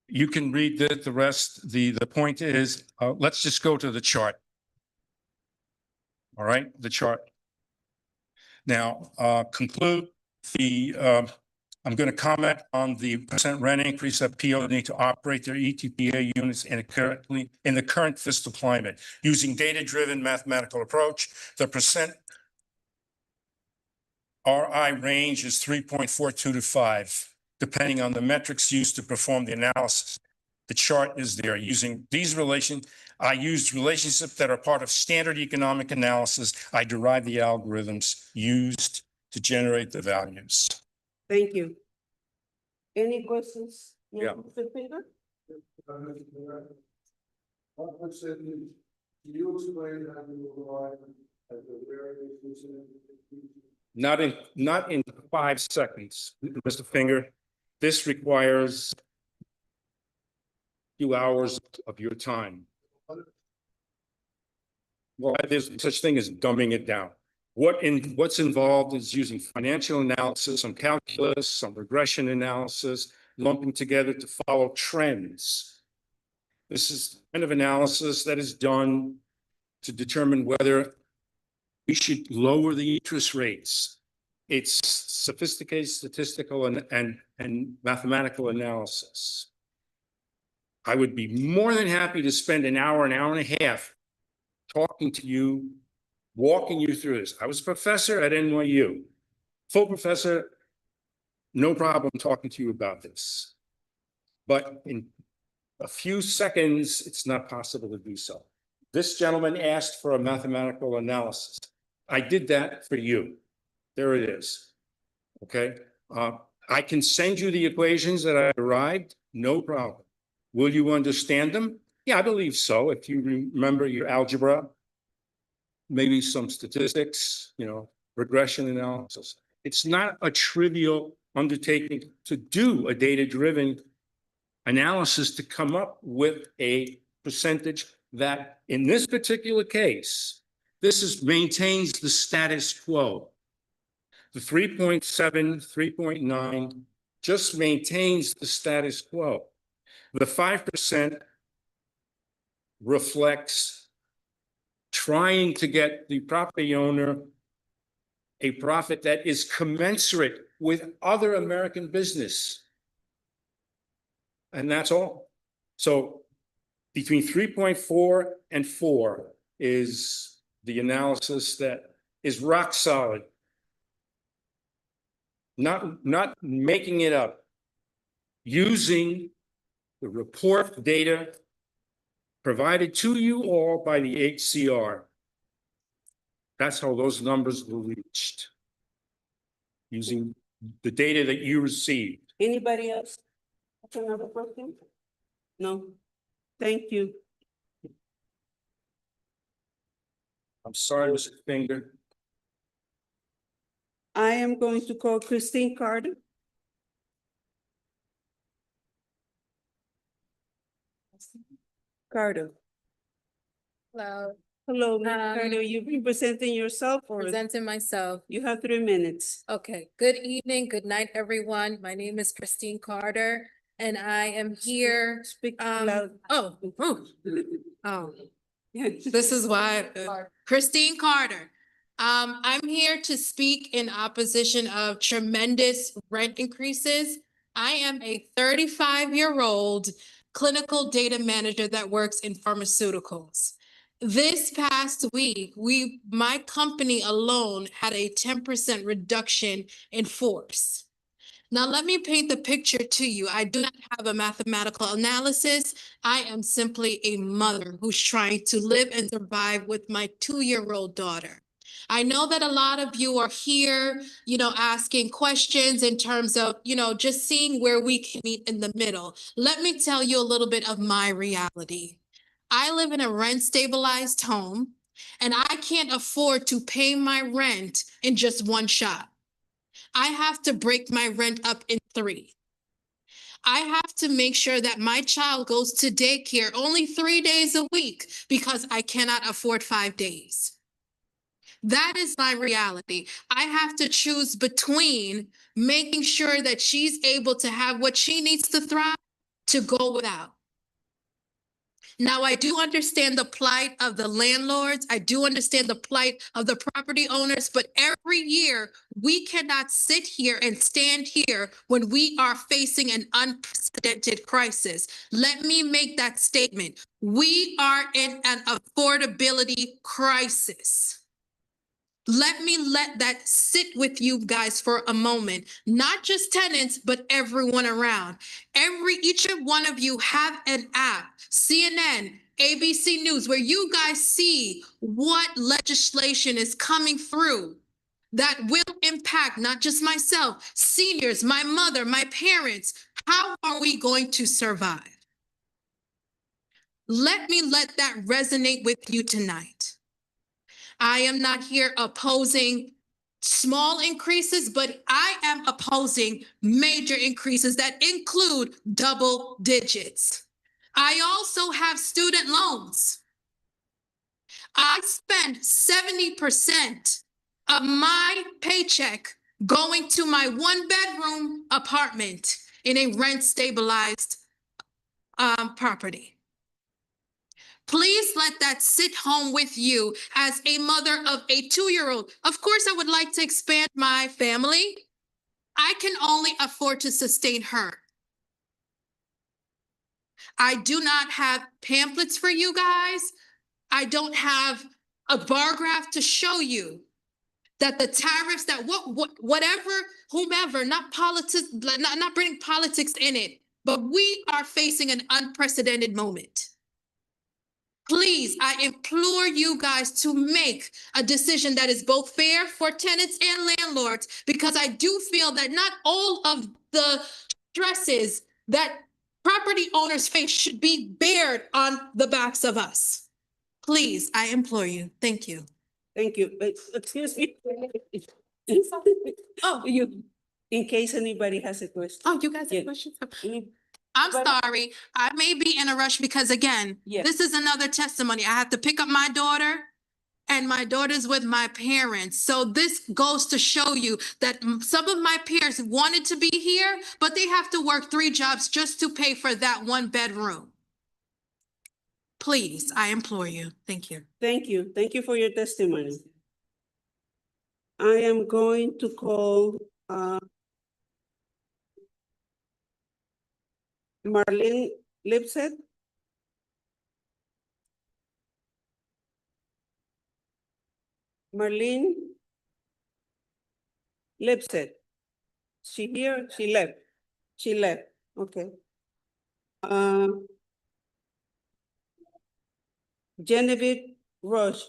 You can read the rest. The point is, let's just go to the chart. All right, the chart. Now, conclude I'm going to comment on the percent rent increase that POs need to operate their ETPA units in the current fiscal climate. Using data-driven mathematical approach, the percent RI range is 3.42 to 5, depending on the metrics used to perform the analysis. The chart is there using I used relationships that are part of standard economic analysis. I derived the algorithms used to generate the values. Thank you. Any questions? Yeah. Mr. Finger? Not in 5 seconds, Mr. Finger. This requires a few hours of your time. Well, there's such thing as dumbing it down. What's involved is using financial analysis, some calculus, some regression analysis, lumping together to follow trends. This is the kind of analysis that is done to determine whether we should lower the interest rates. It's sophisticated statistical and mathematical analysis. I would be more than happy to spend an hour and a half talking to you, walking you through this. I was a professor at NYU, full professor, no problem talking to you about this. But in a few seconds, it's not possible to do so. This gentleman asked for a mathematical analysis. I did that for you. There it is. Okay. I can send you the equations that I derived, no problem. Will you understand them? Yeah, I believe so. If you remember your algebra, maybe some statistics, regression analysis. It's not a trivial undertaking to do a data-driven analysis to come up with a percentage that, in this particular case, maintains the status quo. The 3.7, 3.9 just maintains the status quo. The 5% reflects trying to get the property owner a profit that is commensurate with other American business. And that's all. So between 3.4 and 4 is the analysis that is rock solid. Not making it up, using the report data provided to you all by the HCR. That's how those numbers were reached, using the data that you received. Anybody else? Have another question? No? Thank you. I'm sorry, Mr. Finger. I am going to call Christine Carter. Carter. Hello. Hello, Ms. Carter. You representing yourself or? Presenting myself. You have 3 minutes. Okay, good evening, good night, everyone. My name is Christine Carter, and I am here. Speak loud. This is why, Christine Carter. I'm here to speak in opposition of tremendous rent increases. I am a 35-year-old clinical data manager that works in pharmaceuticals. This past week, my company alone had a 10% reduction in force. Now, let me paint the picture to you. I do not have a mathematical analysis. I am simply a mother who's trying to live and survive with my 2-year-old daughter. I know that a lot of you are here, asking questions in terms of, just seeing where we can meet in the middle. Let me tell you a little bit of my reality. I live in a rent-stabilized home, and I can't afford to pay my rent in just one shot. I have to break my rent up in 3. I have to make sure that my child goes to daycare only 3 days a week because I cannot afford 5 days. That is my reality. I have to choose between making sure that she's able to have what she needs to thrive to go without. Now, I do understand the plight of the landlords. I do understand the plight of the property owners, but every year we cannot sit here and stand here when we are facing an unprecedented crisis. Let me make that statement. We are in an affordability crisis. let that sit with you guys for a moment. Not just tenants, but everyone around. Each one of you have an app, CNN, ABC News, where you guys see what legislation is coming through that will impact not just myself, seniors, my mother, my parents. How are we going to survive? Let that resonate with you tonight. I am not here opposing small increases, but I am opposing major increases that include double digits. I also have student loans. I spend 70% of my paycheck going to my one-bedroom apartment in a rent-stabilized property. Please let that sit home with you as a mother of a 2-year-old. Of course, I would like to expand my family. I can only afford to sustain her. I do not have pamphlets for you guys. I don't have a bar graph to show you that the tariffs, that whatever, whomever, not politics, not bringing politics in it, but we are facing an unprecedented moment. Please, I implore you guys to make a decision that is both fair for tenants and landlords, because I do feel that not all of the stresses that property owners face should be bared on the backs of us. Please, I implore you. Thank you. Thank you. Excuse me. Oh, in case anybody has a question. Oh, you guys have questions? I'm sorry, I may be in a rush because again, this is another testimony. I have to pick up my daughter and my daughter's with my parents. So this goes to show you that some of my peers wanted to be here, but they have to work 3 jobs just to pay for that 1 bedroom. Please, I implore you. Thank you. Thank you. Thank you for your testimony. I am going to call Marlene Lipset. Marlene Lipset. She here? She left. She left. Okay. Genevieve Roche.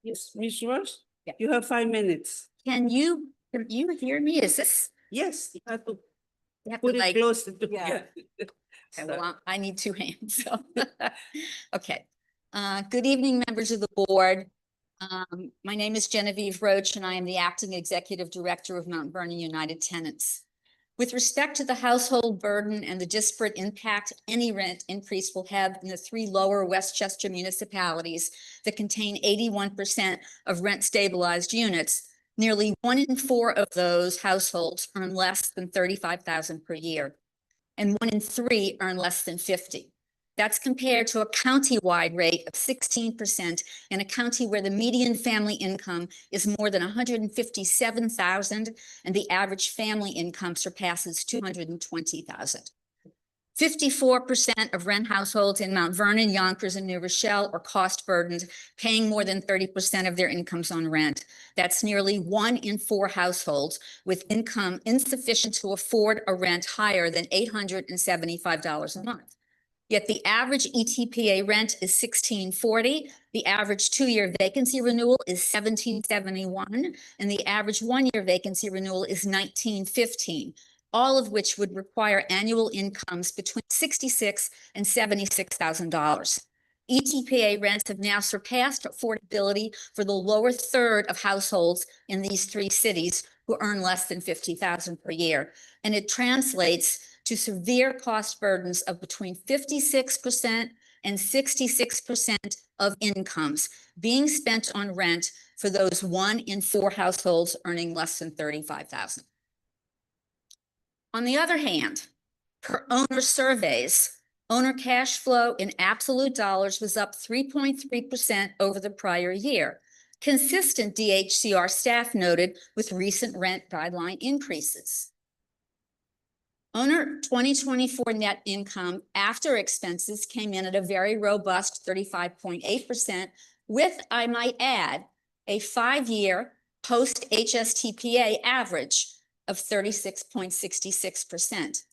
Yes, Ms. Roche, you have 5 minutes. Can you hear me? Is this? Yes, you have to You have put to it like, close to yeah. Okay, well, I need 2 hands, so. Okay. Good evening, members of the board. My name is Genevieve Roche, and I am the acting executive director of Mount Vernon United Tenants. With respect to the household burden and the disparate impact any rent increase will have in the 3 lower Westchester municipalities that contain 81% of rent stabilized units, nearly 1 in 4 of those households earn less than $35,000 per year, and 1 in 3 earn less than $50,000. That's compared to a county-wide rate of 16% in a county where the median family income is more than $157,000 and the average family income surpasses $220,000. 54% of rent households in Mount Vernon, Yonkers, and New Rochelle are cost burdened, paying more than 30% of their incomes on rent. That's nearly 1 in 4 households with income insufficient to afford a rent higher than $875 a month. Yet the average ETPA rent is $1,640, the average 2-year vacancy renewal is $1,771, and the average 1-year vacancy renewal is $1,915, all of which would require annual incomes between $66,000 and $76,000. ETPA rents have now surpassed affordability for the lower third of households in these three cities who earn less than $50,000 per year. And it translates to severe cost burdens of between 56% and 66% of incomes being spent on rent for those 1 in 4 households earning less than $35,000. On the other hand, per owner surveys, owner cash flow in absolute dollars was up 3.3% over the prior year. Consistent, DHCR staff noted, with recent rent guideline increases. Owner 2024 net income after expenses came in at a very robust 35.8%, with, I might add, a 5-year post-HSTPA average of 36.66%.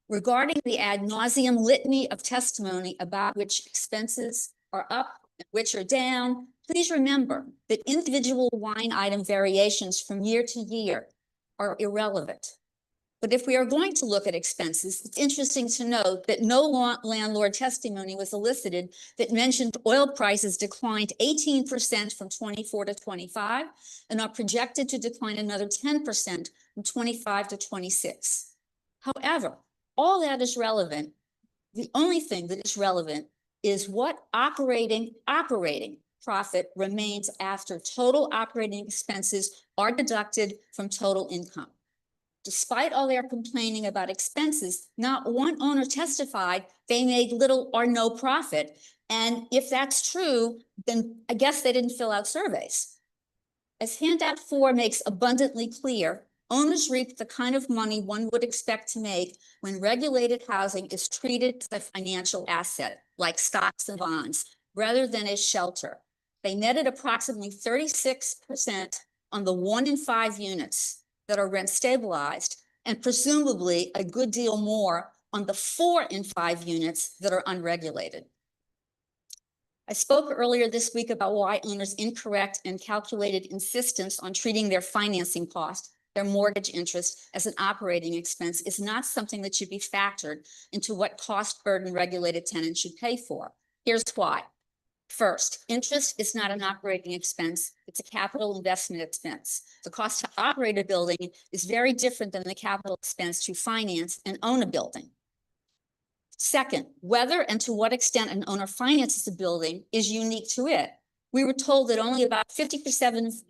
Regarding the ad nauseum litany of testimony about which expenses are up and which are down, please remember that individual line item variations from year to year are irrelevant. But if we are going to look at expenses, it's interesting to note that no landlord testimony was elicited that mentioned oil prices declined 18% from 24 to 25 and are projected to decline another 10% from 25 to 26. However, all that is relevant. The only thing that is relevant is what operating profit remains after total operating expenses are deducted from total income. Despite all their complaining about expenses, not one owner testified they made little or no profit. And if that's true, then I guess they didn't fill out surveys. As handout 4 makes abundantly clear, owners reap the kind of money one would expect to make when regulated housing is treated as a financial asset, like stocks and bonds, rather than as shelter. They netted approximately 36% on the 1 in 5 units that are rent stabilized, and presumably a good deal more on the 4 in 5 units that are unregulated. I spoke earlier this week about why owners' incorrect and calculated insistence on treating their financing cost, their mortgage interest, as an operating expense is not something that should be factored into what cost burden regulated tenants should pay for. Here's why. First, interest is not an operating expense, it's a capital investment expense. The cost to operate a building is very different than the capital expense to finance and own a building. Second, whether and to what extent an owner finances a building is unique to it. We were told that only about 57%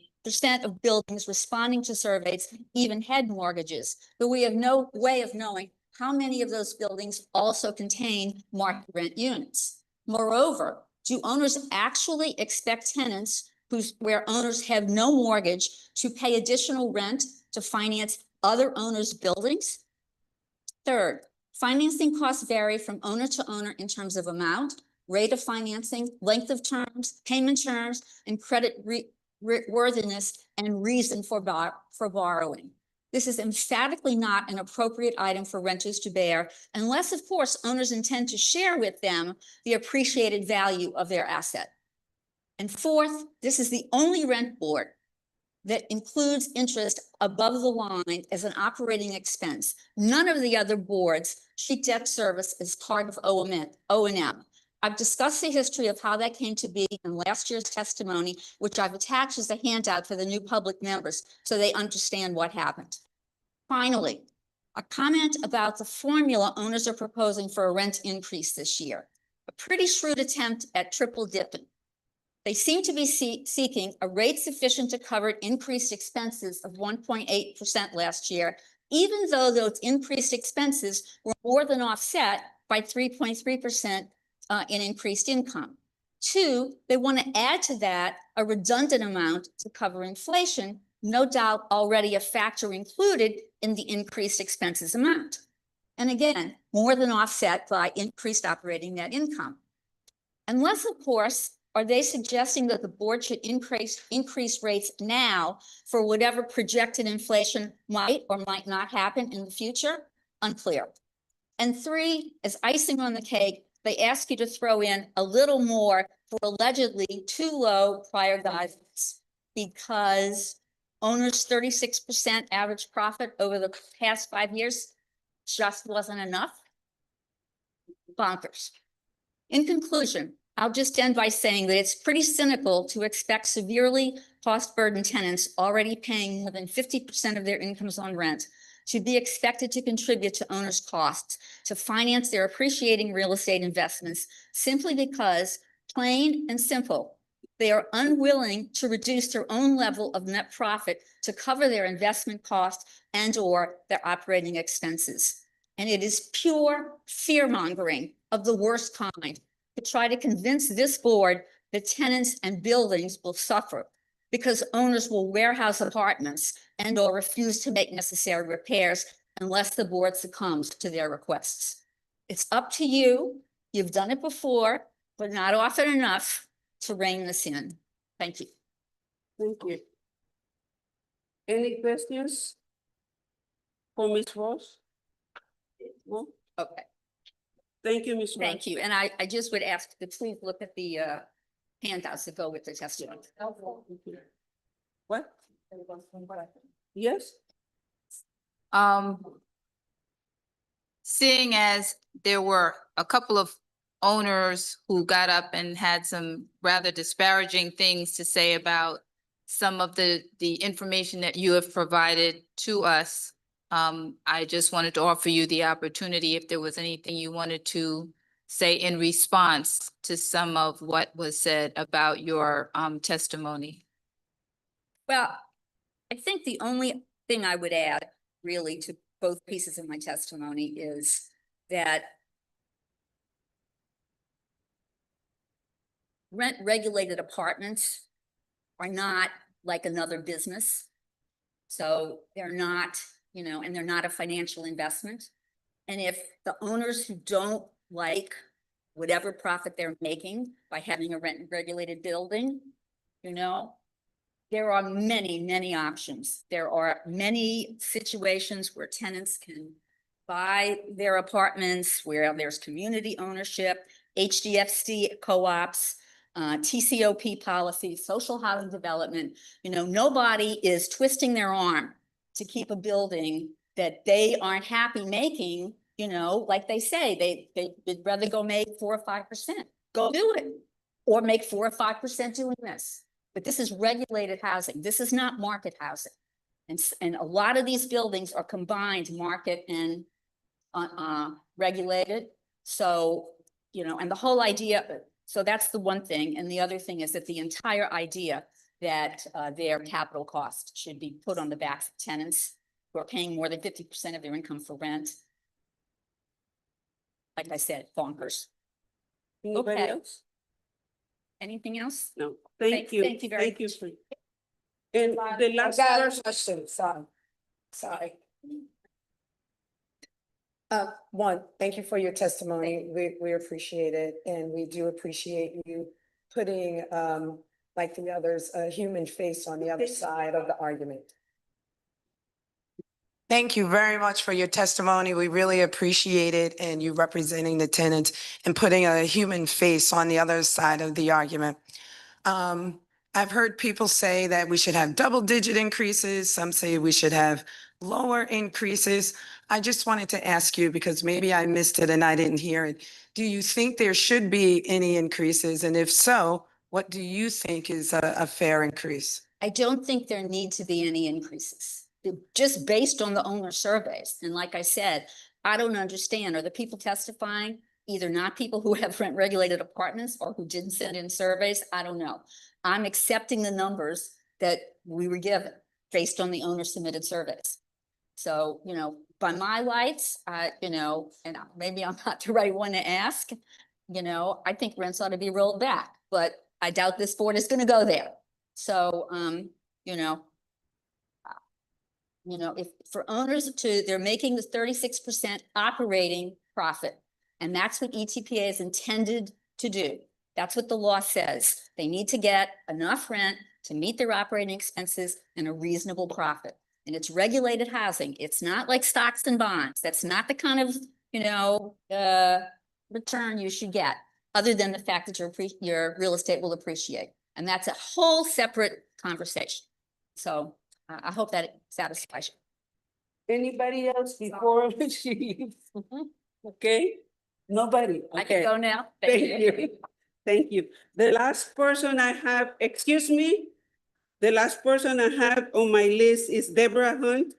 of buildings responding to surveys even had mortgages, but we have no way of knowing how many of those buildings also contain market rent units. Moreover, do owners actually expect tenants where owners have no mortgage to pay additional rent to finance other owners' buildings? Third, financing costs vary from owner to owner in terms of amount, rate of financing, length of terms, payment terms, and credit worthiness and reason for borrowing. This is emphatically not an appropriate item for renters to bear, unless, of course, owners intend to share with them the appreciated value of their asset. And fourth, this is the only rent board that includes interest above the line as an operating expense. None of the other boards treat debt service as part of O&M. I've discussed the history of how that came to be in last year's testimony, which I've attached as a handout for the new public members so they understand what happened. Finally, a comment about the formula owners are proposing for a rent increase this year. A pretty shrewd attempt at triple dipping. They seem to be seeking a rate sufficient to cover increased expenses of 1.8% last year, even though those increased expenses were more than offset by 3.3% in increased income. 2, they want to add to that a redundant amount to cover inflation, no doubt already a factor included in the increased expenses amount. And again, more than offset by increased operating net income. Unless, of course, are they suggesting that the board should increase rates now for whatever projected inflation might or might not happen in the future? Unclear. And 3, as icing on the cake, they ask you to throw in a little more for allegedly too low prior guidance because owners' 36% average profit over the past 5 years just wasn't enough. Bonkers. In conclusion, I'll just end by saying that it's pretty cynical to expect severely cost-burdened tenants already paying more than 50% of their incomes on rent to be expected to contribute to owners' costs to finance their appreciating real estate investments simply because, plain and simple, they are unwilling to reduce their own level of net profit to cover their investment costs and/or their operating expenses. And it is pure fear-mongering of the worst kind to try to convince this board that tenants and buildings will suffer because owners will warehouse apartments and/or refuse to make necessary repairs unless the board succumbs to their requests. It's up to you. You've done it before, but not often enough to rein this in. Thank you. Thank you. Any questions for Ms. Ross? No? Okay. Thank you, Ms. Ross. Thank you. And I just would ask to please look at the handouts that go with the testimony. What? Yes? Seeing as there were a couple of owners who got up and had some rather disparaging things to say about some of the information that you have provided to us, I just wanted to offer you the opportunity if there was anything you wanted to say in response to some of what was said about your testimony. Well, I think the only thing I would add really to both pieces of my testimony is that rent-regulated apartments are not like another business. So they're not, and they're not a financial investment. And if the owners who don't like whatever profit they're making by having a rent-regulated building, there are many, many options. There are many situations where tenants can buy their apartments, where there's community ownership, HDFC co-ops, TCOP policies, social housing development. Nobody is twisting their arm to keep a building that they aren't happy making, like they say, they'd rather go make 4 or 5%. Go do it. Or make 4 or 5% doing this. But this is regulated housing. This is not market housing. And a lot of these buildings are combined market and regulated. So, and the whole idea, so that's the one thing. And the other thing is that the entire idea that their capital cost should be put on the backs of tenants who are paying more than 50% of their income for rent. Like I said, bonkers. Anybody Okay. else? Anything else? No. Thank you. Thank you very much. Thank you. And the last person. Sorry. One, thank you for your testimony. We appreciate it. And we do appreciate you putting, like the others, a human face on the other side of the argument. Thank you very much for your testimony. We really appreciate it, and you representing the tenants and putting a human face on the other side of the argument. I've heard people say that we should have double-digit increases. Some say we should have lower increases. I just wanted to ask you, because maybe I missed it and I didn't hear it. Do you think there should be any increases? And if so, what do you think is a fair increase? I don't think there need to be any increases, just based on the owner surveys. And like I said, I don't understand. Are the people testifying either not people who have rent regulated apartments or who didn't send in surveys? I don't know. I'm accepting the numbers that we were given based on the owner submitted surveys. So, by my lights, and maybe I'm not the right one to ask, I think rents ought to be rolled back, but I doubt this board is going to go there. So, if for owners they're making the 36% operating profit, and that's what ETPA is intended to do. That's what the law says. They need to get enough rent to meet their operating expenses and a reasonable profit. And it's regulated housing. It's not like stocks and bonds. That's not the kind of, return you should get, other than the fact that your real estate will appreciate. And that's a whole separate conversation. So I hope that satisfies you. Anybody else before she leaves? Okay, nobody. I can go now. Thank you. Thank you. The last person I have, excuse me, the last person I have on my list is Deborah Hunt.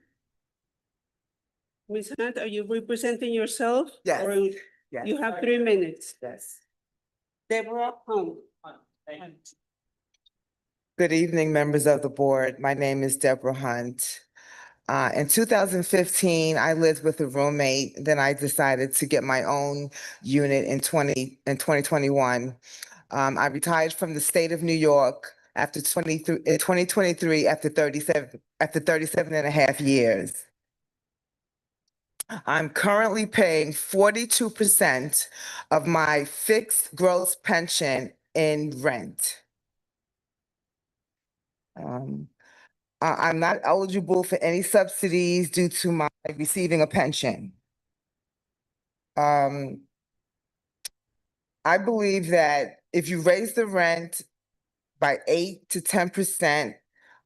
Ms. Hunt, are you representing yourself? Yes. Or Yes. you have 3 minutes. Yes. Deborah Hunt. Good evening, members of the board. My name is Deborah Hunt. In 2015, I lived with a roommate. Then I decided to get my own unit in 2021. I retired from the state of New York after 2023 after 37 and a half years. I'm currently paying 42% of my fixed gross pension in rent. I'm not eligible for any subsidies due to my receiving a pension. I believe that if you raise the rent by 8 to 10%,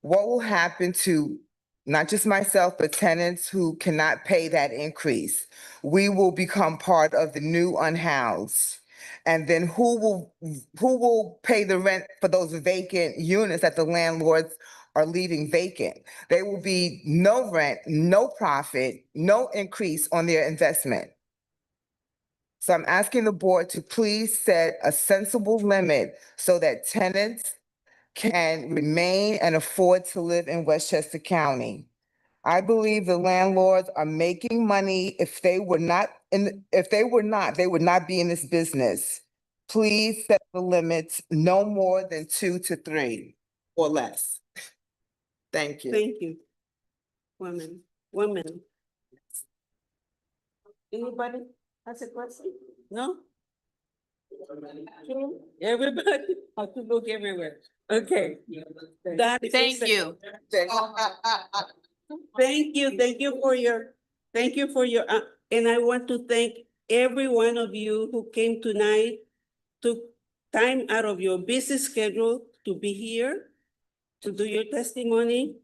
what will happen to not just myself, but tenants who cannot pay that increase? We will become part of the new unhoused. And then who will pay the rent for those vacant units that the landlords are leaving vacant? There will be no rent, no profit, no increase on their investment. So I'm asking the board to please set a sensible limit so that tenants can remain and afford to live in Westchester County. I believe the landlords are making money. If they were not, they would not be in this business. Please set the limits no more than 2 to 3 or less. Thank you. Thank you. 1 minute. Anybody has a question? No? Everybody? Have to look everywhere. Okay. Thank you. Thank you for your, and I want to thank every one of you who came tonight, took time out of your busy schedule to be here, to do your testimony,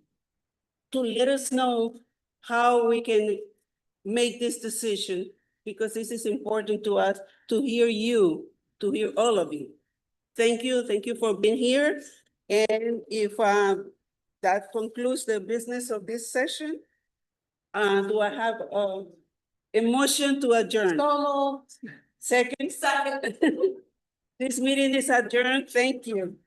to let us know how we can make this decision, because this is important to us, to hear you, to hear all of you. Thank you for being here. And if that concludes the business of this session, do I have a motion to adjourn? Second? Second. This meeting is adjourned. Thank you.